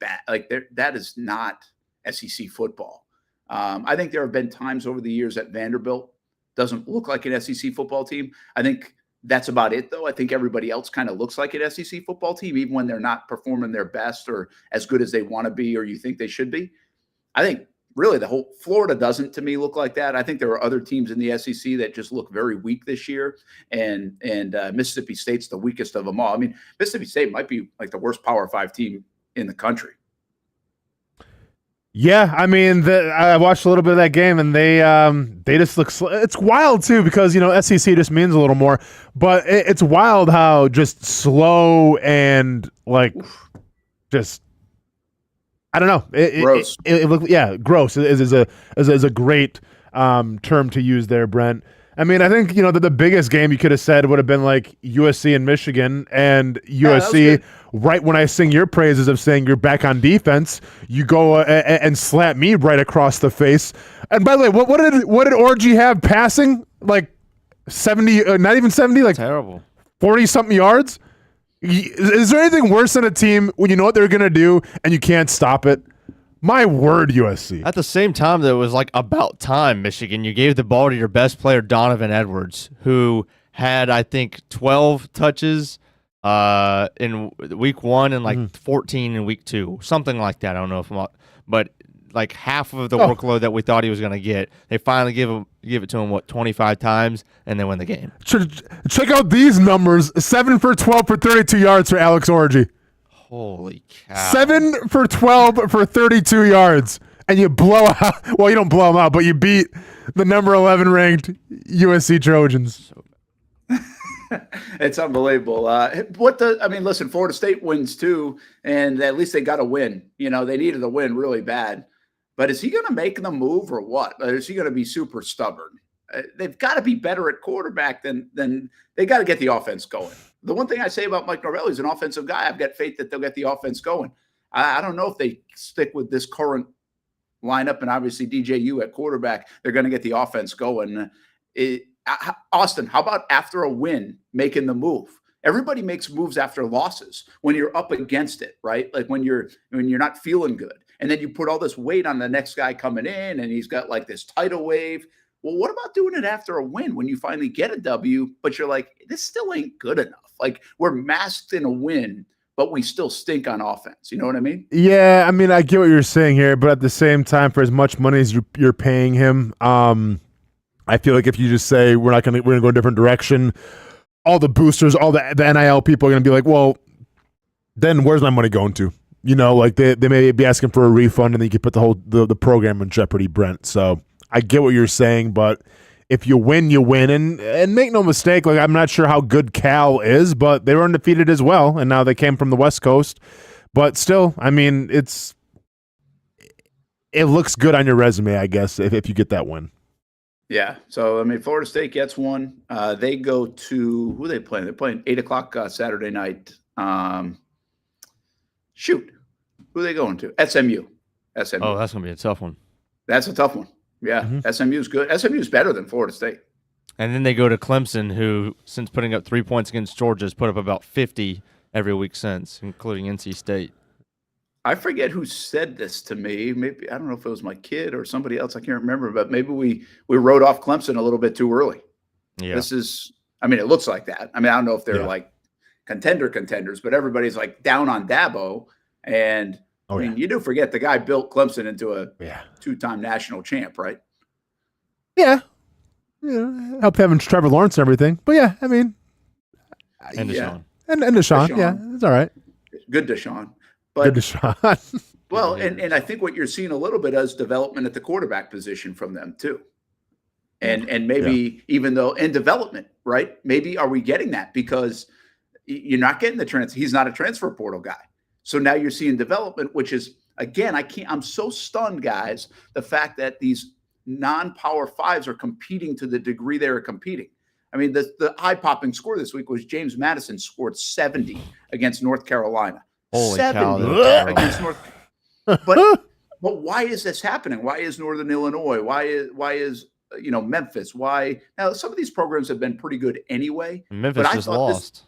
that is not SEC football. I think there have been times over the years that Vanderbilt doesn't look like an SEC football team. I think that's about it, though. I think everybody else kind of looks like an SEC football team, even when they're not performing their best or as good as they want to be or you think they should be. I think really the whole Florida doesn't, to me, look like that. I think there are other teams in the SEC that just look very weak this year, and Mississippi State's the weakest of them all. I mean, Mississippi State might be like the worst Power 5 team in the country. Yeah, I mean, I watched a little bit of that game, and they just look. It's wild too because SEC just means a little more, but it's wild how just slow and just I don't know. Gross. Gross is a great term to use there, Brent. I mean, I think the biggest game you could have said would have been like USC and Michigan, and USC. Right when I sing your praises of saying you're back on defense, you go and slap me right across the face. And by the way, what did Orgy have passing? Like 70, not even 70, like terrible, 40 something yards. Is there anything worse than a team when you know what they're gonna do and you can't stop it? My word, USC. At the same time, that was like about time, Michigan. You gave the ball to your best player, Donovan Edwards, who had, I think, 12 touches in week 1 and 14 in week 2, something like that. I don't know if I'm not, but like half of the workload that we thought he was going to get, they finally give it to him 25 times and then win the game. Check out these numbers: 7 for 12 for 32 yards for Alex Orgy. Holy cow! 7 for 12 for 32 yards, and you blow out. Well, you don't blow them out, but you beat the number 11 ranked USC Trojans. It's unbelievable. Listen, Florida State wins too, and at least they got a win. They needed a win really bad. But is he going to make the move or what? Or is he going to be super stubborn? They've got to be better at quarterback than they got to get the offense going. The one thing I say about Mike Norvell, he's an offensive guy. I've got faith that they'll get the offense going. I don't know if they stick with this current lineup and obviously DJU at quarterback, they're going to get the offense going. Austin, how about after a win, making the move? Everybody makes moves after losses when you're up against it, right? Like when you're not feeling good. And then you put all this weight on the next guy coming in and he's got like this tidal wave. Well, what about doing it after a win when you finally get a W, but you're like, this still ain't good enough. Like we're masked in a win, but we still stink on offense. You know what I mean? Yeah, I mean, I get what you're saying here, but at the same time, for as much money as you're paying him, I feel like if you just say we're going to go a different direction, all the boosters, all the NIL people are going to be like, well, then where's my money going to? They may be asking for a refund, and then you could put the program in jeopardy, Brent. So I get what you're saying, but if you win, you win. And make no mistake, like I'm not sure how good Cal is, but they were undefeated as well, and now they came from the West Coast. But still, I mean, it looks good on your resume, I guess, if you get that win. Yeah. So, I mean, Florida State gets one. They go to – who are they playing? They're playing 8 o'clock Saturday night. Who are they going to? SMU. Oh, that's going to be a tough one. That's a tough one. Yeah. Mm-hmm. SMU's good. SMU's better than Florida State. And then they go to Clemson, who, since putting up 3 points against Georgia, has put up about 50 every week since, including NC State. I forget who said this to me. Maybe I don't know if it was my kid or somebody else. I can't remember, but maybe we wrote off Clemson a little bit too early. Yeah. It looks like that. I mean, I don't know if they're like contenders, but everybody's like down on Dabo. And I mean, you do forget the guy built Clemson into a 2-time national champ, right? Yeah. Help having Trevor Lawrence and everything. But yeah, I mean. And Deshaun. And Deshaun. Yeah, it's all right. Good Deshaun. But, good Deshaun. Well, and I think what you're seeing a little bit is development at the quarterback position from them too. And maybe even though and development, right? Maybe are we getting that because you're not getting the transfer. He's not a transfer portal guy. So now you're seeing development, which is again, I'm so stunned, guys, the fact that these non-power fives are competing to the degree they are competing. I mean, the eye-popping score this week was James Madison scored 70 against North Carolina. Holy 70 cow, against North But why is this happening? Why is Northern Illinois? Why is Memphis? Why now? Some of these programs have been pretty good anyway. Memphis just lost.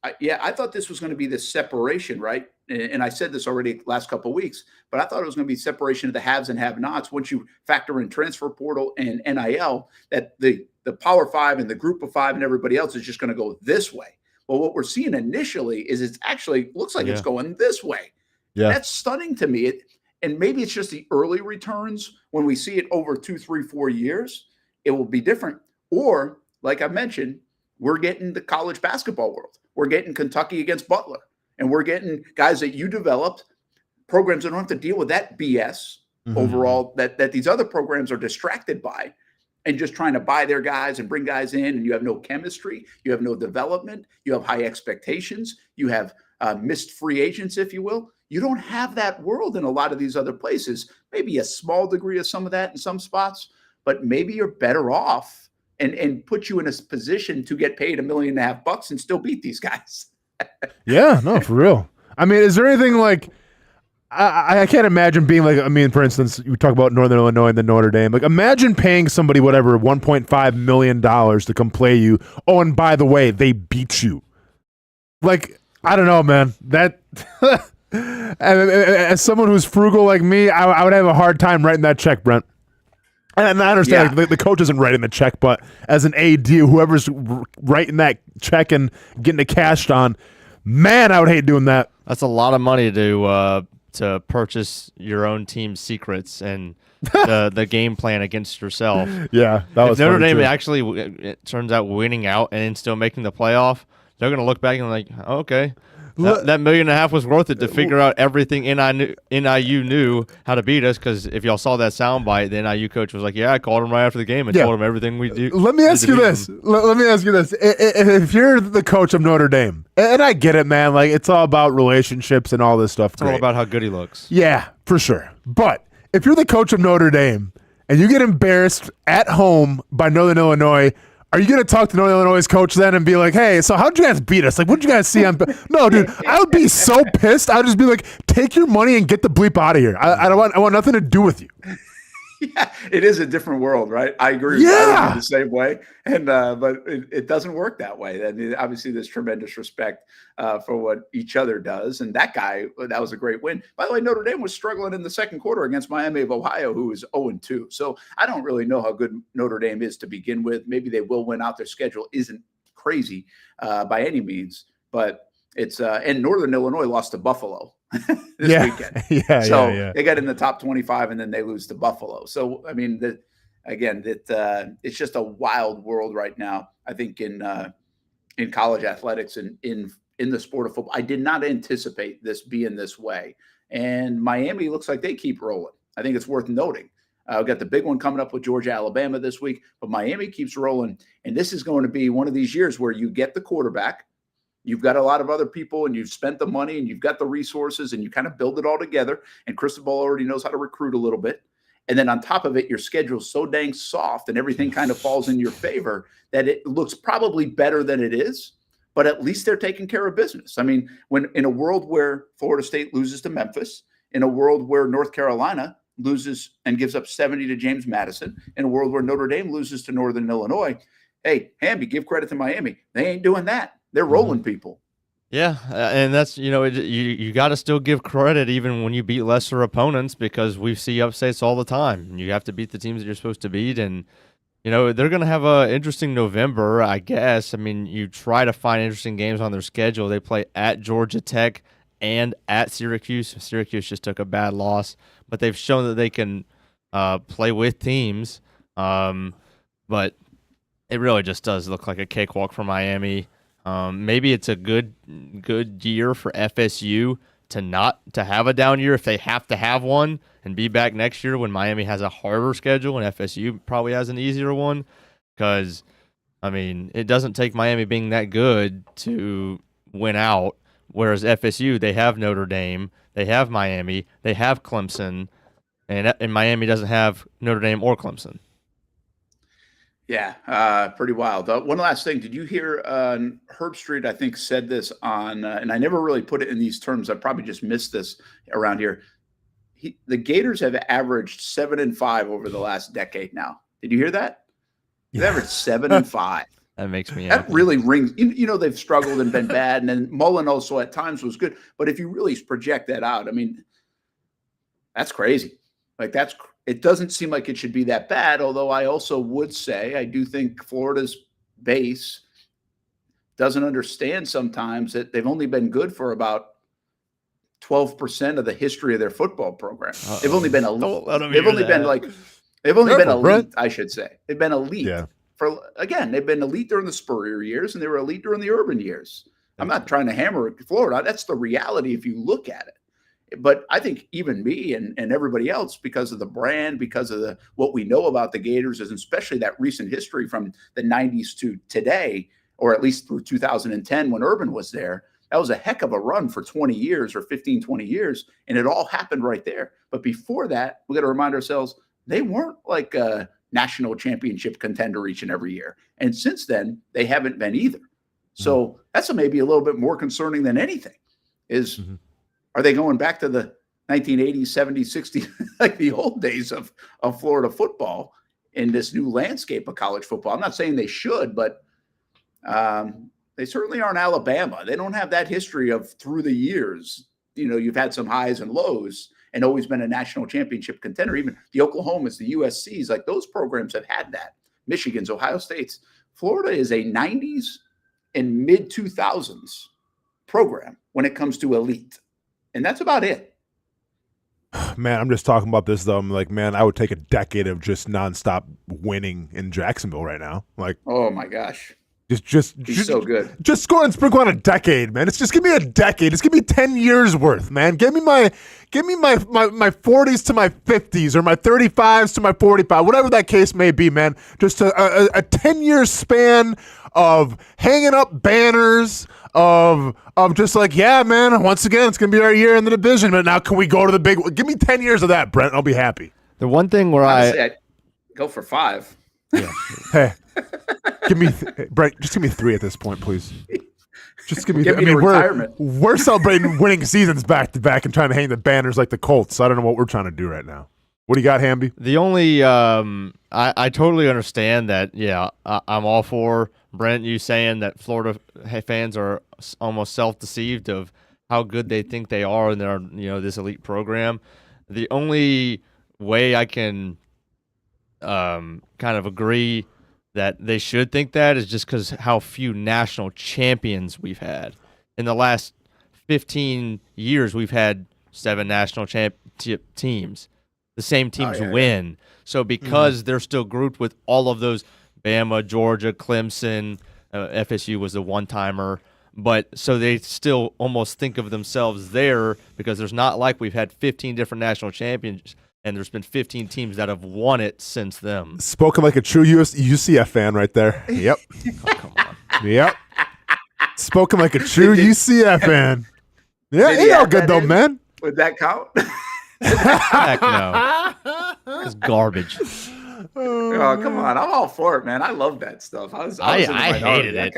I thought this was going to be this separation, right? And I said this already last couple of weeks, but I thought it was going to be separation of the haves and have-nots once you factor in transfer portal and NIL, that the Power Five and the Group of Five and everybody else is just going to go this way. Well, what we're seeing initially is it's actually looks like it's going this way. Yeah. That's stunning to me. And maybe it's just the early returns. When we see it over 2, 3, 4 years, it will be different. Or, like I mentioned, we're getting the college basketball world. We're getting Kentucky against Butler. And we're getting guys that you developed, programs that don't have to deal with that BS overall that these other programs are distracted by and just trying to buy their guys and bring guys in. And you have no chemistry. You have no development. You have high expectations. You have missed free agents, if you will. You don't have that world in a lot of these other places. Maybe a small degree of some of that in some spots, but maybe you're better off and put you in a position to get paid $1.5 million and still beat these guys. Yeah, no, for real. I mean, is there anything like I can't imagine being like, I mean, for instance, you talk about Northern Illinois and the Notre Dame. Like, imagine paying somebody whatever $1.5 million to come play you. Oh, and by the way, they beat you. Like, I don't know, man. That as someone who's frugal like me, I would have a hard time writing that check, Brent. And I understand the coach isn't writing the check, but as an AD, whoever's writing that check and getting it cashed on, man, I would hate doing that. That's a lot of money to purchase your own team's secrets and the game plan against yourself. Yeah, that was Notre Dame too. actually, it turns out, winning out and then still making the playoff, they're going to look back and like, oh, okay. That $1.5 million was worth it to figure out everything NIU knew how to beat us, because if y'all saw that soundbite, the NIU coach was like, yeah, I called him right after the game and told him everything we do. Let me ask you this. Let me ask you this. If you're the coach of Notre Dame, and I get it, man, like it's all about relationships and all this stuff. It's all about how good he looks. Yeah, for sure. But if you're the coach of Notre Dame and you get embarrassed at home by Northern Illinois, are you going to talk to Northern Illinois' coach then and be like, hey, so how'd you guys beat us? Like, what'd you guys see? No, dude, I would be so pissed. I would just be like, take your money and get the bleep out of here. I want nothing to do with you. Yeah, it is a different world, right? I agree with you. I would be the same way. And but it doesn't work that way. And obviously there's tremendous respect for what each other does. And that guy, that was a great win. By the way, Notre Dame was struggling in the second quarter against Miami of Ohio, who is 0-2. So I don't really know how good Notre Dame is to begin with. Maybe they will win out. Their schedule isn't crazy by any means, but it's and Northern Illinois lost to Buffalo this weekend. They got in the top 25 and then they lose to Buffalo. So, I mean, it's just a wild world right now, I think, in college athletics and in the sport of football. I did not anticipate this being this way. And Miami looks like they keep rolling. I think it's worth noting. We've got the big one coming up with Georgia, Alabama this week, but Miami keeps rolling. And this is going to be one of these years where you get the quarterback. You've got a lot of other people and you've spent the money and you've got the resources and you kind of build it all together. And Cristobal already knows how to recruit a little bit. And then on top of it, your schedule's so dang soft and everything kind of falls in your favor that it looks probably better than it is, but at least they're taking care of business. I mean, when in a world where Florida State loses to Memphis, in a world where North Carolina loses and gives up 70 to James Madison, in a world where Notre Dame loses to Northern Illinois, hey, Hamby, give credit to Miami. They ain't doing that. They're rolling people. Yeah, and that's, you got to still give credit even when you beat lesser opponents, because we see upsets all the time. You have to beat the teams that you're supposed to beat, and they're going to have an interesting November, I guess. I mean, you try to find interesting games on their schedule. They play at Georgia Tech and at Syracuse. Syracuse just took a bad loss, but they've shown that they can play with teams. but it really just does look like a cakewalk for Miami. Maybe it's a good year for FSU to have a down year if they have to have one, and be back next year when Miami has a harder schedule and FSU probably has an easier one. Because, I mean, it doesn't take Miami being that good to win out, whereas FSU, they have Notre Dame, they have Miami, they have Clemson, and Miami doesn't have Notre Dame or Clemson. Yeah, pretty wild. One last thing. Did you hear Herb Street, I think, said this on, and I never really put it in these terms. I probably just missed this around here. The Gators have averaged 7-5 over the last decade now. Did you hear that? They've averaged 7-5. That makes me happy. That really rings. You know, they've struggled and been bad, and then Mullen also at times was good. But if you really project that out, I mean, that's crazy. Like, it doesn't seem like it should be that bad, although I also would say I do think Florida's base doesn't understand sometimes that they've only been good for about 12% of the history of their football program. Uh-oh. They've only been elite. Brent. I should say. They've been elite. Yeah. They've been elite during the Spurrier years, and they were elite during the Urban years. I'm not trying to hammer Florida. That's the reality if you look at it. But I think even me and everybody else, because of the brand, because of what we know about the Gators, and especially that recent history from the 90s to today, or at least through 2010 when Urban was there, that was a heck of a run for 20 years or 15, 20 years. And it all happened right there. But before that, we got to remind ourselves, they weren't like a national championship contender each and every year. And since then, they haven't been either. So that's maybe a little bit more concerning than anything is, are they going back to the 1980s, 70s, 60s, like the old days of Florida football in this new landscape of college football? I'm not saying they should, but they certainly aren't Alabama. They don't have that history of through the years. You know, you've had some highs and lows and always been a national championship contender. Even the Oklahomas, the USCs, like those programs have had that. Michigan's, Ohio State's. Florida is a 90s and mid-2000s program when it comes to elite. And that's about it. Man, I'm just talking about this, though. I'm like, man, I would take a decade of just nonstop winning in Jacksonville right now. Like, oh, my gosh. Just so good. Just score and sprinkle on a decade, man. It's just give me a decade. Just give me 10 years worth, man. Give me my 40s to my 50s, or my 35s to my 45, whatever that case may be, man. Just a 10-year span of hanging up banners, of just like, yeah, man, once again, it's gonna be our year in the division, but now can we go to the big one? Give me 10 years of that, Brent, and I'll be happy. The one thing where I'd go for 5. Yeah. Hey, give me Brent. Just give me 3 at this point, please. Just give me. Give me retirement. We're celebrating winning seasons back to back and trying to hang the banners like the Colts. So I don't know what we're trying to do right now. What do you got, Hamby? The only I totally understand that. Yeah, I'm all for Brent. You saying that Florida fans are almost self-deceived of how good they think they are in their this elite program. The only way I can kind of agree that they should think that is just because how few national champions we've had. In the last 15 years, we've had 7 national championship teams. The same teams win. So because they're still grouped with all of those, Bama, Georgia, Clemson, FSU was the one-timer, but so they still almost think of themselves there because there's not like we've had 15 different national champions and there's been 15 teams that have won it since them. Spoken like a true UCF fan right there. Yep. Oh, come on. Yep. Spoken like a true UCF fan. Yeah, ain't all good though, man. Would that count? Heck no. It's garbage. Oh, come on. I'm all for it, man. I love that stuff. I hated it.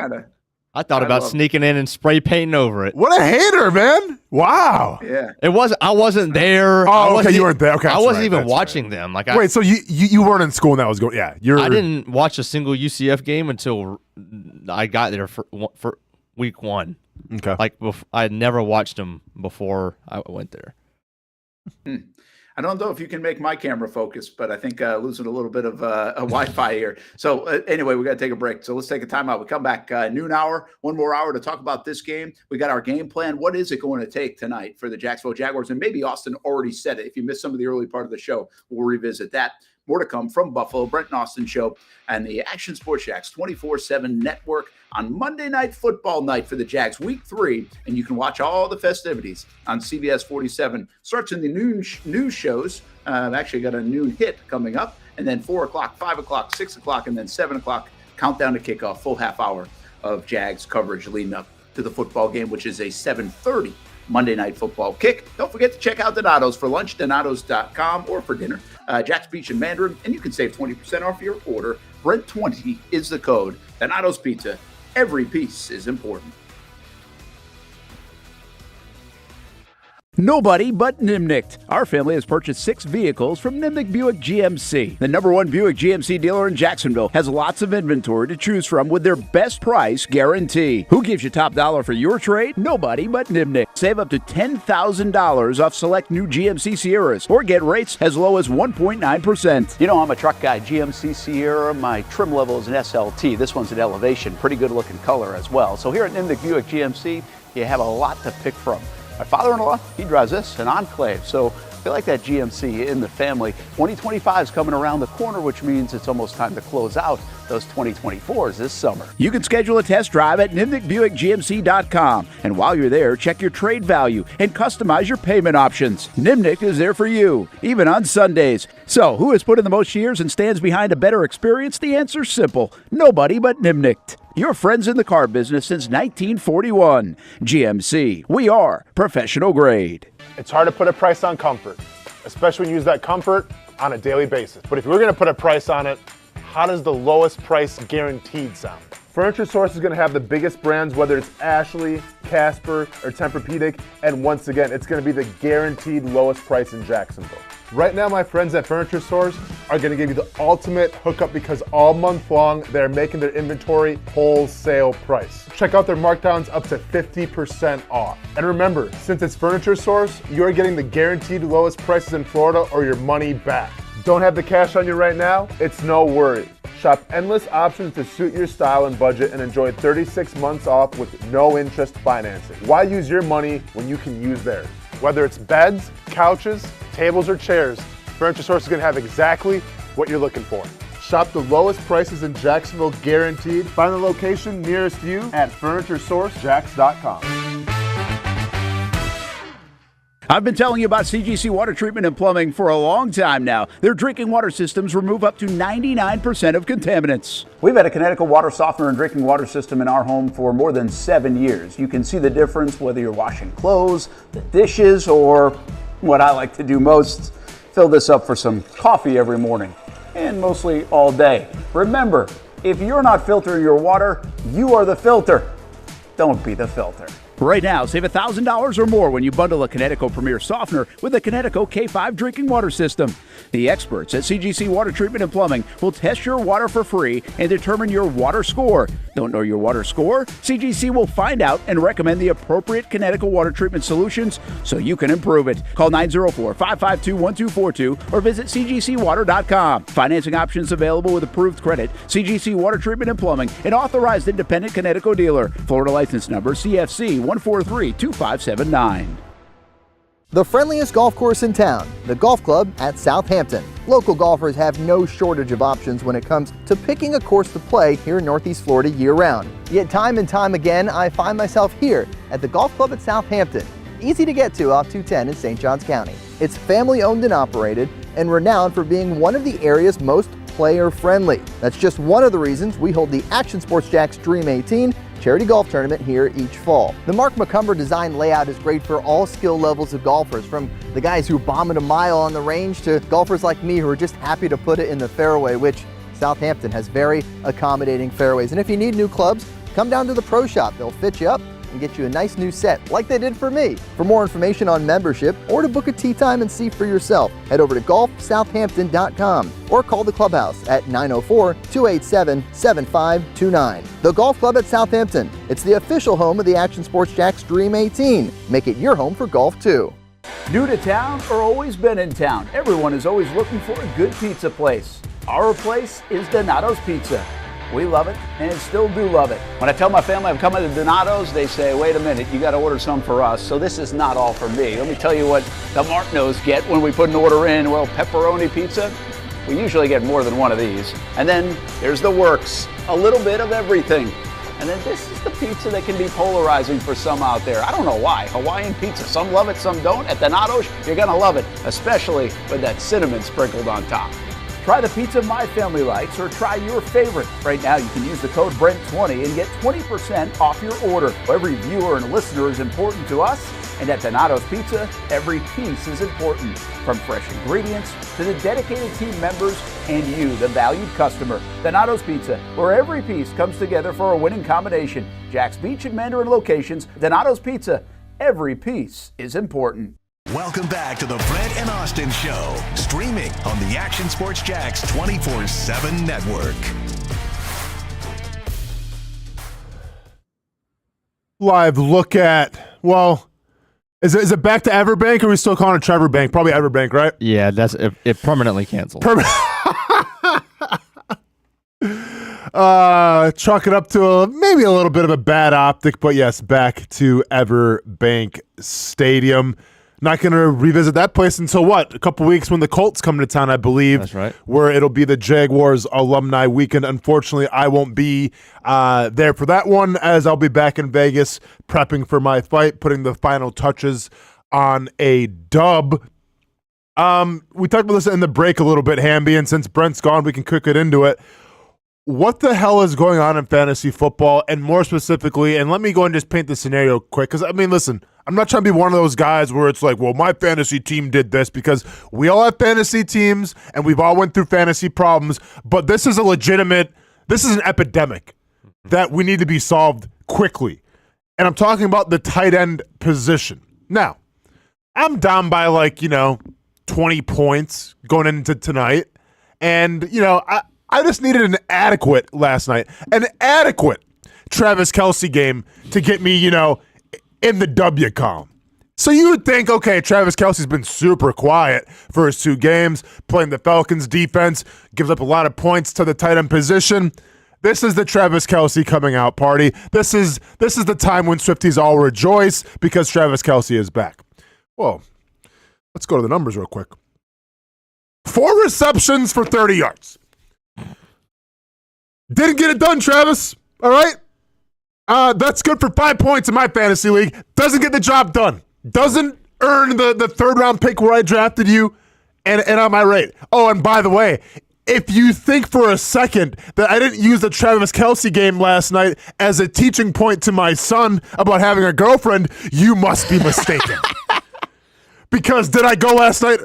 I thought about sneaking in and spray painting over it. What a hater, man. Wow. Yeah. I wasn't there. Oh, okay, you weren't there. Okay. I wasn't even watching them. Like, wait, so you weren't in school and that was going, yeah. I didn't watch a single UCF game until I got there for week 1. Okay. Like, I had never watched them before I went there. I don't know if you can make my camera focus, but I think losing a little bit of a Wi-Fi here. So anyway, we got to take a break. So let's take a timeout. We come back noon hour, 1 more hour to talk about this game. We got our game plan. What is it going to take tonight for the Jacksonville Jaguars? And maybe Austin already said it. If you missed some of the early part of the show, we'll revisit that. More to come from Buffalo, Brent Austen Show, and the Action Sports Jax 24/7 network on Monday Night Football night for the Jags Week 3. And you can watch all the festivities on CBS 47. Starts in the noon news shows. I've actually got a noon hit coming up. And then 4 o'clock, 5 o'clock, 6 o'clock, and then 7 o'clock, countdown to kickoff, full half hour of Jags coverage leading up to the football game, which is a 7:30 Monday Night Football kick. Don't forget to check out Donato's for lunch, donatos.com, or for dinner, Jack's Beach and Mandarin, and you can save 20% off your order. Brent20 is the code. Donato's Pizza. Every piece is important. Nobody but Nimnicht. Our family has purchased 6 vehicles from Nimnicht Buick GMC. The #1 Buick GMC dealer in Jacksonville has lots of inventory to choose from with their best price guarantee. Who gives you top dollar for your trade? Nobody but Nimnicht. Save up to $10,000 off select new GMC Sierras or get rates as low as 1.9%. You know, I'm a truck guy. GMC Sierra, my trim level is an SLT. This one's an Elevation. Pretty good looking color as well. So here at Nimnicht Buick GMC, you have a lot to pick from. My father-in-law, he drives this, an Enclave, so I feel like that GMC in the family. 2025 is coming around the corner, which means it's almost time to close out those 2024s this summer. You can schedule a test drive at NimnichtBuickGMC.com, and while you're there, check your trade value and customize your payment options. Nimnicht is there for you, even on Sundays. So, who has put in the most years and stands behind a better experience? The answer's simple. Nobody but Nimnicht. Your friends in the car business since 1941. GMC, we are professional grade. It's hard to put a price on comfort, especially when you use that comfort on a daily basis. But if we're going to put a price on it, how does the lowest price guaranteed sound? Furniture Source is going to have the biggest brands, whether it's Ashley, Casper, or Tempur-Pedic, and once again, it's going to be the guaranteed lowest price in Jacksonville. Right now, my friends at Furniture Source are going to give you the ultimate hookup because all month long, they're making their inventory wholesale price. Check out their markdowns up to 50% off. And remember, since it's Furniture Source, you're getting the guaranteed lowest prices in Florida or your money back. Don't have the cash on you right now? It's no worry. Shop endless options to suit your style and budget and enjoy 36 months off with no interest financing. Why use your money when you can use theirs? Whether it's beds, couches, tables, or chairs, Furniture Source is going to have exactly what you're looking for. Shop the lowest prices in Jacksonville guaranteed. Find the location nearest you at FurnitureSourceJax.com. I've been telling you about CGC Water Treatment and Plumbing for a long time now. Their drinking water systems remove up to 99% of contaminants. We've had a Connecticut water softener and drinking water system in our home for more than 7 years. You can see the difference whether you're washing clothes, the dishes, or what I like to do most, fill this up for some coffee every morning and mostly all day. Remember, if you're not filtering your water, you are the filter. Don't be the filter. Right now, save $1,000 or more when you bundle a Connecticut Premier Softener with a Connecticut K5 drinking water system. The experts at CGC Water Treatment and Plumbing will test your water for free and determine your water score. Don't know your water score? CGC will find out and recommend the appropriate Connecticut water treatment solutions so you can improve it. Call 904-552-1242 or visit cgcwater.com. Financing options available with approved credit. CGC Water Treatment and Plumbing, an authorized independent Connecticut dealer. Florida license number CFC 1432579. The friendliest golf course in town, the Golf Club at Southampton. Local golfers have no shortage of options when it comes to picking a course to play here in Northeast Florida year-round. Yet time and time again, I find myself here at the Golf Club at Southampton. Easy to get to off 210 in St. Johns County. It's family-owned and operated and renowned for being one of the area's most player-friendly. That's just one of the reasons we hold the Action Sports Jax Dream 18 charity golf tournament here each fall. The Mark McCumber design layout is great for all skill levels of golfers, from the guys who bomb it a mile on the range to golfers like me who are just happy to put it in the fairway, which Southampton has very accommodating fairways. And if you need new clubs, come down to the pro shop. They'll fit you up and get you a nice new set like they did for me. For more information on membership or to book a tee time and see for yourself, head over to golfsouthampton.com or call the clubhouse at 904-287-7529. The Golf Club at Southampton. It's the official home of the Action Sports Jax Dream 18. Make it your home for golf too. New to town or always been in town, everyone is always looking for a good pizza place. Our place is Donato's Pizza. We love it and still do love it. When I tell my family I'm coming to Donato's, they say, wait a minute, you got to order some for us. So this is not all for me. Let me tell you what the Martineaus get when we put an order in. Well, pepperoni pizza, We usually get more than one of these. And then there's the works, a little bit of everything. And then this is the pizza that can be polarizing for some out there. I don't know why. Hawaiian pizza, some love it, some don't. At Donato's, you're gonna love it, especially with that cinnamon sprinkled on top. Try the pizza my family likes or try your favorite. Right now, you can use the code BRENT20 and get 20% off your order. Every viewer and listener is important to us, and at Donato's Pizza, every piece is important. From fresh ingredients to the dedicated team members and you, the valued customer. Donato's Pizza, where every piece comes together for a winning combination. Jack's Beach and Mandarin locations, Donato's Pizza, every piece is important. Welcome back to the Brent and Austen Show, streaming on the Action Sports Jax 24/7 network. Live look at, well, is it back to Everbank, or are we still calling it Trevor Bank? Probably Everbank, right? Yeah, it permanently canceled. Chalk it up to maybe a little bit of a bad optic, but yes, back to Everbank Stadium. Not going to revisit that place until what? A couple weeks when the Colts come to town, I believe. That's right. Where it'll be the Jaguars alumni weekend. Unfortunately, I won't be there for that one, as I'll be back in Vegas prepping for my fight, putting the final touches on a dub. We talked about this in the break a little bit, Hamby, and since Brent's gone, we can cook it into it. What the hell is going on in fantasy football? And more specifically, and let me go and just paint the scenario quick, because, I mean, listen, I'm not trying to be one of those guys where it's like, well, my fantasy team did this, because we all have fantasy teams, and we've all went through fantasy problems, but this is an epidemic that we need to be solved quickly. And I'm talking about the tight end position. Now, I'm down by 20 points going into tonight, and, I just needed an adequate last night, an adequate Travis Kelce game to get me, in the W column. So you would think, okay, Travis Kelce's been super quiet for his 2 games, playing the Falcons defense, gives up a lot of points to the tight end position. This is the Travis Kelce coming out party. This is the time when Swifties all rejoice because Travis Kelce is back. Well, let's go to the numbers real quick. 4 receptions for 30 yards. Didn't get it done, Travis. All right? That's good for 5 points in my fantasy league. Doesn't get the job done. Doesn't earn the third-round pick where I drafted you and on my rate. Oh, and by the way, if you think for a second that I didn't use the Travis Kelce game last night as a teaching point to my son about having a girlfriend, you must be mistaken. Because did I go last night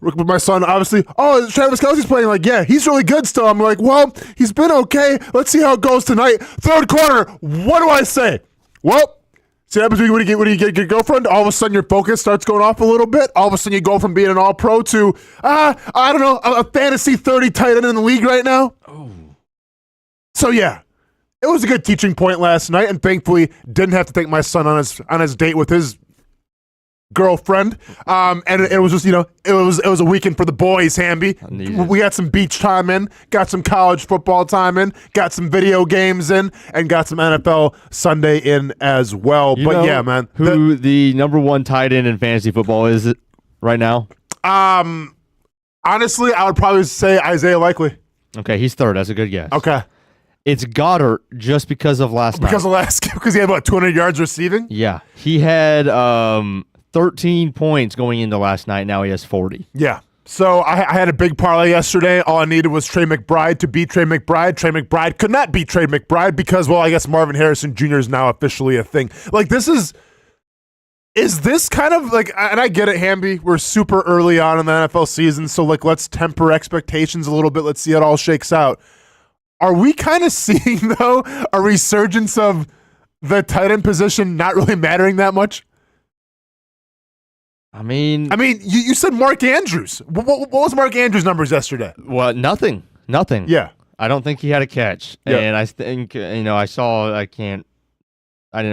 with my son, obviously, Travis Kelce's playing, yeah, he's really good still. I'm like, well, he's been okay. Let's see how it goes tonight. Third quarter, what do I say? Well, see what happens when you get your girlfriend? All of a sudden your focus starts going off a little bit. All of a sudden you go from being an all-pro to, I don't know, a fantasy 30 tight end in the league right now. Oh. So, yeah, it was a good teaching point last night, and thankfully didn't have to take my son on his date with his girlfriend, and it was just it was a weekend for the boys, Hamby. We got some beach time in, got some college football time in, got some video games in, and got some NFL Sunday in as well. Yeah, man, who the number 1 tight end in fantasy football is right now? Honestly, I would probably say Isaiah Likely. Okay, he's third. That's a good guess. Okay, it's Goddard just because of last night. Because he had about 200 yards receiving. Yeah, he had 13 points going into last night. Now he has 40. Yeah. So I had a big parlay yesterday. All I needed was Trey McBride to beat Trey McBride. Trey McBride could not beat Trey McBride because, well, I guess Marvin Harrison Jr. is now officially a thing. Is this kind of and I get it, Hamby, we're super early on in the NFL season, so let's temper expectations a little bit. Let's see how it all shakes out. Are we kind of seeing, though, a resurgence of the tight end position not really mattering that much? I mean, you said Mark Andrews. What was Mark Andrews' numbers yesterday? Well, nothing. Yeah. I don't think he had a catch. Yeah. And I think, I didn't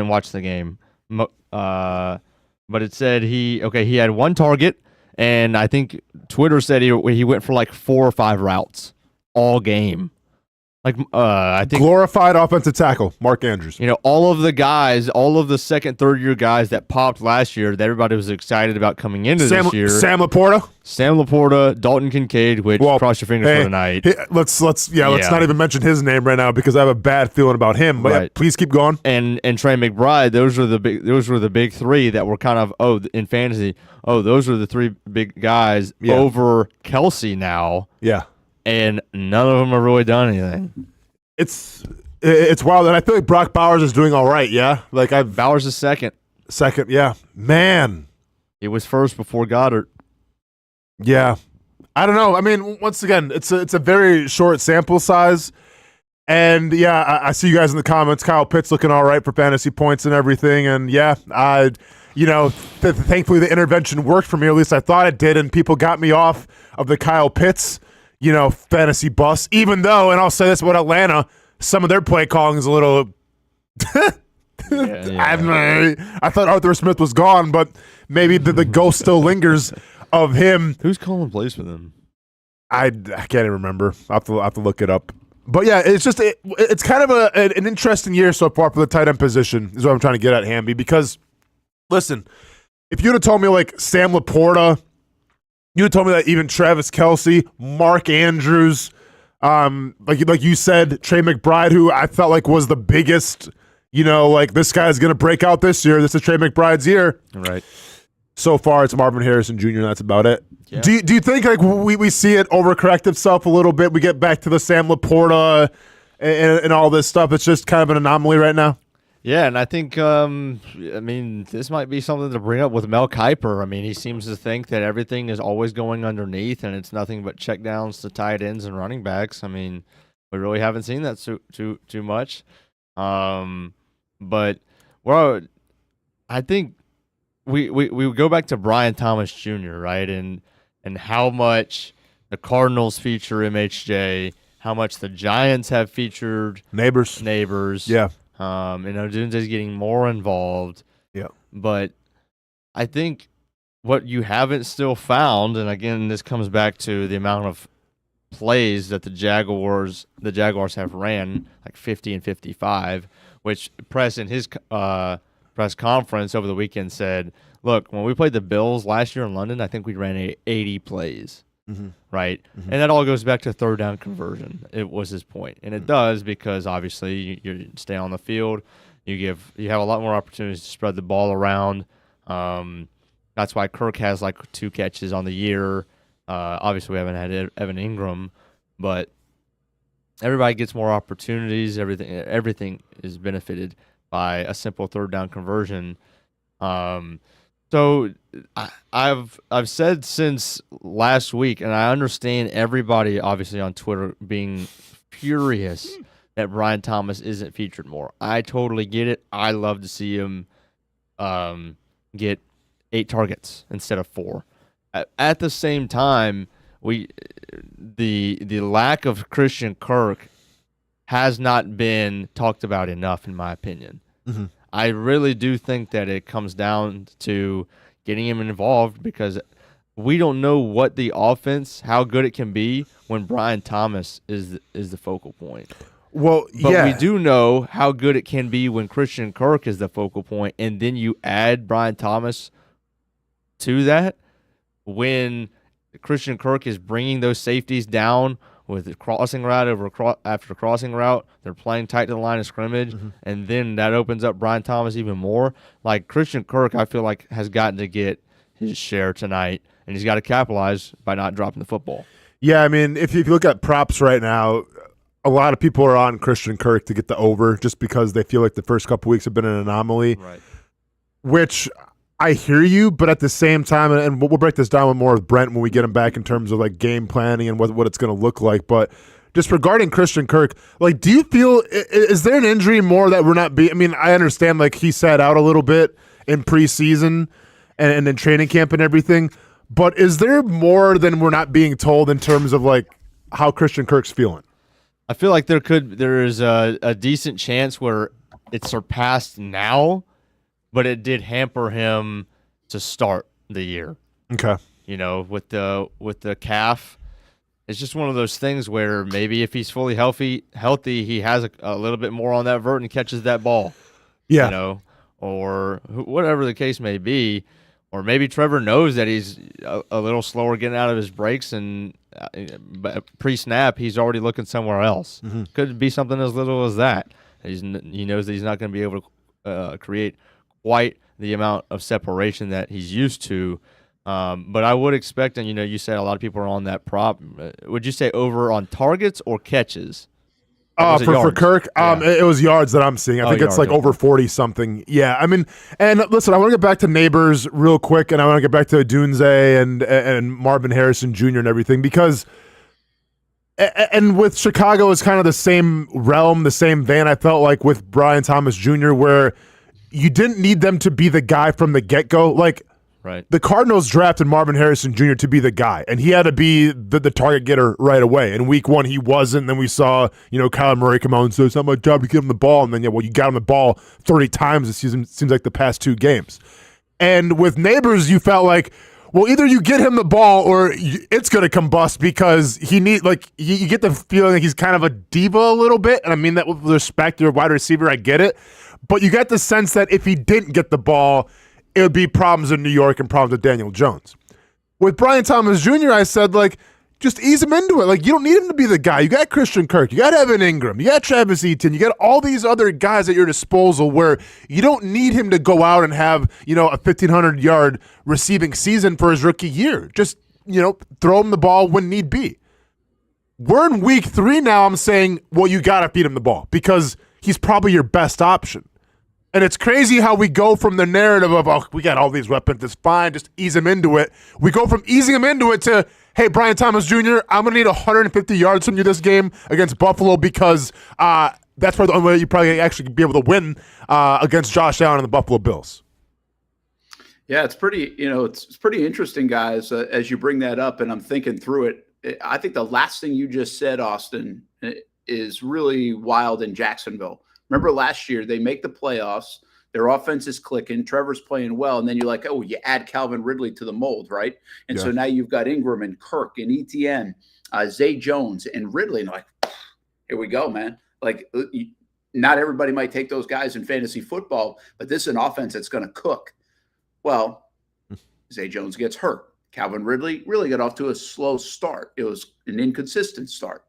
watch the game. But it said he had 1 target, and I think Twitter said he went for 4 or 5 routes all game. Like I think glorified offensive tackle, Mark Andrews. All of the guys, all of the second, third year guys that popped last year that everybody was excited about coming into this year. Sam Laporta, Dalton Kincaid, which cross your fingers for tonight. Let's not even mention his name right now because I have a bad feeling about him. But right. Please keep going. And Trey McBride, those were the big three that were kind of in fantasy. Those are the three big guys over Kelsey now. Yeah. And none of them have really done anything. It's wild, and I feel like Brock Bowers is doing all right. Yeah, Bowers is second. Yeah, man, he was first before Goddard. Yeah, I don't know. I mean, once again, it's a very short sample size, and I see you guys in the comments. Kyle Pitts looking all right for fantasy points and everything, and thankfully the intervention worked for me. Or at least I thought it did, and people got me off of the Kyle Pitts fantasy bus, even though, and I'll say this about Atlanta, some of their play calling is a little I thought Arthur Smith was gone, but maybe the ghost still lingers of him. Who's calling plays for them? I can't even remember. I'll have to look it up. But yeah, it's just it's kind of an interesting year so far for the tight end position is what I'm trying to get at, Hamby, because listen, if you'd have told me like Sam Laporta, you told me that even Travis Kelce, Mark Andrews, like you said, Trey McBride, who I felt like was the biggest, this guy's going to break out this year. This is Trey McBride's year. Right. So far, it's Marvin Harrison Jr., and that's about it. Yeah. Do you think like we see it overcorrect itself a little bit? We get back to the Sam Laporta and all this stuff. It's just kind of an anomaly right now. Yeah, and I think, this might be something to bring up with Mel Kiper. I mean, he seems to think that everything is always going underneath, and it's nothing but checkdowns to tight ends and running backs. I mean, we really haven't seen that too much. But I think we go back to Brian Thomas Jr., right, and how much the Cardinals feature MHJ, how much the Giants have featured Neighbors. Yeah. Odunze's getting more involved. Yeah. But I think what you haven't still found, and again, this comes back to the amount of plays that the Jaguars have ran, like 50 and 55, which Press in his press conference over the weekend said, look, when we played the Bills last year in London, I think we ran 80 plays. Mm-hmm. Right? Mm-hmm. And that all goes back to third down conversion. It was his point. And it does because obviously you stay on the field. You have a lot more opportunities to spread the ball around. That's why Kirk has like 2 catches on the year. Obviously we haven't had Evan Ingram, but everybody gets more opportunities. Everything is benefited by a simple third down conversion. So I've said since last week, and I understand everybody obviously on Twitter being furious that Brian Thomas isn't featured more. I totally get it. I love to see him get 8 targets instead of 4. At the same time, the lack of Christian Kirk has not been talked about enough, in my opinion. Mm-hmm. I really do think that it comes down to getting him involved because we don't know what the offense, how good it can be when Brian Thomas is the focal point. Well, but we do know how good it can be when Christian Kirk is the focal point, and then you add Brian Thomas to that when Christian Kirk is bringing those safeties down with a crossing route after crossing route. They're playing tight to the line of scrimmage, and then that opens up Brian Thomas even more. Like Christian Kirk, I feel like has gotten to get his share tonight, and he's got to capitalize by not dropping the football. Yeah, I mean, if you look at props right now, a lot of people are on Christian Kirk to get the over just because they feel like the first couple weeks have been an anomaly, right? Which I hear you, but at the same time, and we'll break this down more with Brent when we get him back in terms of like game planning and what it's going to look like. But just regarding Christian Kirk, like, do you feel is there an injury more that we're not I mean, I understand like he sat out a little bit in preseason and in training camp and everything, but is there more than we're not being told in terms of like how Christian Kirk's feeling? I feel like there is a decent chance where it's surpassed now, but it did hamper him to start the year. Okay. With the calf, it's just one of those things where maybe if he's fully healthy, he has a little bit more on that vert and catches that ball. Yeah. You know, or whatever the case may be. Or maybe Trevor knows that he's a little slower getting out of his breaks, and pre-snap he's already looking somewhere else. Mm-hmm. Could be something as little as that. He knows that he's not going to be able to create quite the amount of separation that he's used to. But I would expect, and you said a lot of people are on that prop. Would you say over on targets or catches? For Kirk, Yeah. it was yards that I'm seeing. I think it's yards, okay. over 40 something. Yeah, I mean, and listen, I want to get back to Neighbors real quick, and I want to get back to Dunze and Marvin Harrison Jr. and everything, because and with Chicago is kind of the same realm, the same vein. I felt like with Brian Thomas Jr., where you didn't need them to be the guy from the get-go. Like, right. The Cardinals drafted Marvin Harrison Jr. to be the guy, and he had to be the target getter right away. In week 1, he wasn't. Then we saw, Kyler Murray come out and say, it's not my job to give him the ball. And then, you got him the ball 30 times this season, seems like the past 2 games. And with Neighbors, you felt like, well, either you get him the ball or it's going to combust, because you get the feeling that he's kind of a diva a little bit. And I mean that with respect to a wide receiver, I get it. But you get the sense that if he didn't get the ball, it would be problems in New York and problems with Daniel Jones. With Brian Thomas Jr., I said, just ease him into it. You don't need him to be the guy. You got Christian Kirk. You got Evan Ingram. You got Travis Etienne. You got all these other guys at your disposal where you don't need him to go out and have, a 1,500-yard receiving season for his rookie year. Just, throw him the ball when need be. We're in week 3 now. I'm saying, well, you got to feed him the ball because he's probably your best option. And it's crazy how we go from the narrative of, oh, we got all these weapons, it's fine, just ease him into it. We go from easing him into it to, hey, Brian Thomas Jr., I'm going to need 150 yards from you this game against Buffalo, because that's probably the only way you probably actually be able to win against Josh Allen and the Buffalo Bills. Yeah, it's pretty, it's pretty interesting, guys, as you bring that up, and I'm thinking through it. I think the last thing you just said, Austin, is really wild in Jacksonville. Remember last year, they make the playoffs, their offense is clicking, Trevor's playing well, and then you're like, oh, you add Calvin Ridley to the mold, right? And so now you've got Ingram and Kirk and Etienne, Zay Jones and Ridley, and like, here we go, man. Not everybody might take those guys in fantasy football, but this is an offense that's going to cook. Well, Zay Jones gets hurt. Calvin Ridley really got off to a slow start. It was an inconsistent start.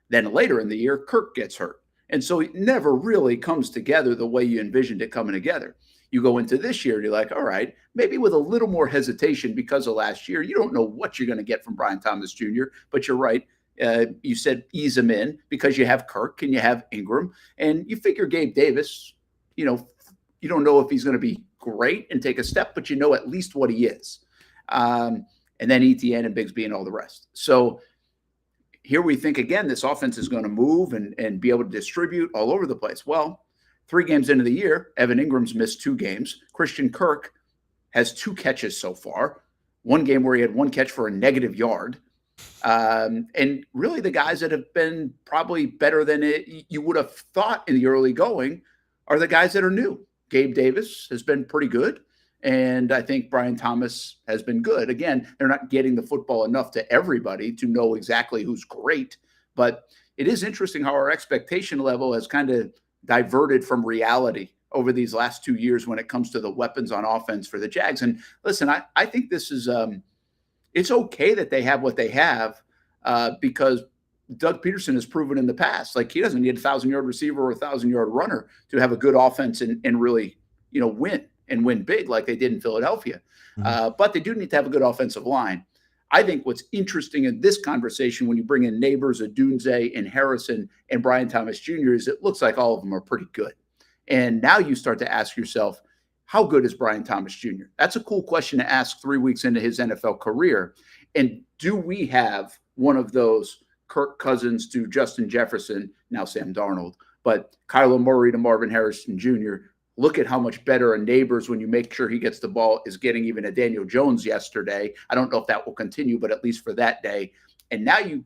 Then later in the year, Kirk gets hurt. And so it never really comes together the way you envisioned it coming together. You go into this year, you're like, all right, maybe with a little more hesitation because of last year. You don't know what you're going to get from Brian Thomas Jr., but you're right. You said ease him in because you have Kirk and you have Ingram. And you figure Gabe Davis, you don't know if he's going to be great and take a step, but you know at least what he is. And then Etienne and Bigsby and all the rest. So here we think, again, this offense is going to move and be able to distribute all over the place. Well, 3 games into the year, Evan Ingram's missed 2 games. Christian Kirk has 2 catches so far. 1 game where he had 1 catch for a negative yard. And really the guys that have been probably better than you would have thought in the early going are the guys that are new. Gabe Davis has been pretty good. And I think Brian Thomas has been good. Again, they're not getting the football enough to everybody to know exactly who's great. But it is interesting how our expectation level has kind of diverted from reality over these last 2 years when it comes to the weapons on offense for the Jags. And listen, I think this is it's okay that they have what they have because Doug Peterson has proven in the past, he doesn't need a 1,000-yard receiver or a 1,000-yard runner to have a good offense and really, win. And win big like they did in Philadelphia. But they do need to have a good offensive line. I think what's interesting in this conversation when you bring in Neighbors, Odunze, and Harrison and Brian Thomas Jr. is it looks like all of them are pretty good. And now you start to ask yourself, how good is Brian Thomas Jr.? That's a cool question to ask 3 weeks into his NFL career. And do we have one of those Kirk Cousins to Justin Jefferson, now Sam Darnold, but Kyler Murray to Marvin Harrison Jr., look at how much better a Neighbors, when you make sure he gets the ball, is getting even a Daniel Jones yesterday. I don't know if that will continue, but at least for that day. And now you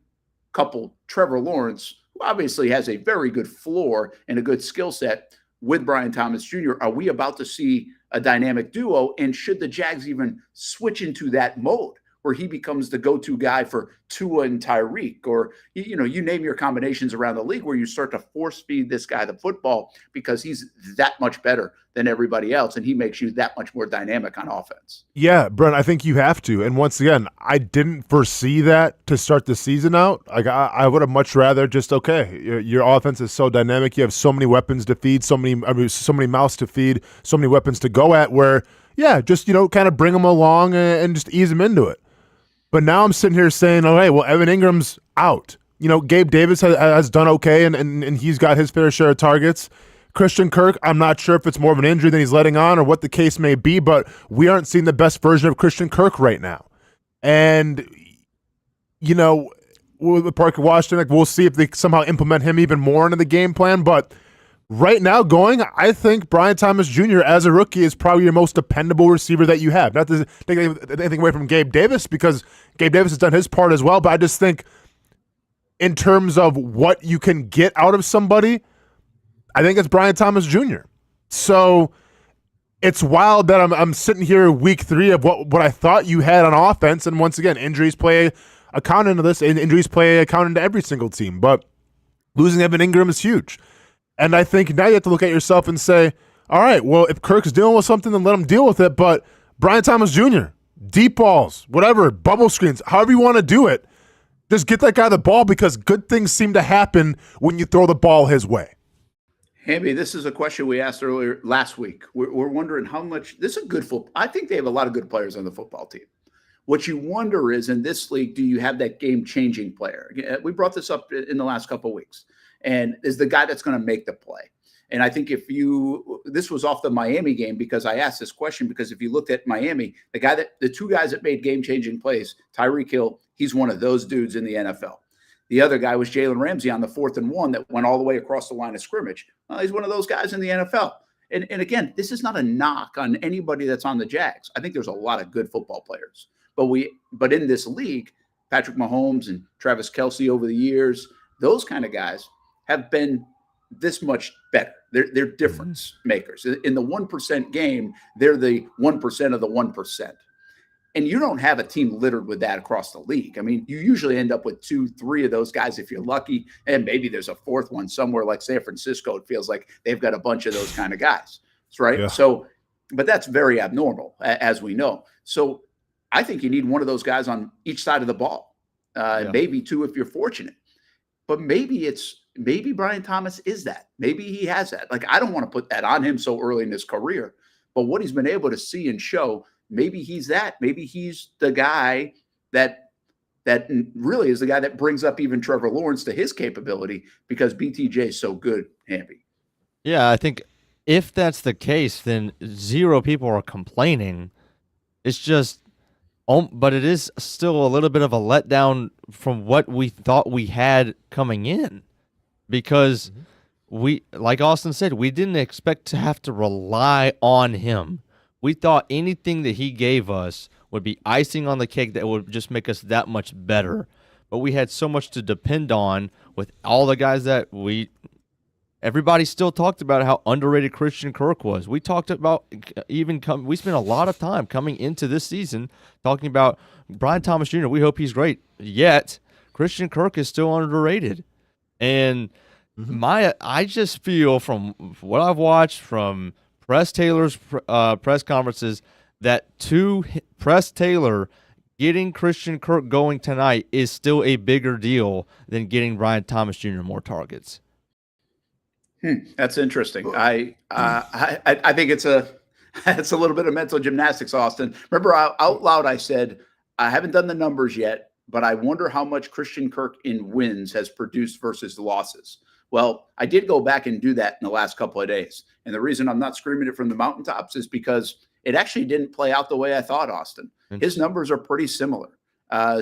couple Trevor Lawrence, who obviously has a very good floor and a good skill set, with Brian Thomas Jr. Are we about to see a dynamic duo? And should the Jags even switch into that mode where he becomes the go-to guy for Tua and Tyreek, or, you know, you name your combinations around the league where you start to force feed this guy the football because he's that much better than everybody else, and he makes you that much more dynamic on offense. Yeah, Brent, I think you have to. And once again, I didn't foresee that to start the season out. Like I would have much rather just, okay, your offense is so dynamic. You have so many weapons to feed, so many mouths to feed, so many weapons to go at where, yeah, just, you know, kind of bring them along and just ease them into it. But now I'm sitting here saying, oh, hey, well, Evan Ingram's out. You know, Gabe Davis has done okay, and he's got his fair share of targets. Christian Kirk, I'm not sure if it's more of an injury than he's letting on or what the case may be, but we aren't seeing the best version of Christian Kirk right now. And, you know, with Parker Washington, like, we'll see if they somehow implement him even more into the game plan. But right now I think Brian Thomas Jr. as a rookie is probably your most dependable receiver that you have. Not to take anything away from Gabe Davis, because Gabe Davis has done his part as well, but I just think in terms of what you can get out of somebody, I think it's Brian Thomas Jr. So it's wild that I'm sitting here week 3 of what I thought you had on offense, and once again, injuries play a count into this, and injuries play a count into every single team, but losing Evan Ingram is huge. And I think now you have to look at yourself and say, all right, well, if Kirk's dealing with something, then let him deal with it, but Brian Thomas Jr., deep balls, whatever, bubble screens, however you want to do it, just get that guy the ball, because good things seem to happen when you throw the ball his way. Hamby, this is a question we asked earlier last week. We're wondering how much this is a good football. I think they have a lot of good players on the football team. What you wonder is, in this league, do you have that game-changing player? We brought this up in the last couple of weeks, and is the guy that's going to make the play. And I think this was off the Miami game, because I asked this question, because if you looked at Miami, the 2 guys that made game-changing plays, Tyreek Hill, he's one of those dudes in the NFL. The other guy was Jalen Ramsey on the 4th and 1 that went all the way across the line of scrimmage. Well, he's one of those guys in the NFL. And again, this is not a knock on anybody that's on the Jags. I think there's a lot of good football players. But in this league, Patrick Mahomes and Travis Kelce over the years, those kind of guys have been this much better. They're difference makers. In the 1% game, they're the 1% of the 1%. And you don't have a team littered with that across the league. I mean, you usually end up with 2, 3 of those guys if you're lucky, and maybe there's a 4th one somewhere like San Francisco. It feels like they've got a bunch of those kind of guys, right? Yeah. So, but that's very abnormal, as we know. So I think you need one of those guys on each side of the ball, maybe 2 if you're fortunate. But maybe Brian Thomas is that. Maybe he has that. Like, I don't want to put that on him so early in his career, but what he's been able to see and show, maybe he's that. Maybe he's the guy that really is the guy that brings up even Trevor Lawrence to his capability, because BTJ is so good, Hamby. Yeah, I think if that's the case, then 0 people are complaining. It's just, but it is still a little bit of a letdown from what we thought we had coming in, because we, like Austin said, we didn't expect to have to rely on him. We thought anything that he gave us would be icing on the cake that would just make us that much better. But we had so much to depend on with all the guys that everybody still talked about how underrated Christian Kirk was. We talked about we spent a lot of time coming into this season talking about Brian Thomas Jr. We hope he's great. Yet Christian Kirk is still underrated. And I just feel from what I've watched from Press Taylor's press conferences that to Press Taylor, getting Christian Kirk going tonight is still a bigger deal than getting Brian Thomas Jr. more targets. That's interesting. I think it's a little bit of mental gymnastics, Austin. Remember, out loud I said, I haven't done the numbers yet, but I wonder how much Christian Kirk in wins has produced versus losses. Well, I did go back and do that in the last couple of days. And the reason I'm not screaming it from the mountaintops is because it actually didn't play out the way I thought, Austin. His numbers are pretty similar.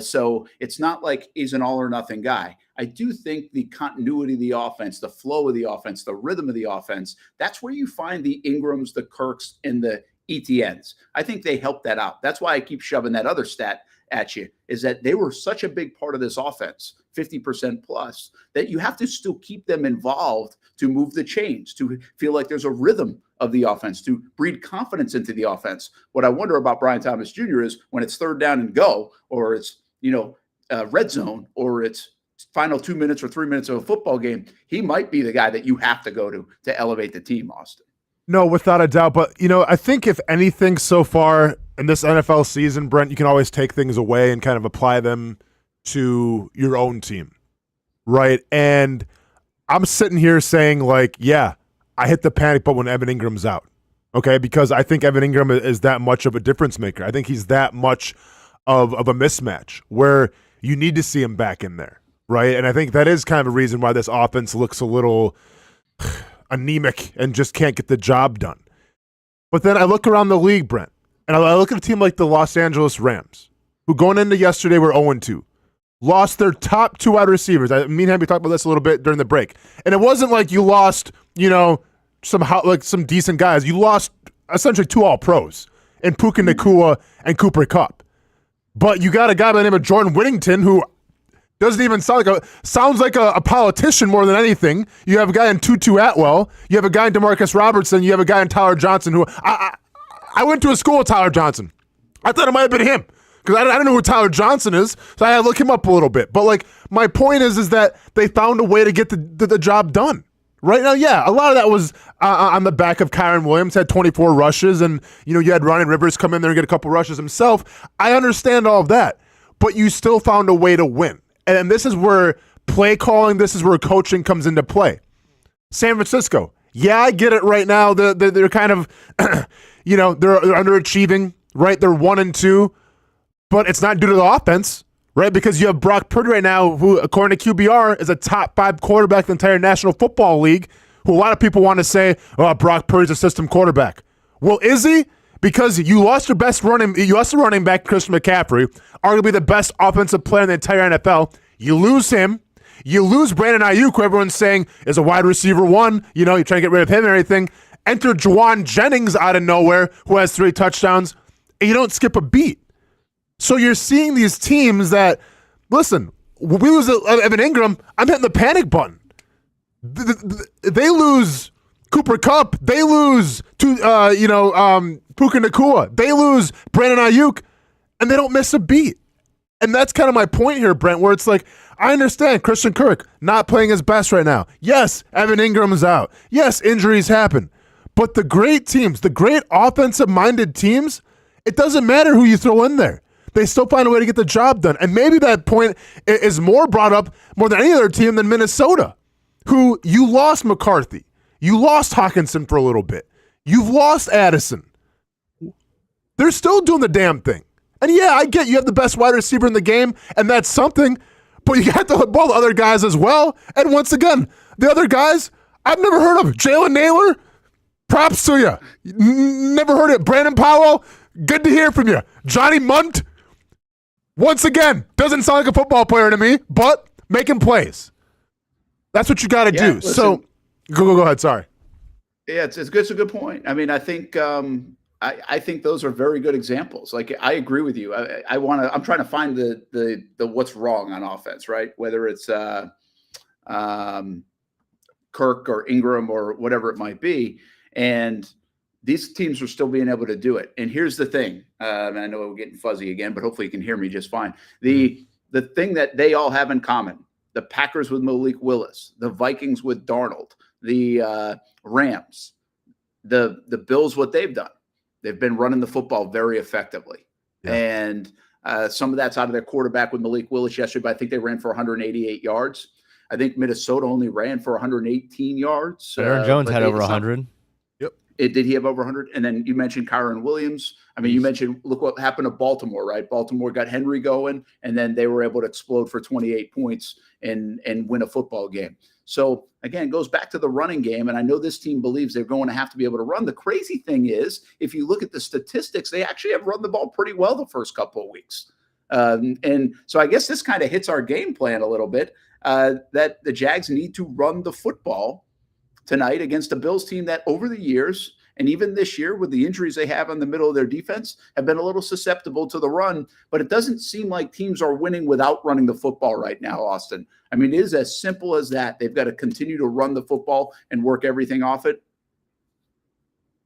So it's not like he's an all or nothing guy. I do think the continuity of the offense, the flow of the offense, the rhythm of the offense, that's where you find the Ingrams, the Kirks, and the ETNs. I think they help that out. That's why I keep shoving that other stat at you is that they were such a big part of this offense, 50% plus, that you have to still keep them involved to move the chains, to feel like there's a rhythm of the offense, to breed confidence into the offense. What I wonder about Brian Thomas Jr. is when it's third down and go, or it's, red zone, or it's final 2 minutes or 3 minutes of a football game, he might be the guy that you have to go to elevate the team, Austin. No, without a doubt. But, I think if anything so far in this NFL season, Brent, you can always take things away and kind of apply them to your own team, right? And I'm sitting here saying, I hit the panic button when Evan Ingram's out, okay? Because I think Evan Ingram is that much of a difference maker. I think he's that much of a mismatch where you need to see him back in there, right? And I think that is kind of a reason why this offense looks a little anemic and just can't get the job done. But then I look around the league, Brent, and I look at a team like the Los Angeles Rams, who going into yesterday were 0-2. Lost their top 2 wide receivers. Me and Hamby talked about this a little bit during the break. And it wasn't like you lost, some decent guys. You lost essentially 2 all-pros in Puka Nacua and Cooper Kupp. But you got a guy by the name of Jordan Whittington who doesn't even sounds like a politician more than anything. You have a guy in Tutu Atwell. You have a guy in DeMarcus Robertson. You have a guy in Tyler Johnson who I went to a school with Tyler Johnson. I thought it might have been him because I don't know who Tyler Johnson is, so I had to look him up a little bit. But my point is that they found a way to get the job done. Right now, a lot of that was on the back of Kyron Williams, had 24 rushes, and you had Ronnie Rivers come in there and get a couple rushes himself. I understand all of that, but you still found a way to win. And this is where play calling, this is where coaching comes into play. San Francisco, I get it right now. They're kind of, they're underachieving, right? They're 1-2, but it's not due to the offense. Right, because you have Brock Purdy right now, who, according to QBR, is a top 5 quarterback in the entire National Football League, who a lot of people want to say, Brock Purdy's a system quarterback. Well, is he? Because you lost your the running back, Christian McCaffrey, arguably the best offensive player in the entire NFL. You lose him. You lose Brandon Ayuk, who everyone's saying is a wide receiver 1. You're trying to get rid of him and everything. Enter Juwan Jennings out of nowhere, who has 3 touchdowns, and you don't skip a beat. So you're seeing these teams that, listen, we lose Evan Ingram, I'm hitting the panic button. They lose Cooper Kupp. They lose Puka Nacua. They lose Brandon Ayuk, and they don't miss a beat. And that's kind of my point here, Brent, where it's I understand Christian Kirk not playing his best right now. Yes, Evan Ingram's out. Yes, injuries happen. But the great teams, the great offensive-minded teams, it doesn't matter who you throw in there. They still find a way to get the job done. And maybe that point is more brought up more than any other team than Minnesota, who you lost McCarthy. You lost Hawkinson for a little bit. You've lost Addison. They're still doing the damn thing. And I get you have the best wide receiver in the game, and that's something, but you got the ball to other guys as well. And once again, the other guys, I've never heard of. Jalen Naylor, props to you. Never heard of Brandon Powell, good to hear from you. Johnny Munt, once again, doesn't sound like a football player to me, but making plays. That's what you got to do. Listen, so go ahead. Sorry. Yeah, it's a good point. I mean, I think I think those are very good examples. I agree with you. I'm trying to find the what's wrong on offense, right? Whether it's Kirk or Ingram or whatever it might be, and these teams are still being able to do it. And here's the thing. And I know we're getting fuzzy again, but hopefully you can hear me just fine. The thing that they all have in common, the Packers with Malik Willis, the Vikings with Darnold, the Rams, the Bills, what they've done. They've been running the football very effectively. Yeah. And some of that's out of their quarterback with Malik Willis yesterday, but I think they ran for 188 yards. I think Minnesota only ran for 118 yards. Aaron Jones had over 100. Did he have over 100? And then you mentioned Kyron Williams. I mean, you mentioned, look what happened to Baltimore, right? Baltimore got Henry going, and then they were able to explode for 28 points and win a football game. So, again, it goes back to the running game, and I know this team believes they're going to have to be able to run. The crazy thing is, if you look at the statistics, they actually have run the ball pretty well the first couple of weeks. And so I guess this kind of hits our game plan a little bit, that the Jags need to run the football tonight against a Bills team that over the years, And even this year, with the injuries they have in the middle of their defense, have been a little susceptible to the run. But it doesn't seem like teams are winning without running the football right now, Austin. I mean, it is as simple as that. They've got to continue to run the football and work everything off it.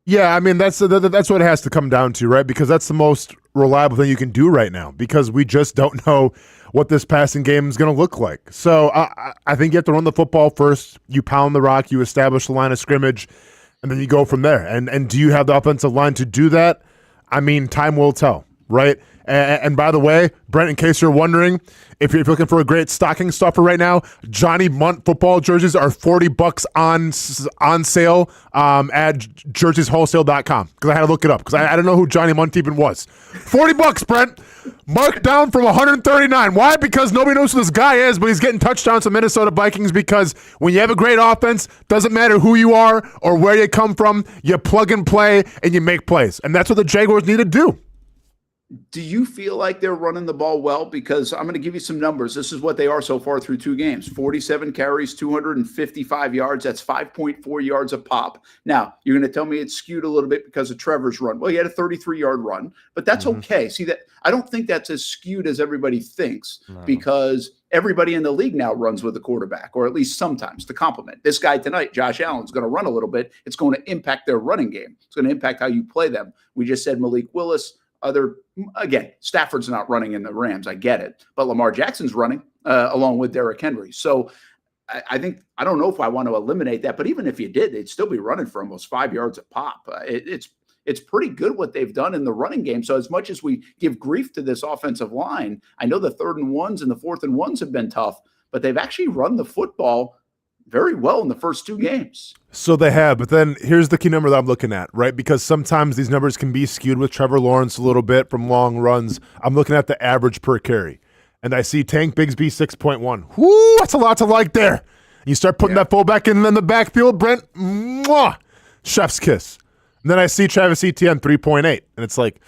Yeah, I mean, that's what it has to come down to, right? Because that's the most reliable thing you can do right now, because we just don't know what this passing game is going to look like. So I think you have to run the football first. You pound the rock, you establish the line of scrimmage, and then you go from there. And do you have the offensive line to do that? I mean, time will tell, right? And by the way, Brent, in case you're wondering, if you're looking for a great stocking stuffer right now, Johnny Munt football jerseys are $40 on sale at jerseyswholesale.com, because I had to look it up, because I don't know who Johnny Munt even was. $40, Brent. Marked down from $139. Why? Because nobody knows who this guy is, but he's getting touchdowns to Minnesota Vikings, because when you have a great offense, doesn't matter who you are or where you come from, you plug and play and you make plays. And that's what the Jaguars need to do. Do you feel like they're running the ball well? Because I'm going to give you some numbers. This is what they are so far through 2 games. 47 carries, 255 yards. That's 5.4 yards a pop. Now, you're going to tell me it's skewed a little bit because of Trevor's run. Well, he had a 33-yard run, but that's okay. See, that I don't think that's as skewed as everybody thinks, because everybody in the league now runs with a quarterback, or at least sometimes, to complement. This guy tonight, Josh Allen's going to run a little bit. It's going to impact their running game. It's going to impact how you play them. We just said Malik Willis. Again, Stafford's not running in the Rams. I get it. But Lamar Jackson's running along with Derrick Henry. So I don't know if I want to eliminate that, but even if you did, they'd still be running for almost 5 yards a pop. It's pretty good what they've done in the running game. So as much as we give grief to this offensive line, I know the 3rd and 1s and the 4th and 1s have been tough, but they've actually run the football very well in the first 2 games. So they have, but then here's the key number that I'm looking at, right? Because sometimes these numbers can be skewed with Trevor Lawrence a little bit from long runs. I'm looking at the average per carry, and I see Tank Bigsby 6.1. Whoo, that's a lot to like there. You start putting that fullback in the backfield, Brent, mwah, chef's kiss. And then I see Travis Etienne 3.8, and it's like,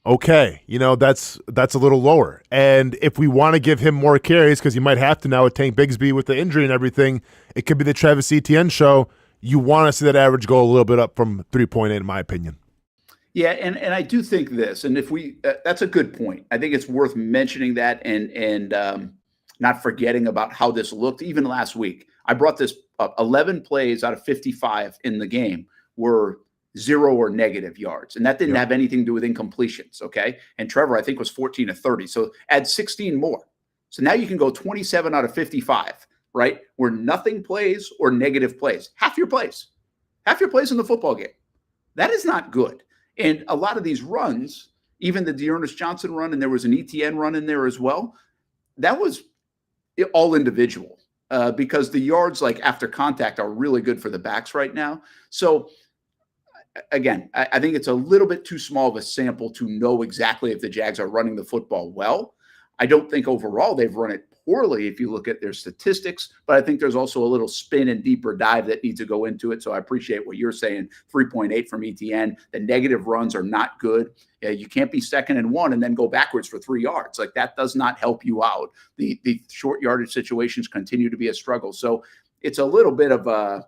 okay, that's a little lower. And if we want to give him more carries, because you might have to now with Tank Bigsby with the injury and everything, it could be the Travis Etienne show. You want to see that average go a little bit up from 3.8, in my opinion. Yeah, and I do think this, and if we that's a good point. I think it's worth mentioning that and not forgetting about how this looked even last week. I brought this up. 11 plays out of 55 in the game were 0 or negative yards. And that didn't have anything to do with incompletions, okay? And Trevor, I think, was 14 of 30. So add 16 more. So now you can go 27 out of 55, right? Where nothing plays or negative plays. Half your plays in the football game. That is not good. And a lot of these runs, even the Dearness Johnson run, and there was an ETN run in there as well, that was all individual because the yards like after contact are really good for the backs right now. So again, I think it's a little bit too small of a sample to know exactly if the Jags are running the football well. I don't think overall they've run it poorly if you look at their statistics, but I think there's also a little spin and deeper dive that needs to go into it. So I appreciate what you're saying. 3.8 from ETN. The negative runs are not good. You can't be 2nd and 1 and then go backwards for 3 yards. Like that does not help you out. The short yardage situations continue to be a struggle. So it's a little bit of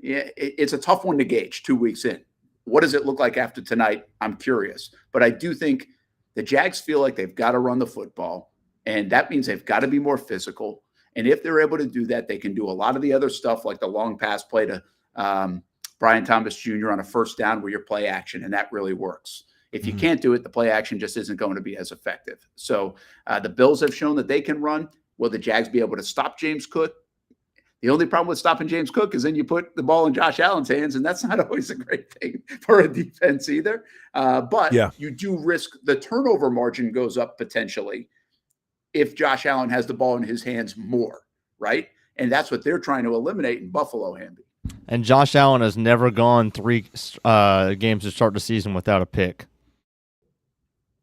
it's a tough one to gauge 2 weeks in. What does it look like after tonight? I'm curious. But I do think the Jags feel like they've got to run the football, and that means they've got to be more physical. And if they're able to do that, they can do a lot of the other stuff like the long pass play to Brian Thomas Jr. on a 1st down where you're play action, and that really works. If you can't do it, the play action just isn't going to be as effective. So the Bills have shown that they can run. Will the Jags be able to stop James Cook? The only problem with stopping James Cook is then you put the ball in Josh Allen's hands, and that's not always a great thing for a defense either. But you do risk the turnover margin goes up potentially if Josh Allen has the ball in his hands more, right? And that's what they're trying to eliminate in Buffalo, Hamby. And Josh Allen has never gone 3 games to start the season without a pick.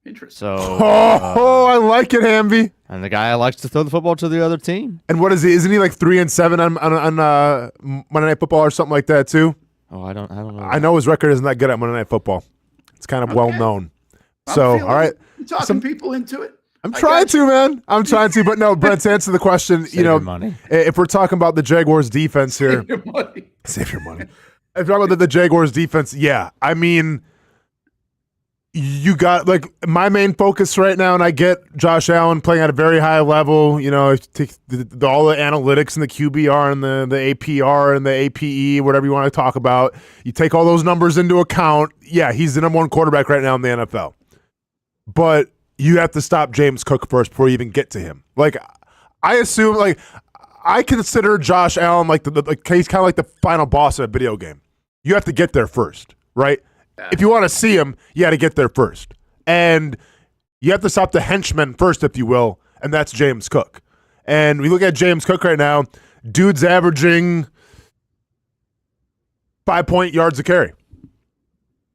Interesting. So, I like it, Hamby. And the guy likes to throw the football to the other team. And what is he? Isn't he like 3-7 on Monday Night Football or something like that too? Oh, I don't know. I know his record isn't that good at Monday Night Football. It's kind of well known. So, all right, you're talking people into it. I'm trying to, man. I'm trying to, but no, Brent, to answer the question, Save your money. If we're talking about the Jaguars defense here, Save your money. Save your money. If you're talking about the Jaguars defense, yeah. I mean, you got, like, my main focus right now, and I get Josh Allen playing at a very high level, take all the analytics and the QBR and the APR and the APE, whatever you want to talk about. You take all those numbers into account. Yeah, he's the number one quarterback right now in the NFL. But you have to stop James Cook first before you even get to him. Like, I assume, like, I consider Josh Allen like he's kind of like the final boss of a video game. You have to get there first, right? If you want to see him, you got to get there first. And you have to stop the henchman first, if you will, and that's James Cook. And we look at James Cook right now, dude's averaging 5 yards a carry.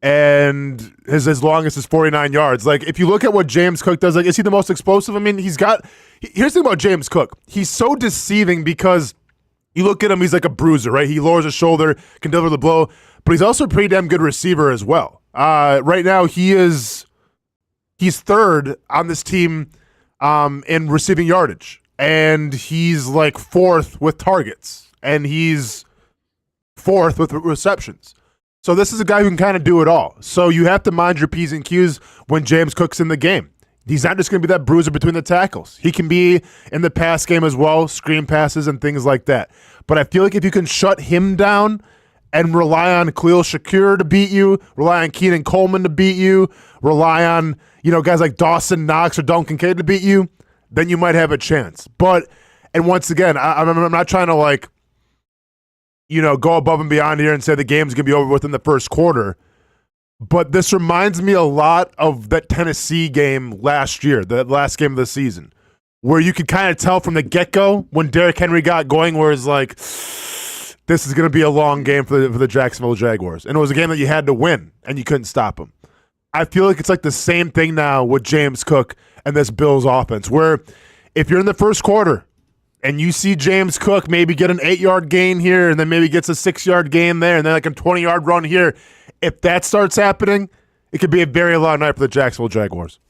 And his longest is 49 yards. Like, if you look at what James Cook does, like, is he the most explosive? I mean, here's the thing about James Cook. He's so deceiving because you look at him, he's like a bruiser, right? He lowers his shoulder, can deliver the blow, but he's also a pretty damn good receiver as well. Right now, he's third on this team in receiving yardage, and he's like fourth with targets, and he's fourth with receptions. So this is a guy who can kind of do it all. So you have to mind your P's and Q's when James Cook's in the game. He's not just going to be that bruiser between the tackles. He can be in the pass game as well, screen passes and things like that. But I feel like if you can shut him down and rely on Khalil Shakir to beat you, rely on Keenan Coleman to beat you, rely on, guys like Dawson Knox or Duncan Cade to beat you, then you might have a chance. And once again, I'm not trying to go above and beyond here and say the game's going to be over within the first quarter. But this reminds me a lot of that Tennessee game last year, the last game of the season, where you could kind of tell from the get-go when Derrick Henry got going, where it's like, this is going to be a long game for the Jacksonville Jaguars. And it was a game that you had to win, and you couldn't stop them. I feel like it's like the same thing now with James Cook and this Bills offense, where if you're in the first quarter and you see James Cook maybe get an 8-yard gain here and then maybe gets a 6-yard gain there and then like a 20-yard run here, if that starts happening, it could be a very long night for the Jacksonville Jaguars.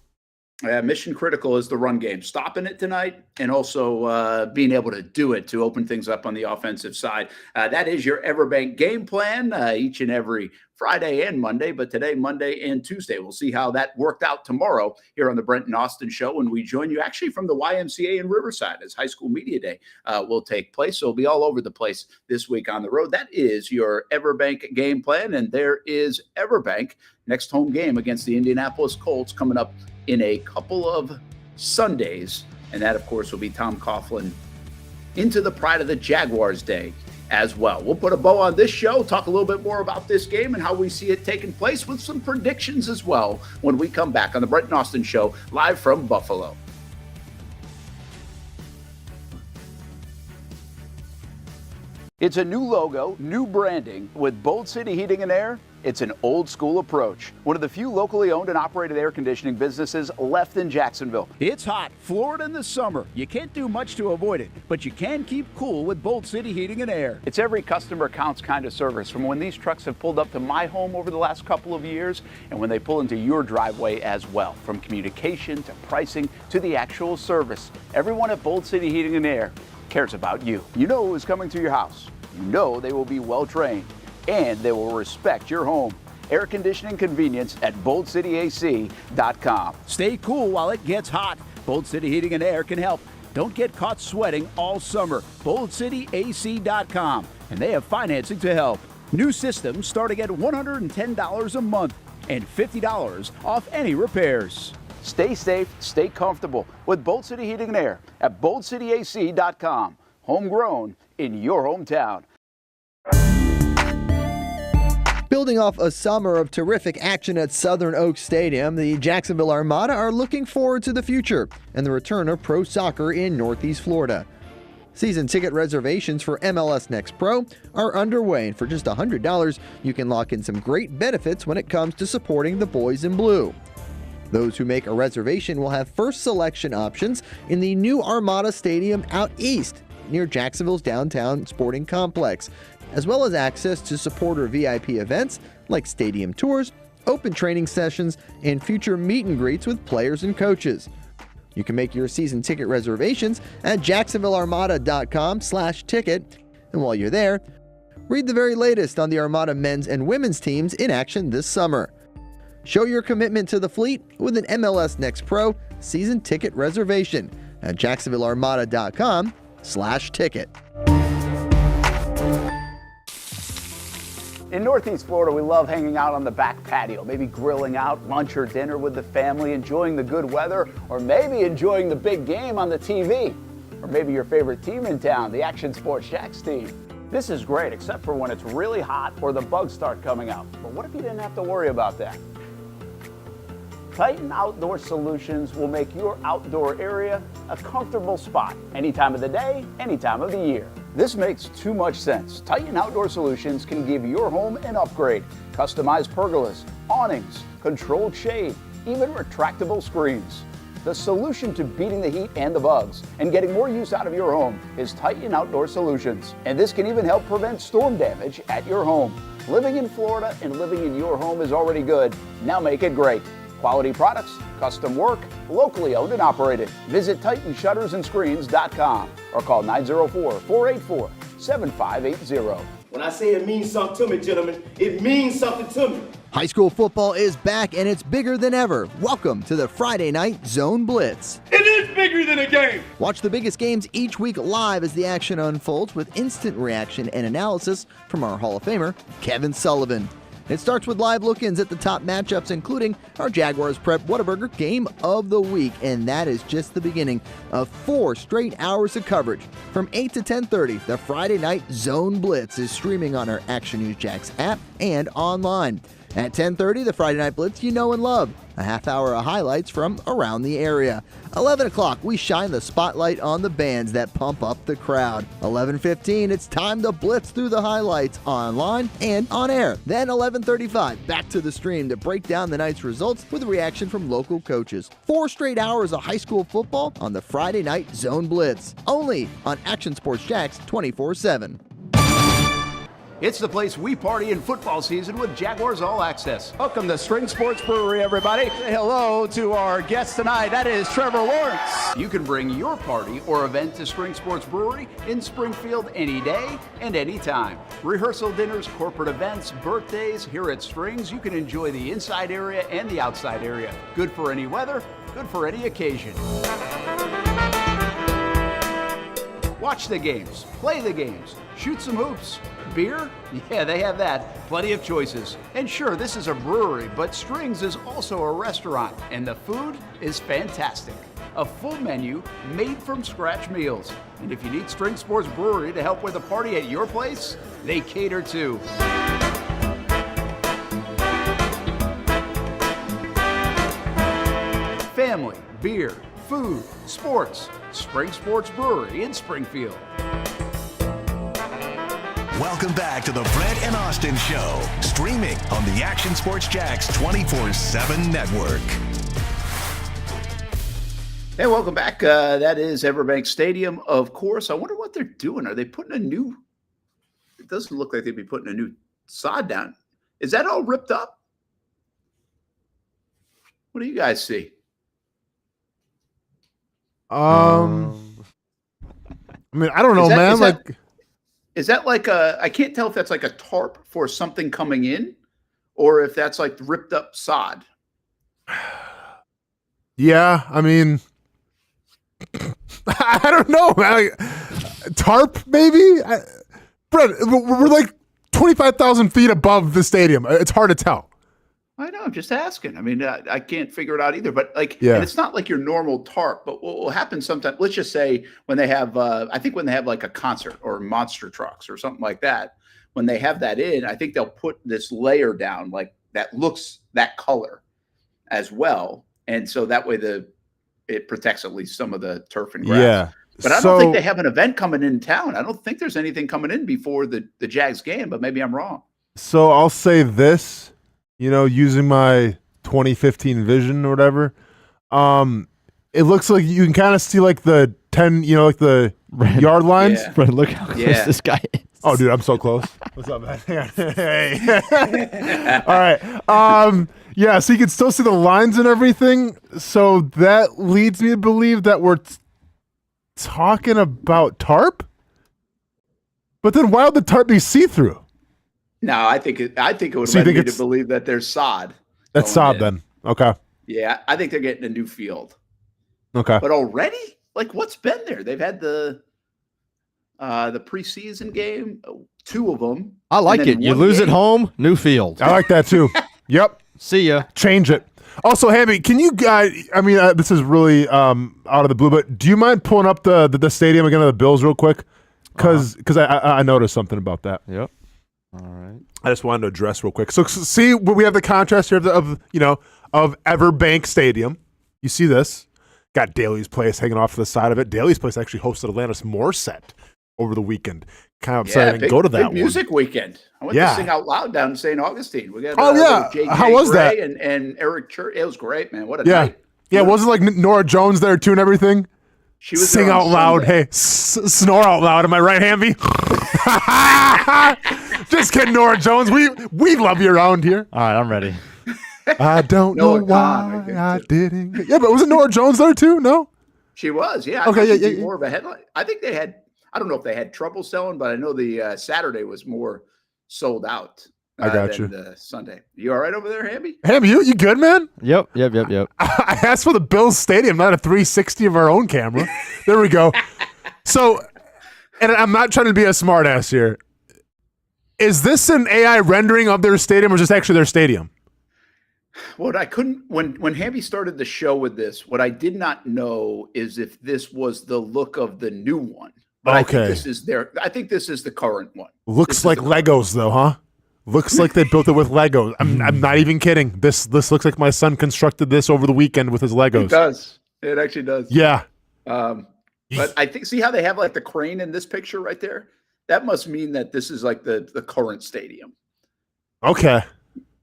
Mission critical is the run game, stopping it tonight and also being able to do it to open things up on the offensive side. That is your Everbank game plan each and every Friday and Monday, but today, Monday and Tuesday. We'll see how that worked out tomorrow here on the Brent Austen Show when we join you actually from the YMCA in Riverside as High School Media Day will take place. So we'll be all over the place this week on the road. That is your Everbank game plan, and there is Everbank next home game against the Indianapolis Colts coming up in a couple of Sundays. And that, of course, will be Tom Coughlin into the Pride of the Jaguars Day as well. We'll put a bow on this show, talk a little bit more about this game and how we see it taking place with some predictions as well when we come back on the Brent Austen Show live from Buffalo. It's a new logo, new branding. With Bold City Heating and Air, it's an old school approach. One of the few locally owned and operated air conditioning businesses left in Jacksonville. It's hot, Florida in the summer. You can't do much to avoid it, but you can keep cool with Bold City Heating and Air. It's every customer counts kind of service, from when these trucks have pulled up to my home over the last couple of years and when they pull into your driveway as well. From communication to pricing to the actual service, everyone at Bold City Heating and Air cares about you. You know who is coming to your house. You know they will be well trained and they will respect your home. Air conditioning convenience at boldcityac.com. Stay cool while it gets hot. Bold City Heating and Air can help. Don't get caught sweating all summer. boldcityac.com, and they have financing to help. New systems starting at $110 a month and $50 off any repairs. Stay safe, stay comfortable with Bold City Heating and Air at boldcityac.com. Homegrown in your hometown. Building off a summer of terrific action at Southern Oaks Stadium, the Jacksonville Armada are looking forward to the future and the return of pro soccer in Northeast Florida. Season ticket reservations for MLS Next Pro are underway, and for just $100, you can lock in some great benefits when it comes to supporting the boys in blue. Those who make a reservation will have first selection options in the new Armada Stadium out east, near Jacksonville's downtown sporting complex, as well as access to supporter VIP events like stadium tours, open training sessions, and future meet and greets with players and coaches. You can make your season ticket reservations at jacksonvillearmada.com/ticket. And while you're there, Read the very latest on the Armada men's and women's teams in action this summer. Show your commitment to the fleet with an MLS Next Pro season ticket reservation at jacksonvillearmada.com/ticket. In Northeast Florida, we love hanging out on the back patio, maybe grilling out lunch or dinner with the family, enjoying the good weather, or maybe enjoying the big game on the TV. Or maybe your favorite team in town, the Action Sports Jacks team. This is great, except for when it's really hot or the bugs start coming out. But what if you didn't have to worry about that? Titan Outdoor Solutions will make your outdoor area a comfortable spot any time of the day, any time of the year. This makes too much sense. Titan Outdoor Solutions can give your home an upgrade. Customized pergolas, awnings, controlled shade, even retractable screens. The solution to beating the heat and the bugs and getting more use out of your home is Titan Outdoor Solutions. And this can even help prevent storm damage at your home. Living in Florida and living in your home is already good. Now make it great. Quality products, custom work, locally owned and operated. Visit TitanShuttersAndScreens.com or call 904-484-7580. When I say it means something to me, gentlemen, it means something to me. High school football is back and it's bigger than ever. Welcome to the Friday Night Zone Blitz. It is bigger than a game. Watch the biggest games each week live as the action unfolds with instant reaction and analysis from our Hall of Famer, Kevin Sullivan. It starts with live look-ins at the top matchups, including our Jaguars Prep Whataburger Game of the Week, and that is just the beginning of 4 straight hours of coverage. From 8 to 10:30, the Friday Night Zone Blitz is streaming on our Action News Jacks app and online. At 10:30, the Friday Night Blitz you know and love. A half hour of highlights from around the area. 11 o'clock, we shine the spotlight on the bands that pump up the crowd. 11:15, it's time to blitz through the highlights online and on air. Then 11:35, back to the stream to break down the night's results with a reaction from local coaches. 4 straight hours of high school football on the Friday Night Zone Blitz. Only on Action Sports Jacks 24/7. It's the place we party in football season with Jaguars All Access. Welcome to Spring Sports Brewery, everybody. Say hello to our guest tonight. That is Trevor Lawrence. You can bring your party or event to Spring Sports Brewery in Springfield any day and any time. Rehearsal dinners, corporate events, birthdays. Here at Strings, you can enjoy the inside area and the outside area. Good for any weather, good for any occasion. Watch the games, play the games, shoot some hoops. Beer? Yeah, they have that. Plenty of choices. And sure, this is a brewery, but Strings is also a restaurant, and the food is fantastic. A full menu made from scratch meals. And if you need String Sports Brewery to help with a party at your place, they cater too. Family, beer, food, sports. Spring Sports Brewery in Springfield. Welcome back to the Brent and Austen Show, streaming on the Action Sports Jacks 24/7 network. Hey, welcome back. That is Everbank Stadium, of course. I wonder what they're doing. Are they putting a new... It doesn't look like they'd be putting a new sod down. Is that all ripped up? What do you guys see? I mean, I don't know, man. Is that like I can't tell if that's like a tarp for something coming in or if that's like ripped up sod. Yeah, I mean, I don't know, man. Tarp, maybe? Brett, we're like 25,000 feet above the stadium. It's hard to tell. I know. I'm just asking. I mean, I can't figure it out either. But and it's not like your normal tarp. But what will happen sometimes? Let's just say when they have, I think when they have like a concert or monster trucks or something like that, when they have that in, I think they'll put this layer down like that looks that color as well, and so that way it protects at least some of the turf and grass. Yeah. But I don't think they have an event coming in town. I don't think there's anything coming in before the Jags game. But maybe I'm wrong. So I'll say this. Using my 2015 vision or whatever, it looks like you can kind of see like the 10, like the yard lines. Yeah. Brent, look how close this guy is. Oh, dude, I'm so close. What's up, man? Hey. All right. Yeah, so you can still see the lines and everything. So that leads me to believe that we're talking about tarp. But then why would the tarp be see-through? No, I think it would lead me to believe that there's sod. That's sod then. Okay. Yeah, I think they're getting a new field. Okay. But already, like, what's been there? They've had the preseason game, 2 of them. I like it. You lose at home, new field. I like that too. Yep. See ya. Change it. Also, Hammy, can you guys? I mean, this is really out of the blue, but do you mind pulling up the stadium again of the Bills real quick? Because I noticed something about that. Yep. All right. I just wanted to address real quick. So see, we have the contrast here of Everbank Stadium. You see this? Got Daly's Place hanging off to the side of it. Daly's Place actually hosted Alanis Morissette over the weekend. Kind of excited to go to that big music weekend. I went to sing out loud down in St. Augustine. We got how was Gray that? And Eric Church. It was great, man. What a night. Yeah, wasn't like Nora Jones there too and everything? She was sing out loud. Hey, snore out loud. Am I right, Hamby? Just kidding, Nora Jones. We love you around here. All right, I'm ready. I don't know why I didn't. Yeah, but wasn't Nora Jones there too? No? She was, yeah. Okay, more of a headline. I think they had, I don't know if they had trouble selling, but I know the Saturday was more sold out. I got than the Sunday. You all right over there, Hamby? Hamby, you good, man? Yep. I asked for the Bills Stadium, not a 360 of our own camera. There we go. So, and I'm not trying to be a smart ass here. Is this an AI rendering of their stadium or just actually their stadium? What I couldn't, when Hamby started the show with this, what I did not know is if this was the look of the new one. But I think this is the current one. Looks like Legos though, huh? Looks like they built it with Legos. I'm not even kidding. This looks like my son constructed this over the weekend with his Legos. It does. It actually does. Yeah. But I think, see how they have like the crane in this picture right there? That must mean that this is like the current stadium. Okay.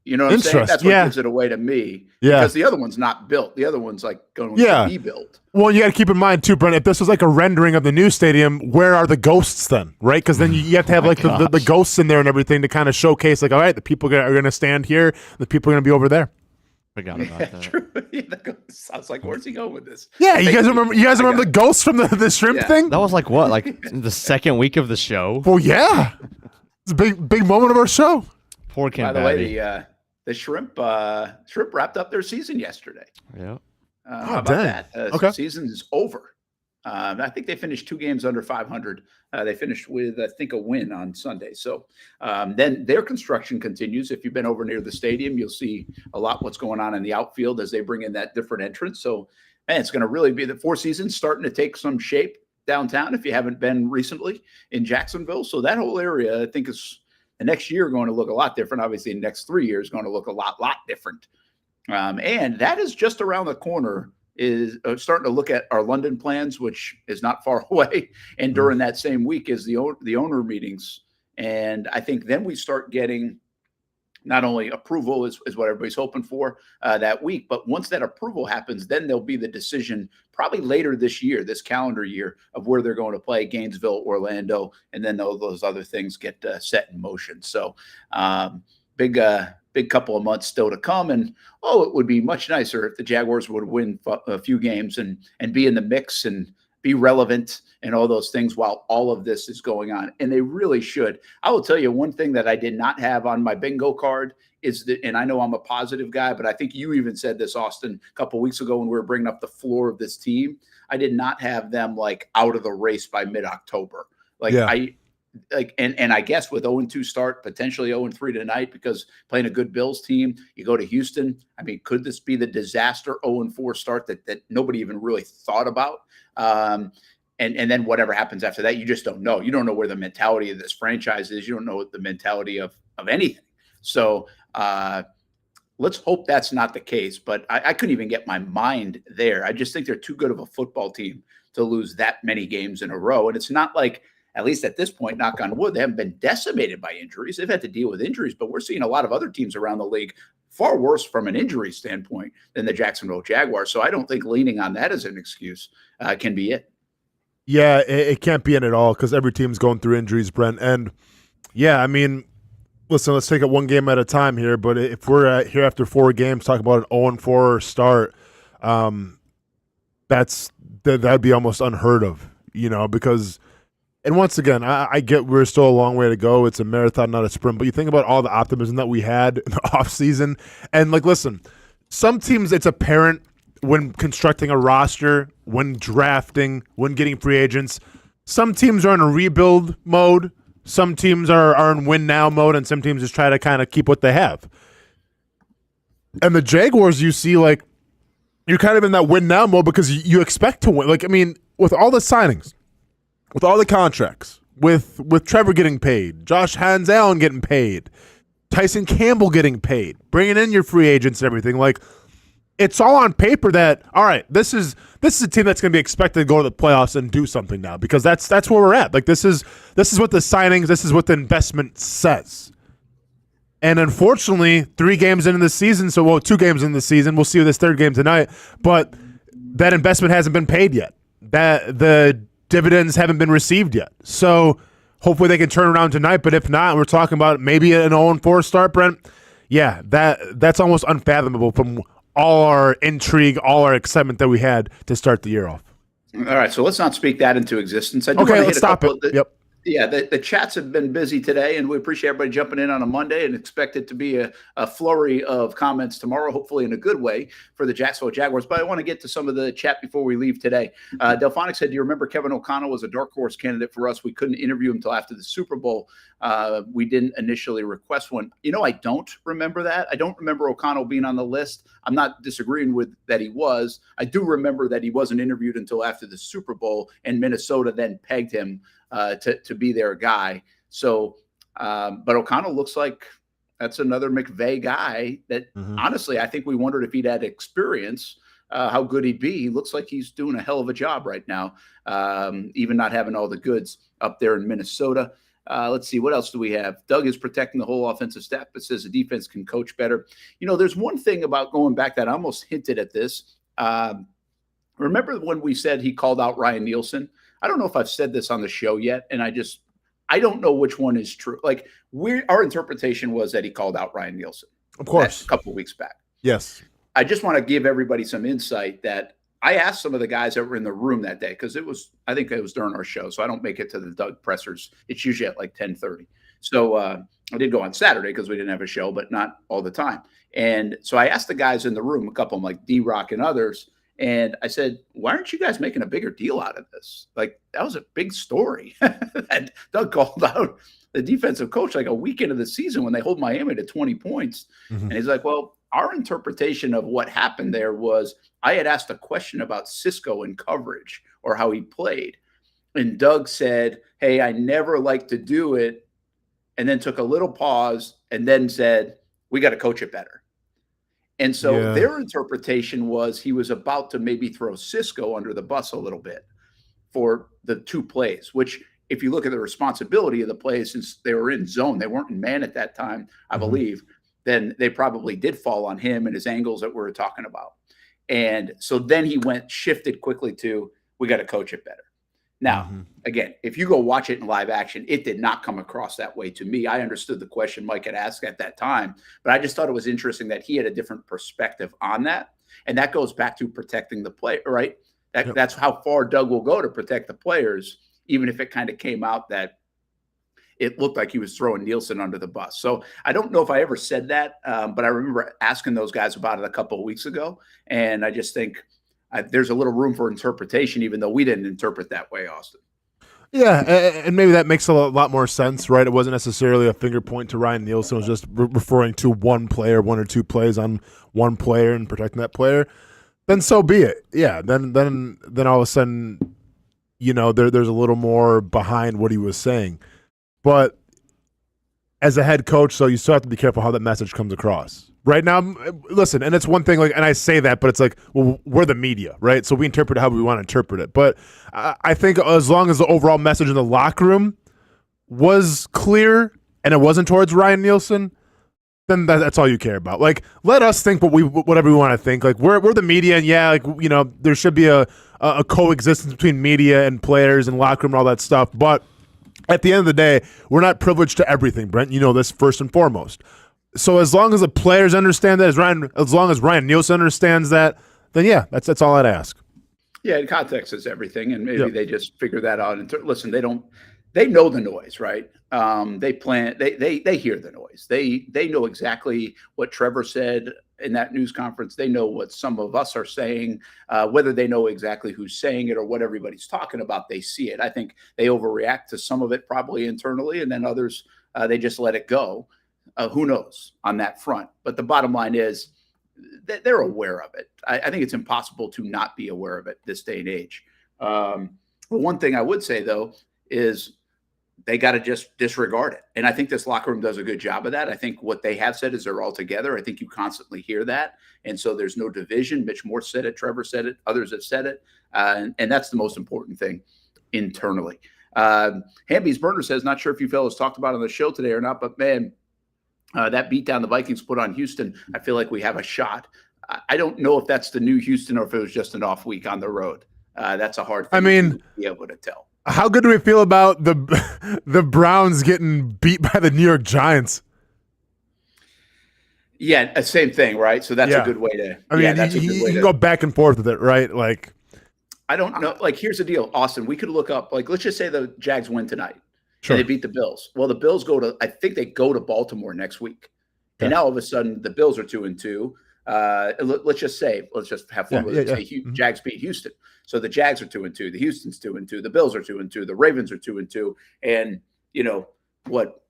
You know what I'm saying? That's what gives it away to me. Yeah. Because the other one's not built. The other one's like going to be built. Well, you got to keep in mind too, Brent, if this was like a rendering of the new stadium, where are the ghosts then, right? Because then you have to have like the ghosts in there and everything to kind of showcase like, all right, the people are going to stand here, the people are going to be over there. Forgot about that. True. I was like, where's he going with this? Yeah, you guys remember the ghosts from the shrimp thing? That was like what? Like the second week of the show? Well, yeah. It's a big moment of our show. Poor Kim. By the way, the shrimp wrapped up their season yesterday. Yeah. How about that? Season is over. I think they finished 2 games under 500. They finished with, I think, a win on Sunday. So then their construction continues. If you've been over near the stadium, you'll see a lot what's going on in the outfield as they bring in that different entrance. So, man, it's going to really be the Four Seasons starting to take some shape downtown if you haven't been recently in Jacksonville. So that whole area, I think, is the next year going to look a lot different. Obviously, the next 3 years going to look a lot different. And that is just around the corner. Is starting to look at our London plans, which is not far away. And during that same week is the owner meetings. And I think then we start getting not only approval is what everybody's hoping for that week, but once that approval happens, then there'll be the decision probably later this year, this calendar year, of where they're going to play Gainesville, Orlando, and then those other things get set in motion. So big couple of months still to come. And, it would be much nicer if the Jaguars would win a few games and be in the mix and be relevant and all those things while all of this is going on. And they really should. I will tell you one thing that I did not have on my bingo card is that, and I know I'm a positive guy, but I think you even said this, Austin, a couple of weeks ago when we were bringing up the floor of this team. I did not have them like out of the race by mid-October. And I guess with 0-2 start, potentially 0-3 tonight, because playing a good Bills team, you go to Houston. I mean, could this be the disaster 0-4 start that nobody even really thought about? And then whatever happens after that, you just don't know. You don't know where the mentality of this franchise is. You don't know the mentality of anything. So let's hope that's not the case. But I couldn't even get my mind there. I just think they're too good of a football team to lose that many games in a row. And it's not like, at least at this point, knock on wood, they haven't been decimated by injuries. They've had to deal with injuries, but we're seeing a lot of other teams around the league far worse from an injury standpoint than the Jacksonville Jaguars. So I don't think leaning on that as an excuse can be it. Yeah, it can't be it at all because every team's going through injuries, Brent. And, yeah, I mean, listen, let's take it one game at a time here. But if we're here after 4 games talking about an 0-4 start, that'd be almost unheard of, because – And once again, I get we're still a long way to go. It's a marathon, not a sprint. But you think about all the optimism that we had in the offseason. And, listen, some teams, it's apparent when constructing a roster, when drafting, when getting free agents. Some teams are in a rebuild mode. Some teams are in win-now mode. And some teams just try to kind of keep what they have. And the Jaguars, you see, you're kind of in that win-now mode because you expect to win. With all the signings, with all the contracts, with Trevor getting paid, Josh Hans Allen getting paid, Tyson Campbell getting paid, bringing in your free agents and everything, it's all on paper that, all right, this is a team that's going to be expected to go to the playoffs and do something now because that's where we're at. This is what the signings, this is what the investment says. And unfortunately, 3 games into the season, 2 games into the season, we'll see this third game tonight, but that investment hasn't been paid yet. That the dividends haven't been received yet. So hopefully they can turn around tonight. But if not, we're talking about maybe an 0-4 start, Brent. Yeah, that's almost unfathomable from all our intrigue, all our excitement that we had to start the year off. All right, so let's not speak that into existence. I do okay, want to let's hit a stop couple it. Yep. Yeah, the chats have been busy today, and we appreciate everybody jumping in on a Monday and expect it to be a flurry of comments tomorrow, hopefully in a good way for the Jacksonville Jaguars. But I want to get to some of the chat before we leave today. Delphonic said, do you remember Kevin O'Connell was a dark horse candidate for us? We couldn't interview him until after the Super Bowl. We didn't initially request one. I don't remember that. I don't remember O'Connell being on the list. I'm not disagreeing with that he was. I do remember that he wasn't interviewed until after the Super Bowl, and Minnesota then pegged him to be their guy. So, but O'Connell looks like that's another McVay guy that honestly, I think we wondered if he'd had experience, how good he'd be. He looks like he's doing a hell of a job right now, even not having all the goods up there in Minnesota. Let's see, what else do we have? Doug is protecting the whole offensive staff, but says the defense can coach better. There's one thing about going back that I almost hinted at this. Remember when we said he called out Ryan Nielsen? I don't know if I've said this on the show yet, and I don't know which one is true. Our interpretation was that he called out Ryan Nielsen. Of course. A couple of weeks back. Yes. I just want to give everybody some insight that I asked some of the guys that were in the room that day, because I think it was during our show, so I don't make it to the Doug pressers. It's usually at 10:30. So I did go on Saturday because we didn't have a show, but not all the time. And so I asked the guys in the room, a couple of them like D-Rock and others, and I said, why aren't you guys making a bigger deal out of this? That was a big story. And Doug called out the defensive coach a week into the season when they hold Miami to 20 points. And he's like, well, our interpretation of what happened there was I had asked a question about Cisco and coverage or how he played. And Doug said, hey, I never like to do it. And then took a little pause and then said, we got to coach it better. And so their interpretation was he was about to maybe throw Cisco under the bus a little bit for the 2 plays, which if you look at the responsibility of the plays, since they were in zone, they weren't in man at that time, I believe, then they probably did fall on him and his angles that we were talking about. And so then he shifted quickly to, we got to coach it better. Now, again, if you go watch it in live action, it did not come across that way to me. I understood the question Mike had asked at that time, but I just thought it was interesting that he had a different perspective on that. And that goes back to protecting the player, right? That's how far Doug will go to protect the players, even if it kind of came out that it looked like he was throwing Nielsen under the bus. So I don't know if I ever said that, but I remember asking those guys about it a couple of weeks ago. And I just think there's a little room for interpretation, even though we didn't interpret that way, Austin. Yeah, and maybe that makes a lot more sense, right? It wasn't necessarily a finger point to Ryan Nielsen. It was just referring to one player, 1 or 2 plays on one player and protecting that player. Then so be it. Yeah, then all of a sudden, there's a little more behind what he was saying. But as a head coach, so you still have to be careful how that message comes across. Right now, listen, and it's one thing, and I say that, but it's well, we're the media, right? So we interpret it how we want to interpret it. But I think as long as the overall message in the locker room was clear and it wasn't towards Ryan Nielsen, then that's all you care about. Let us think whatever we want to think. We're the media, and there should be a coexistence between media and players and locker room and all that stuff. But at the end of the day, we're not privileged to everything, Brent. You know this first and foremost. So as long as the players understand that, as long as Ryan Nielsen understands that, then that's all I'd ask. Yeah, context is everything, and maybe they just figure that out. And listen, they don't they know the noise, right? They hear the noise. They know exactly what Trevor said in that news conference. They know what some of us are saying, whether they know exactly who's saying it or what everybody's talking about. They see it. I think they overreact to some of it probably internally, and then others, they just let it go. Who knows on that front? But the bottom line is that they're aware of it. I think it's impossible to not be aware of it this day and age. But one thing I would say, though, is they got to just disregard it. And I think this locker room does a good job of that. I think what they have said is they're all together. I think you constantly hear that. And so there's no division. Mitch Moore said it. Trevor said it. Others have said it. And that's the most important thing internally. Hamby's Burner says, not sure if you fellas talked about it on the show today or not, but man, that beatdown the Vikings put on Houston, I feel like we have a shot. I don't know if that's the new Houston or if it was just an off week on the road. That's a hard thing to be able to tell. How good do we feel about the Browns getting beat by the New York Giants? Yeah, same thing, right? So that's a good way to. You can go back and forth with it, right? Like, I don't know. Like, here's the deal, Austin. We could look up. Like, let's just say the Jags win tonight. Sure. And they beat the Bills. Well, the Bills I think they go to Baltimore next week. And now all of a sudden the Bills are 2-2. Let's just have fun with it. Jags beat Houston. So the Jags are 2-2. The Houston's 2-2. The Bills are 2-2. The Ravens are 2-2. And you know what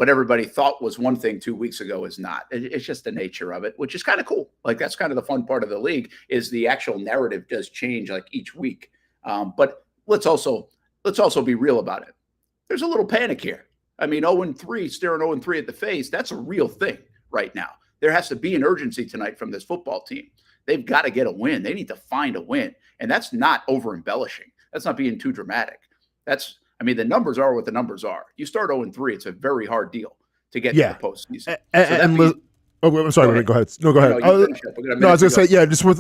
everybody thought was one thing 2 weeks ago is not. It's just the nature of it, which is kind of cool. Like, that's kind of the fun part of the league, is the actual narrative does change like each week. But let's also be real about it. There's a little panic here. I mean, 0-3, staring 0-3 at the face, that's a real thing right now. There has to be an urgency tonight from this football team. They've got to get a win. They need to find a win. And that's not over-embellishing. That's not being too dramatic. The numbers are what the numbers are. You start 0-3, it's a very hard deal to get to the postseason. I'm sorry, go ahead. No, go ahead. I was going to say, just with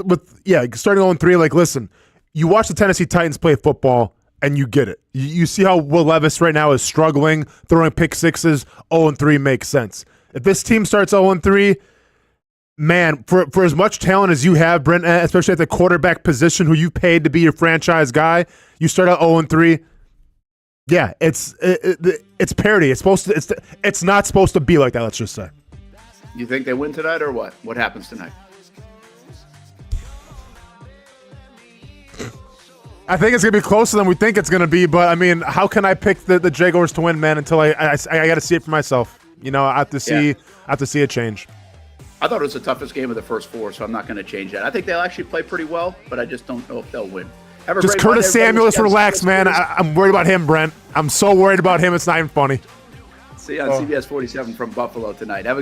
starting 0-3, like, listen, you watch the Tennessee Titans play football, and you get it. You see how Will Levis right now is struggling, throwing pick sixes. 0-3 makes sense. If this team starts 0-3, man, for as much talent as you have, Brent, especially at the quarterback position, who you paid to be your franchise guy, you start out 0-3. Yeah, it's parity. It's not supposed to be like that. Let's just say. You think they win tonight, or what? What happens tonight? I think it's going to be closer than we think it's going to be, but I mean, how can I pick the Jaguars to win, man, until I got to see it for myself? You know, I have to see a change. I thought it was the toughest game of the first four, so I'm not going to change that. I think they'll actually play pretty well, but I just don't know if they'll win. Just Curtis Samuel, just relax, man. I'm worried about him, Brent. I'm so worried about him, it's not even funny. See you on CBS 47 from Buffalo tonight. Have a